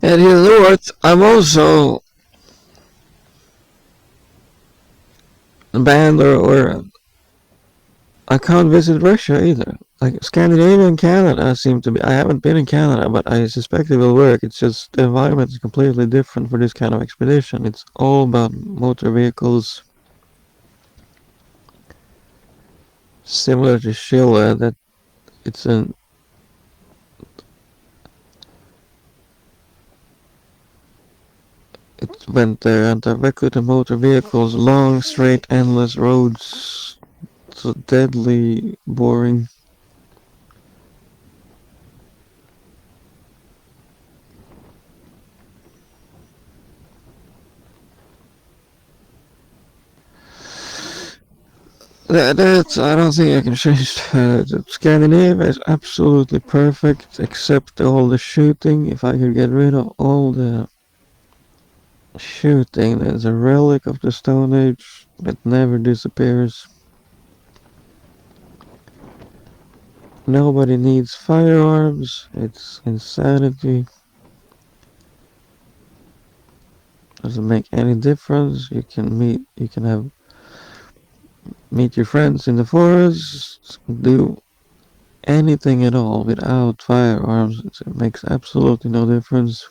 And you know what? I'm also banned or I can't visit Russia either. Like Scandinavia and Canada seem to be. I haven't been in Canada, but I suspect it will work. It's just the environment is completely different for this kind of expedition. It's all about motor vehicles, similar to Chile. That it's an it went there and directly to motor vehicles, long, straight, endless roads. So deadly boring. That's, I don't think I can change that. Scandinavia is absolutely perfect, except all the shooting. If I could get rid of all the shooting, there's a relic of the Stone Age that never disappears. Nobody needs firearms. It's insanity. Doesn't make any difference. You can meet your friends in the forest, do anything at all without firearms. It makes absolutely no difference.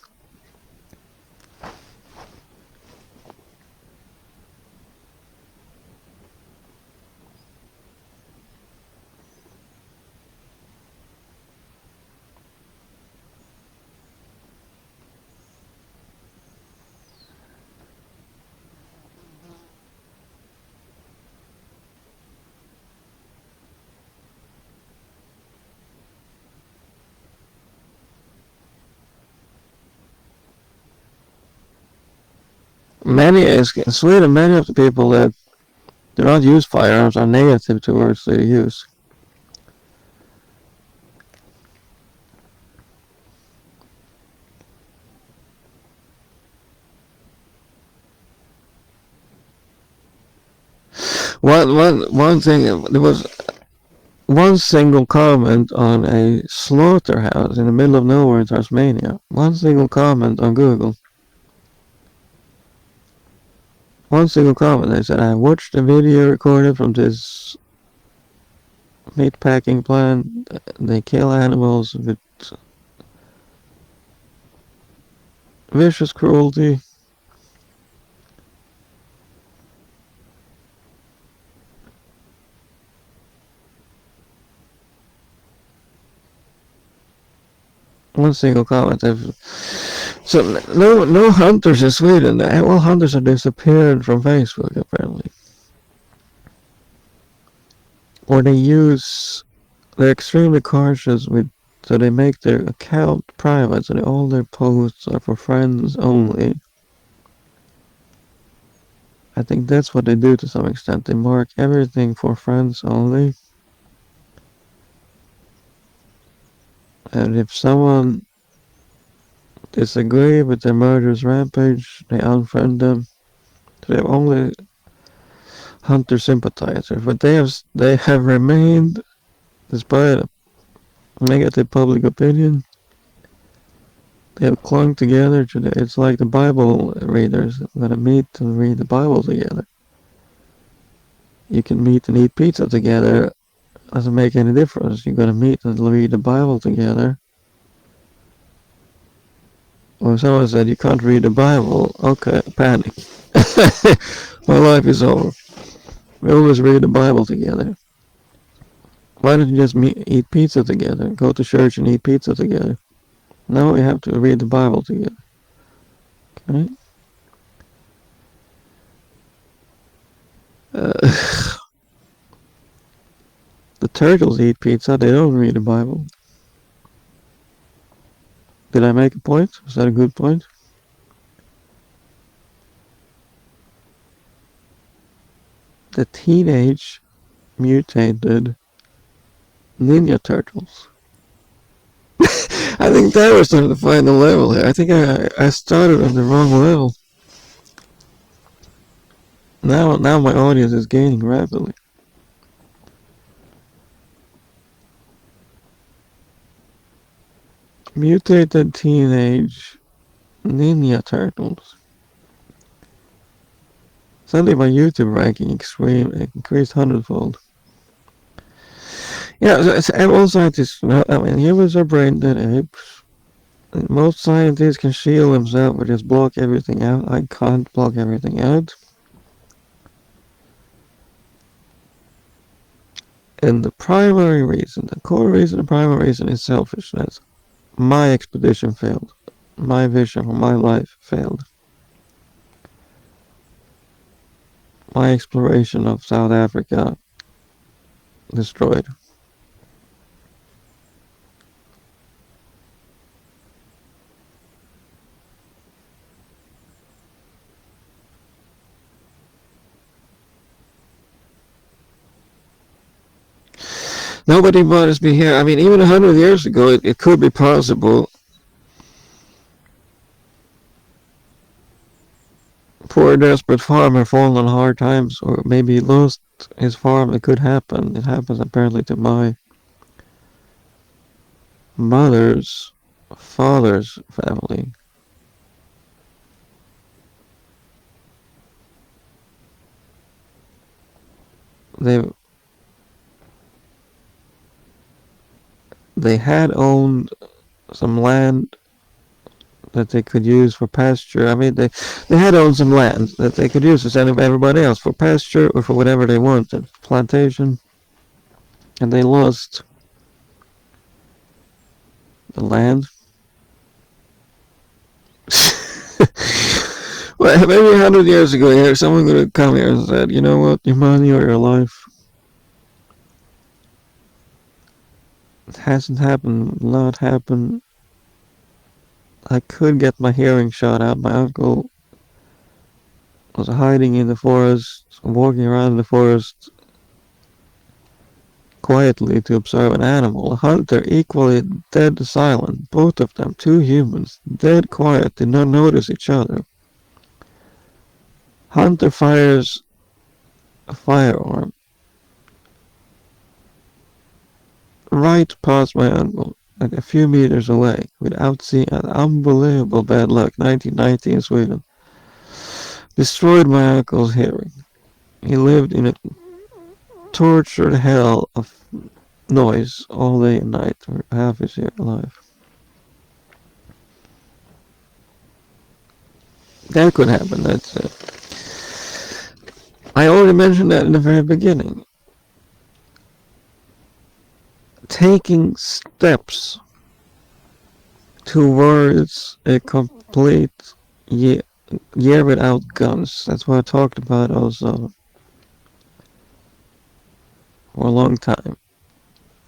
In Sweden, many of the people that do not use firearms are negative towards their use. One thing, there was one single comment on a slaughterhouse in the middle of nowhere in Tasmania. One single comment on Google. One single comment. They said, I watched a video recorded from this meat packing plant. They kill animals with vicious cruelty. One single comment. So no hunters in Sweden. All hunters have disappeared from Facebook apparently. Or they're extremely cautious with, so they make their account private, so all their posts are for friends only. I think that's what they do to some extent. They mark everything for friends only. And if someone disagree with their murderous rampage, they unfriend them. So they have only hunter sympathizers, but they have remained, despite a negative public opinion, they have clung together. It's like the Bible readers gonna meet and read the Bible together. You can meet and eat pizza together. Doesn't make any difference. You're gonna meet and read the Bible together. When someone said you can't read the Bible, okay, panic. My life is over. We always read the Bible together. Why don't you just eat pizza together? Go to church and eat pizza together. No, we have to read the Bible together. Okay? Uh, the turtles eat pizza. They don't read the Bible. Did I make a point? Was that a good point? The teenage mutated Ninja Turtles. I think that was on the final level here. I think I started on the wrong level. Now my audience is gaining rapidly. Mutated teenage Ninja Turtles. Suddenly my YouTube ranking increased hundredfold. Yeah, so all scientists, I mean, humans are brain dead apes. Most scientists can shield themselves or just block everything out. I can't block everything out. And the primary reason, the core reason, the primary reason is selfishness. My expedition failed. My vision for my life failed. My exploration of South Africa destroyed. Nobody bothers me here. I mean, even 100 years ago, it could be possible. Poor desperate farmer fallen on hard times, or maybe lost his farm. It could happen. It happens apparently to my mother's father's family. they they had owned some land that they could use for pasture. I mean, they had owned some land that they could use as everybody else for pasture or for whatever they wanted, plantation, and they lost the land. Well, maybe 100 years ago, here someone could have come here and said, "You know what? Your money or your life." It hasn't happened. Not happened. I could get my hearing shot out. My uncle was hiding in the forest, walking around the forest quietly to observe an animal. A hunter, equally dead silent. Both of them, two humans, dead quiet, did not notice each other. Hunter fires a firearm right past my uncle, like a few meters away, without seeing an unbelievable bad luck. 1990 in Sweden. Destroyed my uncle's hearing. He lived in a tortured hell of noise all day and night for half his life. That could happen. That's it. I already mentioned that in the very beginning. Taking steps towards a complete year without guns. That's what I talked about also for a long time.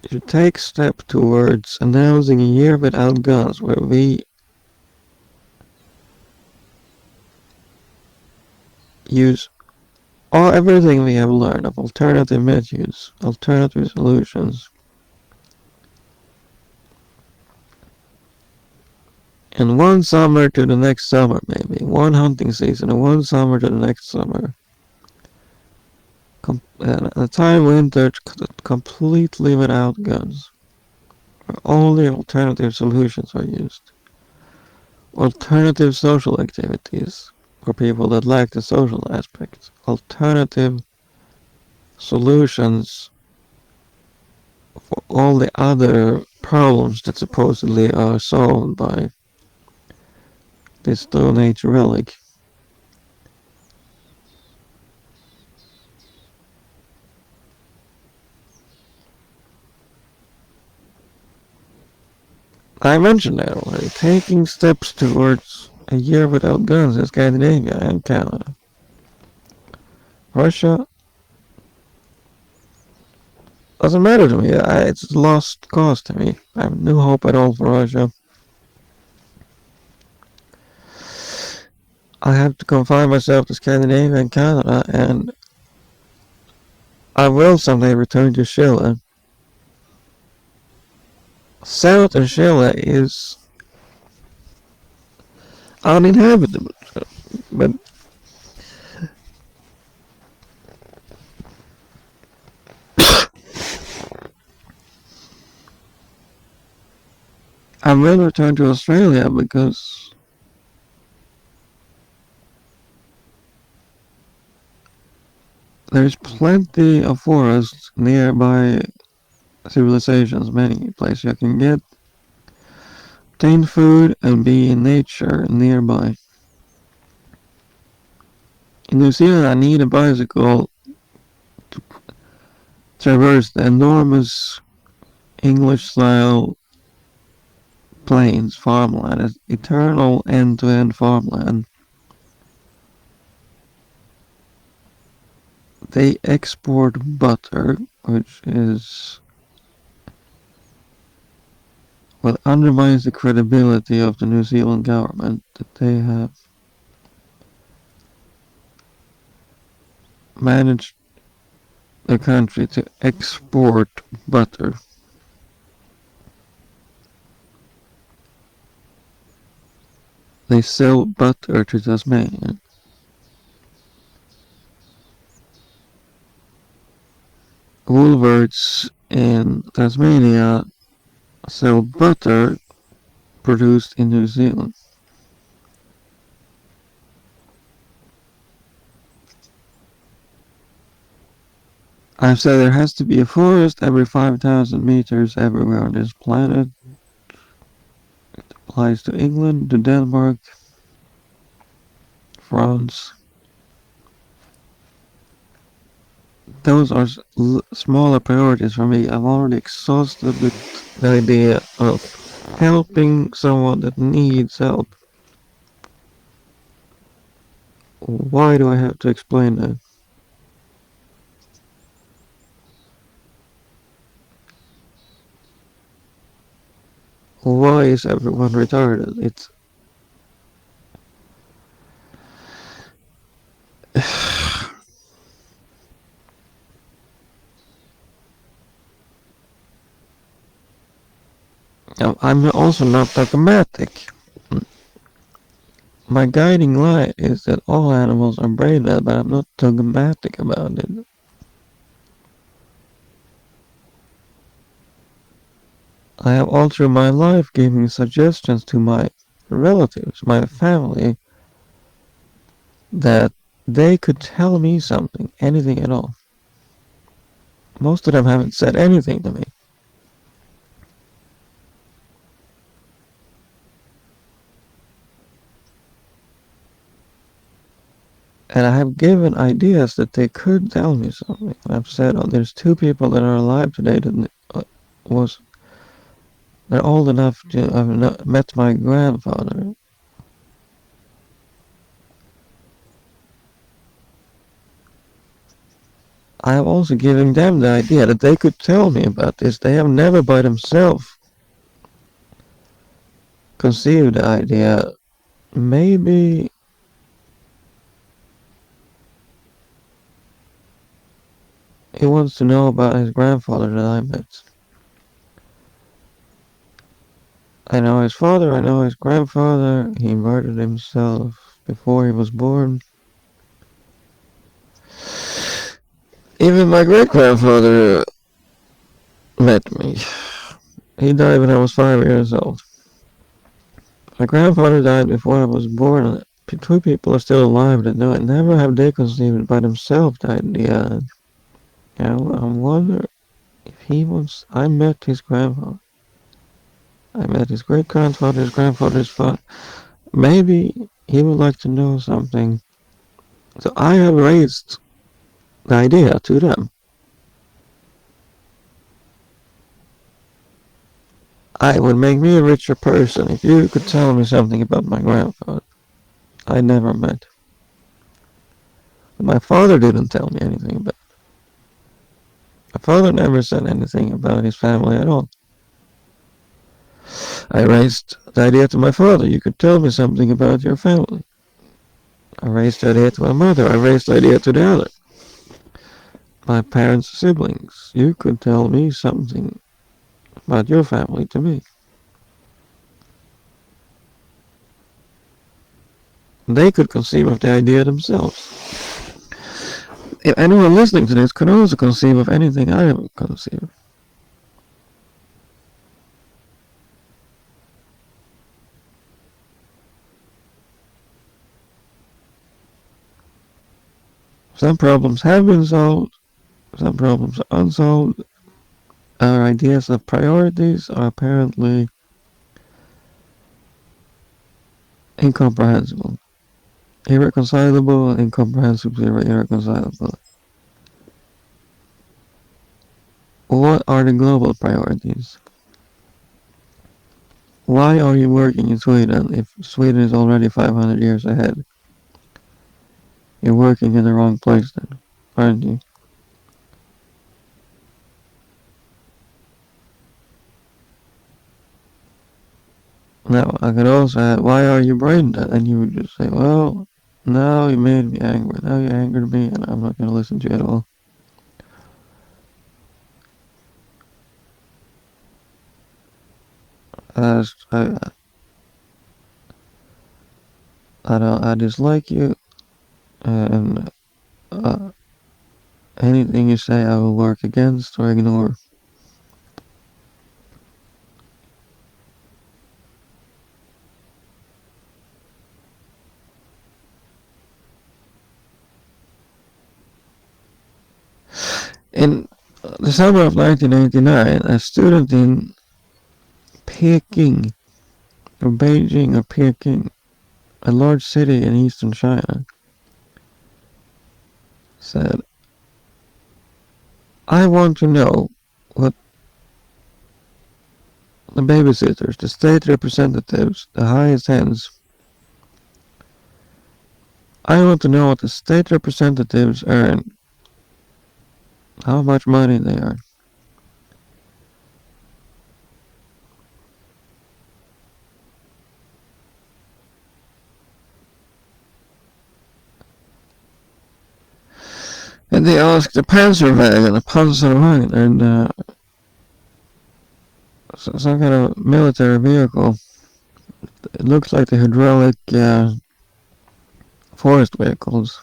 You should take step towards announcing a year without guns where we use everything we have learned of alternative methods, alternative solutions, and one summer to the next summer, maybe one hunting season, and one summer to the next summer. A time winter completely without guns, where only alternative solutions are used. Alternative social activities for people that lack the social aspect. Alternative solutions for all the other problems that supposedly are solved by this Stone Age relic. I mentioned that already. Taking steps towards a year without guns in Scandinavia and Canada. Russia doesn't matter to me. It's a lost cause to me. I have no hope at all for Russia. I have to confine myself to Scandinavia and Canada, and I will someday return to Chile. Southern Chile is uninhabitable, but I will return to Australia because there's plenty of forests nearby civilizations, many places you can get obtain food and be in nature nearby. In New Zealand, I need a bicycle to traverse the enormous English-style plains farmland, it's eternal end-to-end farmland. They export butter, which is what undermines the credibility of the New Zealand government that they have managed the country to export butter. They sell butter to Tasmania. Woolworths in Tasmania sell butter produced in New Zealand. I've said there has to be a forest every 5,000 meters everywhere on this planet. Applies to England, to Denmark, France. Those are smaller priorities for me. I'm already exhausted with the idea of helping someone that needs help. Why do I have to explain that? Why is everyone retarded? It's I'm also not dogmatic. My guiding light is that all animals are brain dead, but I'm not dogmatic about it. I have all through my life given suggestions to my relatives, my family, that they could tell me something, anything at all. Most of them haven't said anything to me. And I have given ideas that they could tell me something. I've said, oh, there's two people that are alive today that was they're old enough to have met my grandfather. I have also given them the idea that they could tell me about this. They have never by themselves conceived the idea. Maybe he wants to know about his grandfather that I met. I know his father, I know his grandfather. He murdered himself before he was born. Even my great grandfather met me. He died when I was 5 years old. My grandfather died before I was born. Two people are still alive that know it. Never have they conceived by themselves the idea. I wonder if he wants. I met his grandfather. I met his great grandfather, his grandfather's father. Maybe he would like to know something. So I have raised the idea to them. I would make me a richer person if you could tell me something about my grandfather I never met. My father didn't tell me anything about. My father never said anything about his family at all. I raised the idea to my father. You could tell me something about your family. I raised the idea to my mother. I raised the idea to the other. My parents' siblings. You could tell me something about your family to me. They could conceive of the idea themselves. If anyone listening to this could also conceive of anything I haven't conceived. Some problems have been solved. Some problems are unsolved. Our ideas of priorities are apparently incomprehensible. Irreconcilable and incomprehensibly irreconcilable. What are the global priorities? Why are you working in Sweden if Sweden is already 500 years ahead? You're working in the wrong place then, aren't you? Now, I could also add, why are you brain dead? And you would just say, well, now you made me angry. Now you angered me and I'm not going to listen to you at all. I, I, I dislike you and uh, anything you say I will work against or ignore. In the summer of 1989, a student in Peking, or Beijing, or Peking, a large city in eastern China, said, I want to know what the babysitters, the state representatives, the highest hands, I want to know what the state representatives earn, how much money they earn. And they asked the Panzerwagen, and some kind of military vehicle. It looks like the hydraulic forest vehicles.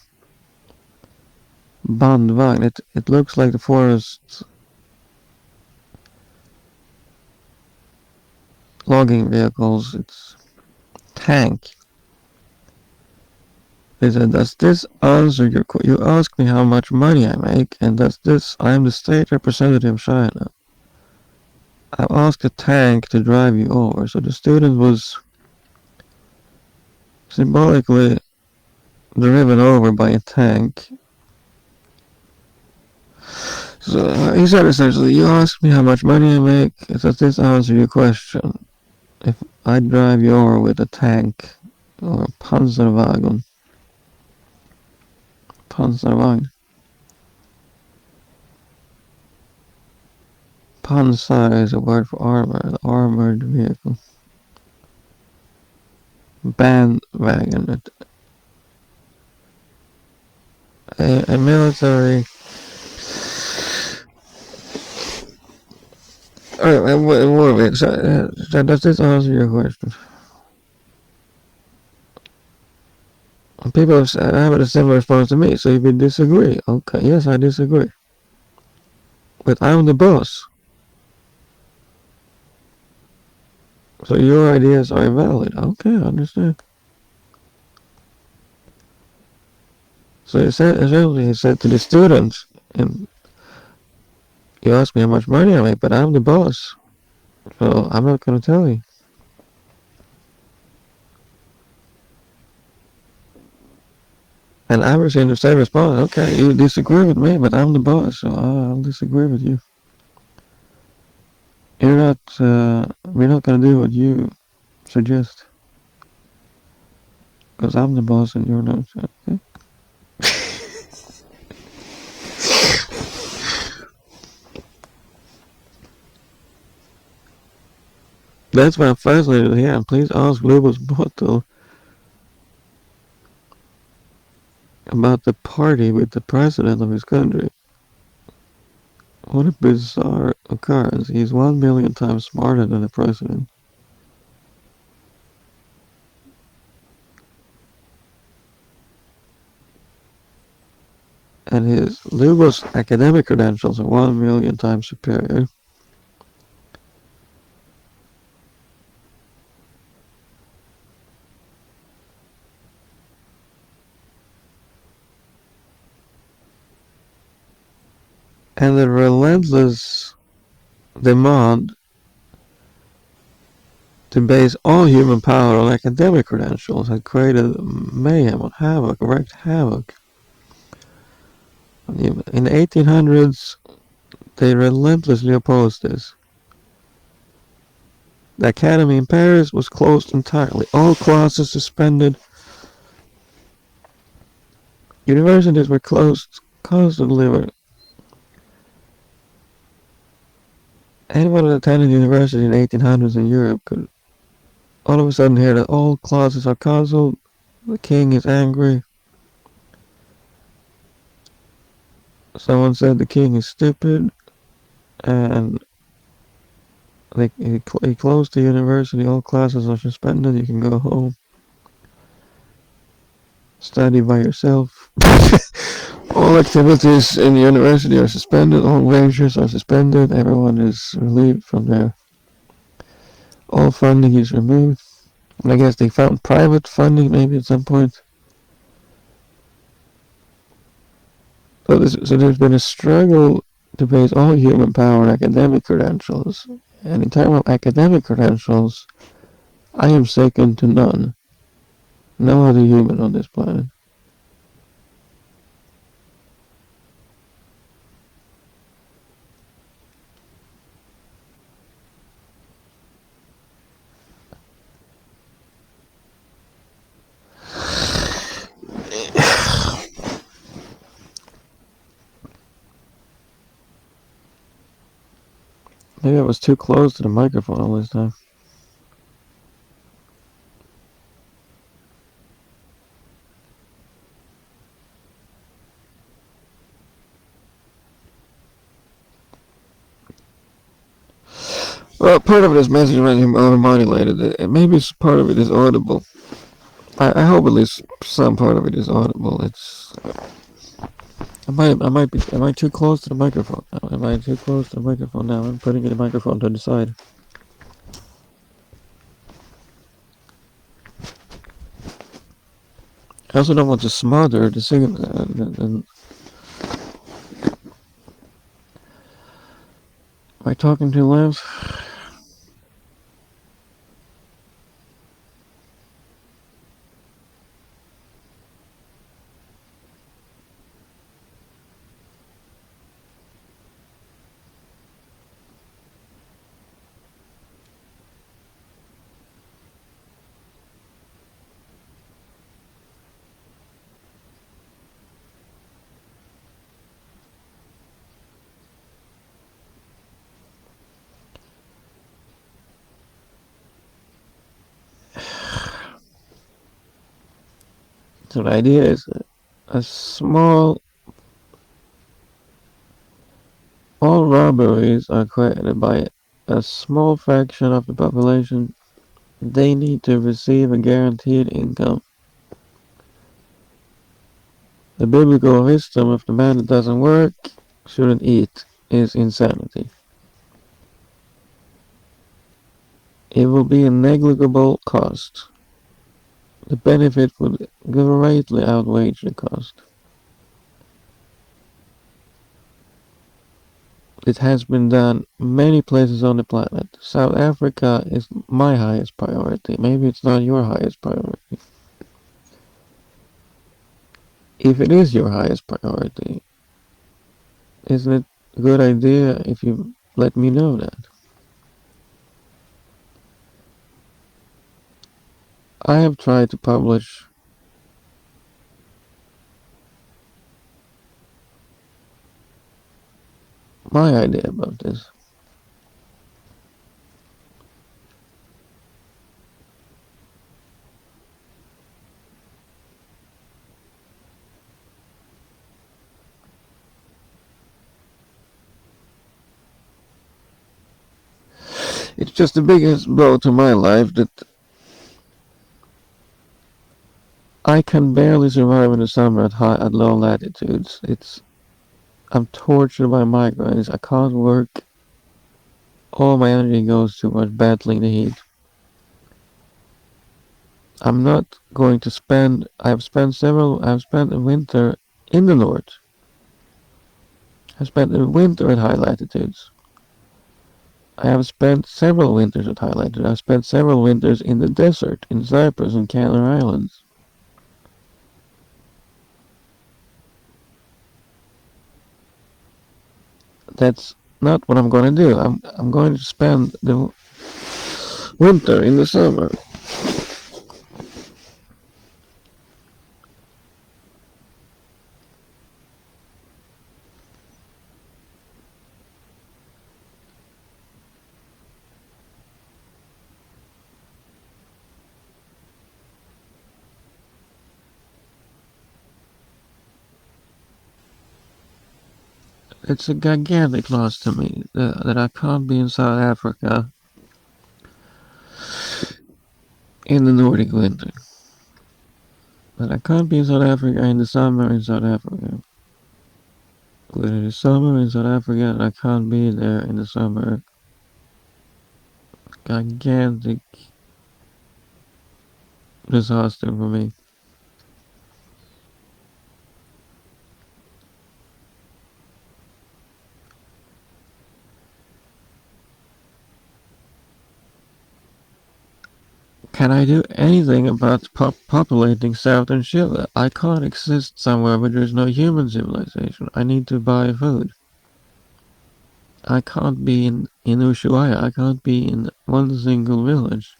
Bandvagn. It looks like the forest logging vehicles. It's tank. They said, does this answer your question? You asked me how much money I make, and does this, I am the state representative of China. I asked a tank to drive you over. So the student was symbolically driven over by a tank. So he said essentially, you asked me how much money I make, does this answer your question? If I drive you over with a tank or a Panzerwagen. Panzerwagen. Panzer is a word for armor, the armored vehicle. Bandwagon, a military. Alright, so does this answer your question? People have said, I have a similar response to me, so if you disagree, okay, yes, I disagree. But I'm the boss. So your ideas are invalid. Okay, I understand. So he said, essentially, he said to the students, and you ask me how much money I make, but I'm the boss. So I'm not going to tell you. And I received the same response. Okay, you disagree with me, but I'm the boss, so I'll disagree with you. You're not, we're not going to do what you suggest. Because I'm the boss and you're not. Okay? That's why I'm fascinated to hear. Please ask Lubos Bottle about the party with the president of his country. What a bizarre occurrence. He's 1 million times smarter than the president. And his Lubos academic credentials are 1 million times superior. And the relentless demand to base all human power on academic credentials had created mayhem and havoc, wreaked havoc. In the 1800s, they relentlessly opposed this. The academy in Paris was closed entirely. All classes suspended. Universities were closed constantly. Anyone that attended university in the 1800s in Europe could all of a sudden hear that all classes are cancelled. The king is angry. Someone said the king is stupid, and he closed the university. All classes are suspended. You can go home, study by yourself. All activities in the university are suspended. All wages are suspended. Everyone is relieved from their. All funding is removed. And I guess they found private funding maybe at some point. So there's been a struggle to base all human power on academic credentials. And in terms of academic credentials, I am second to none. No other human on this planet. Maybe I was too close to the microphone all this time. Well, part of this message might be modulated. Maybe part of it is audible. I hope at least some part of it is audible. Am I too close to the microphone now? Am I too close to the microphone now? I'm putting the microphone to the side. I also don't want to smother the signal. Am I talking too loud? So the idea is a small. All robberies are created by a small fraction of the population. They need to receive a guaranteed income. The biblical wisdom of the man that doesn't work shouldn't eat is insanity. It will be a negligible cost. The benefit would greatly outweigh the cost. It has been done many places on the planet. South Africa is my highest priority. Maybe it's not your highest priority. If it is your highest priority, isn't it a good idea if you let me know that? I have tried to publish my idea about this. It's just the biggest blow to my life that I can barely survive in the summer at low latitudes. I'm tortured by migraines. I can't work. All my energy goes towards battling the heat. I'm not going to spend. I've spent a winter in the north. I've spent a winter at high latitudes. I have spent several winters at high latitude. I've spent several winters in the desert, in Cyprus and Canary Islands. That's not what I'm going to do. I'm going to spend the winter in the summer. It's a gigantic loss to me that I can't be in South Africa in the Nordic winter. That I can't be in South Africa in the summer in South Africa. When it is summer in South Africa, I can't be there in the summer. Gigantic disaster for me. can I do anything about populating southern Chile? I can't exist somewhere where there's no human civilization. I need to buy food. I can't be in Ushuaia. I can't be in one single village.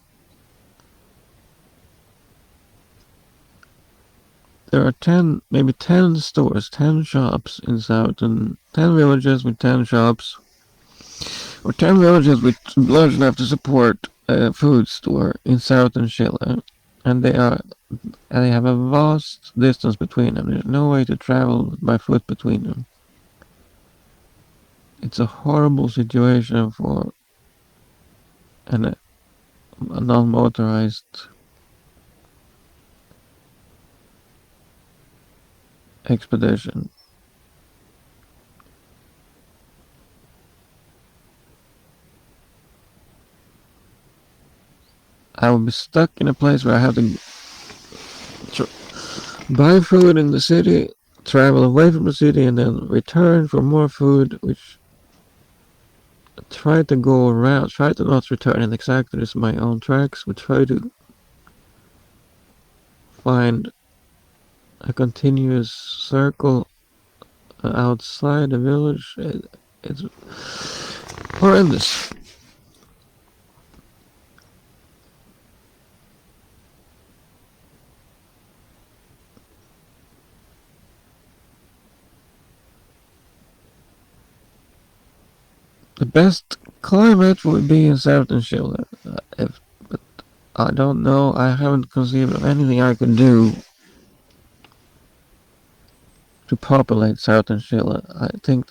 There are 10, maybe 10 stores, 10 shops in southern, 10 villages with 10 shops, or 10 villages with large enough to support a food store in southern Chile. And they have a vast distance between them. There's no way to travel by foot between them. It's a horrible situation for a non-motorized expedition. I would be stuck in a place where I have to buy food in the city, travel away from the city, and then return for more food, which try to go around, try to not return in exactly my own tracks, but try to find a continuous circle outside the village. It's horrendous. The best climate would be in southern Chile. But I don't know. I haven't conceived of anything I could do to populate southern Chile. I think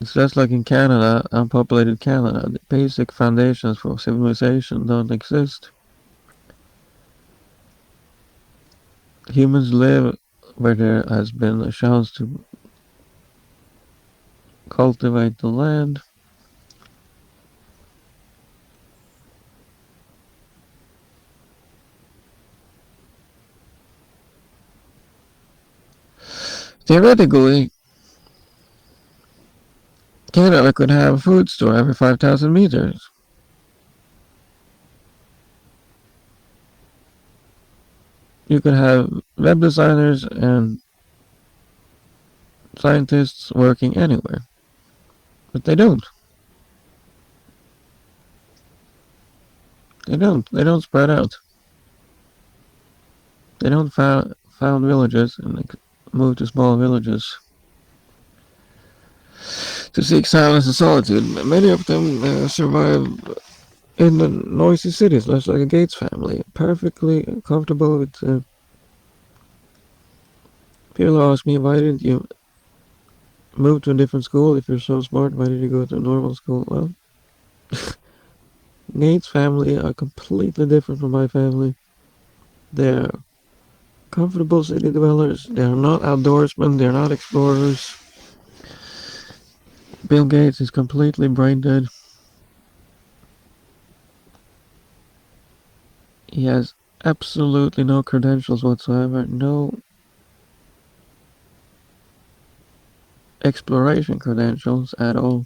it's just like in Canada, unpopulated Canada. The basic foundations for civilization don't exist. Humans live where there has been a chance to cultivate the land. Theoretically, Canada could have a food store every 5,000 meters. You could have web designers and scientists working anywhere. But they don't. They don't. They don't spread out. They don't found villages and move to small villages to seek silence and solitude. Many of them survive in the noisy cities, just like a Gates family, perfectly comfortable with. People ask me, why didn't you move to a different school if you're so smart? Why did you go to a normal school? Well, Gates family are completely different from my family. They're comfortable city dwellers. They're not outdoorsmen. They're not explorers. Bill Gates is completely brain dead. He has absolutely no credentials whatsoever. No exploration credentials at all.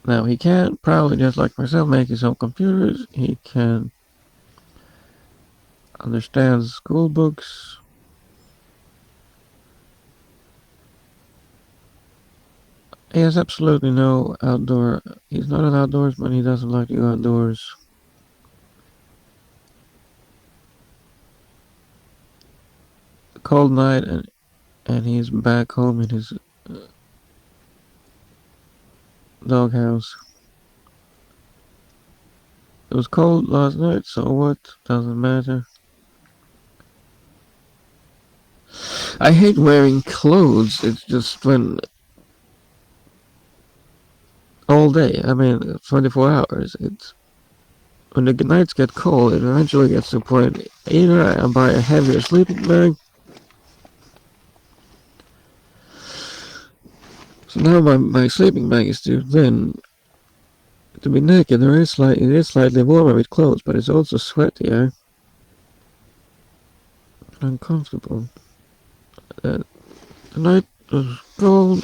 Now, he can probably, just like myself, make his own computers. He can understand school books. He has absolutely no outdoor. He's not an outdoorsman. He doesn't like to go outdoors. A cold night, and he's back home in his doghouse. It was cold last night, so what? Doesn't matter. I hate wearing clothes. It's just when all day. I mean, 24 hours. It's when the nights get cold. It eventually gets to the point. Either I buy a heavier sleeping bag. So now my sleeping bag is too thin to be naked. It is slightly warmer with clothes, but it's also sweatier. uncomfortable. The night was cold.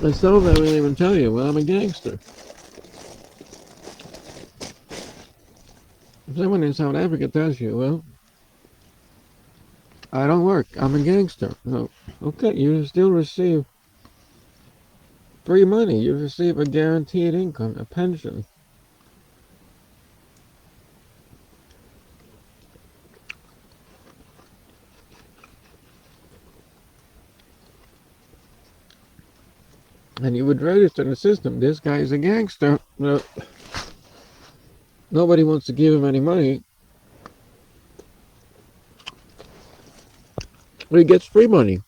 And some of them will even tell you, well, I'm a gangster. If someone in South Africa tells you, well, I don't work, I'm a gangster. No, okay, you still receive free money. You receive a guaranteed income, a pension. And you would register in the system, this guy is a gangster. No, nobody wants to give him any money. He gets free money.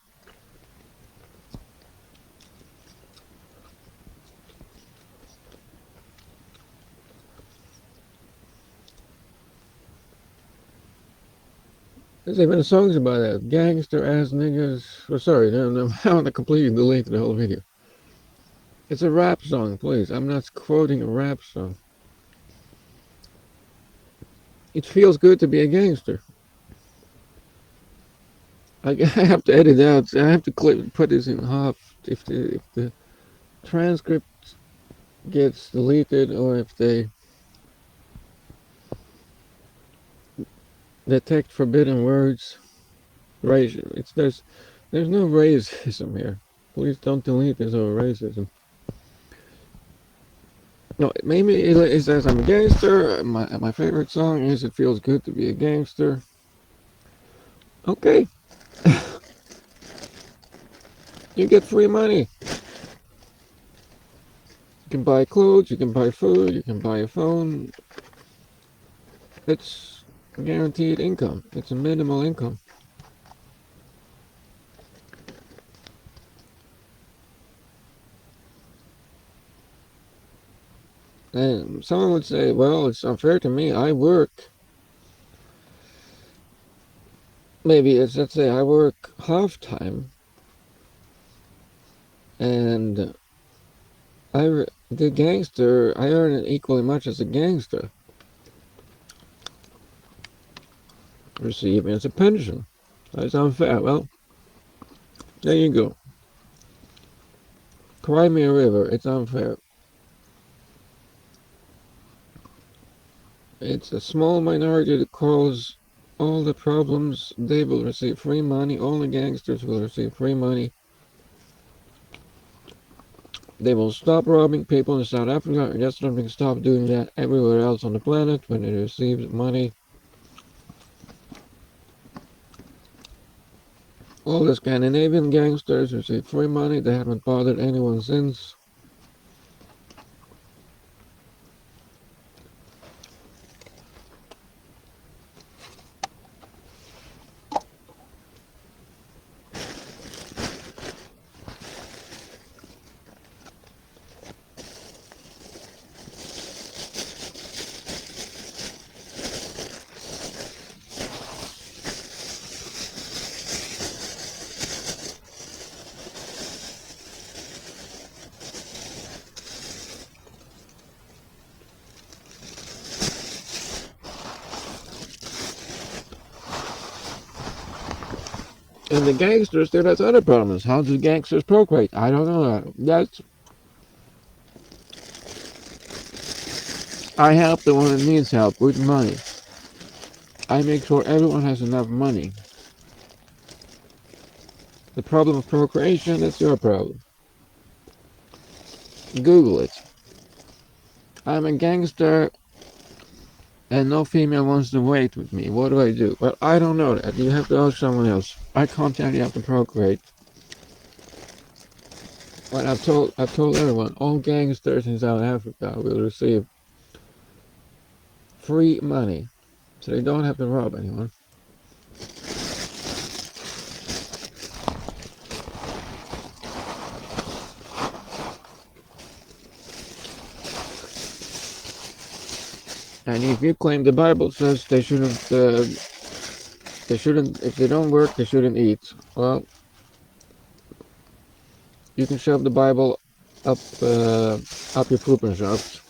There's even songs about that. Gangster ass niggas. Oh, sorry, no, I want to completely delete the whole video. It's a rap song, please. I'm not quoting a rap song. It feels good to be a gangster. I have to edit out. I have to put this in half if the transcript gets deleted or if they detect forbidden words. There's no racism here. Please don't delete this over racism. No, maybe it says I'm a gangster. My favorite song is "It Feels Good to Be a Gangster." Okay, you get free money. You can buy clothes, you can buy food, you can buy a phone. It's guaranteed income. It's a minimal income. And someone would say, well, it's unfair to me. I work. Maybe let's say I work half time and the gangster, I earn equally much as a gangster receiving as a pension. That's unfair. Well, there you go. Cry me a river. It's unfair. It's a small minority that cause all the problems. They will receive free money. All the gangsters will receive free money. They will stop robbing people in South Africa, and just let them stop doing that everywhere else on the planet when they receive money. All the Scandinavian gangsters receive free money. They haven't bothered anyone since. And the gangsters, there has other problems. How do gangsters procreate? I don't know. I help the one that needs help with money. I make sure everyone has enough money. The problem of procreation, that's your problem. Google it. I'm a gangster and no female wants to wait with me. What do I do? Well, I don't know that. You have to ask someone else. I can't tell you how to procreate. But I've told everyone, all gangsters in South Africa will receive free money. So they don't have to rob anyone. And if you claim the Bible says they shouldn't, if they don't work, they shouldn't eat. Well, you can shove the Bible up your pooping shaft.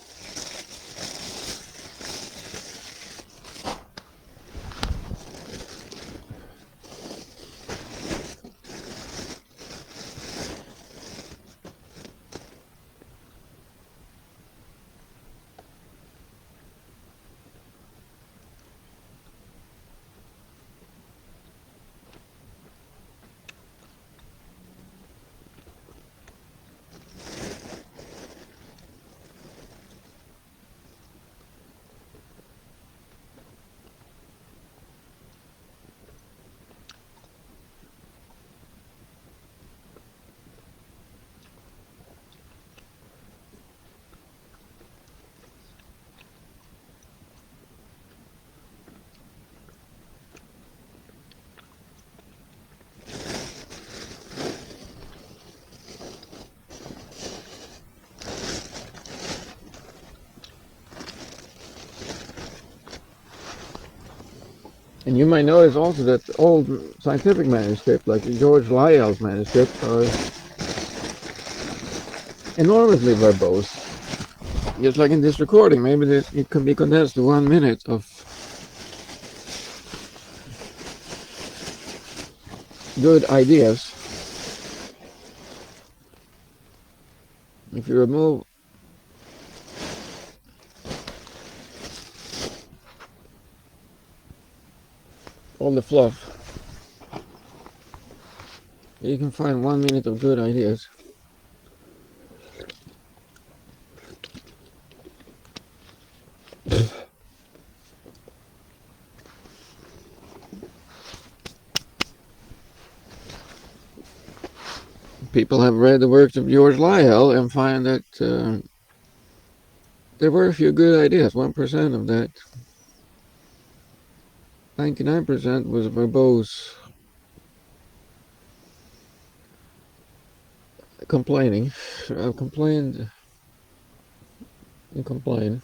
And you might notice also that old scientific manuscripts, like George Lyell's manuscripts, are enormously verbose. Just like in this recording, maybe it can be condensed to 1 minute of good ideas. If you remove all the fluff, you can find 1 minute of good ideas. People have read the works of George Lyell and find that there were a few good ideas. 1% of that. 99% was verbose complaining. I've complained and complained.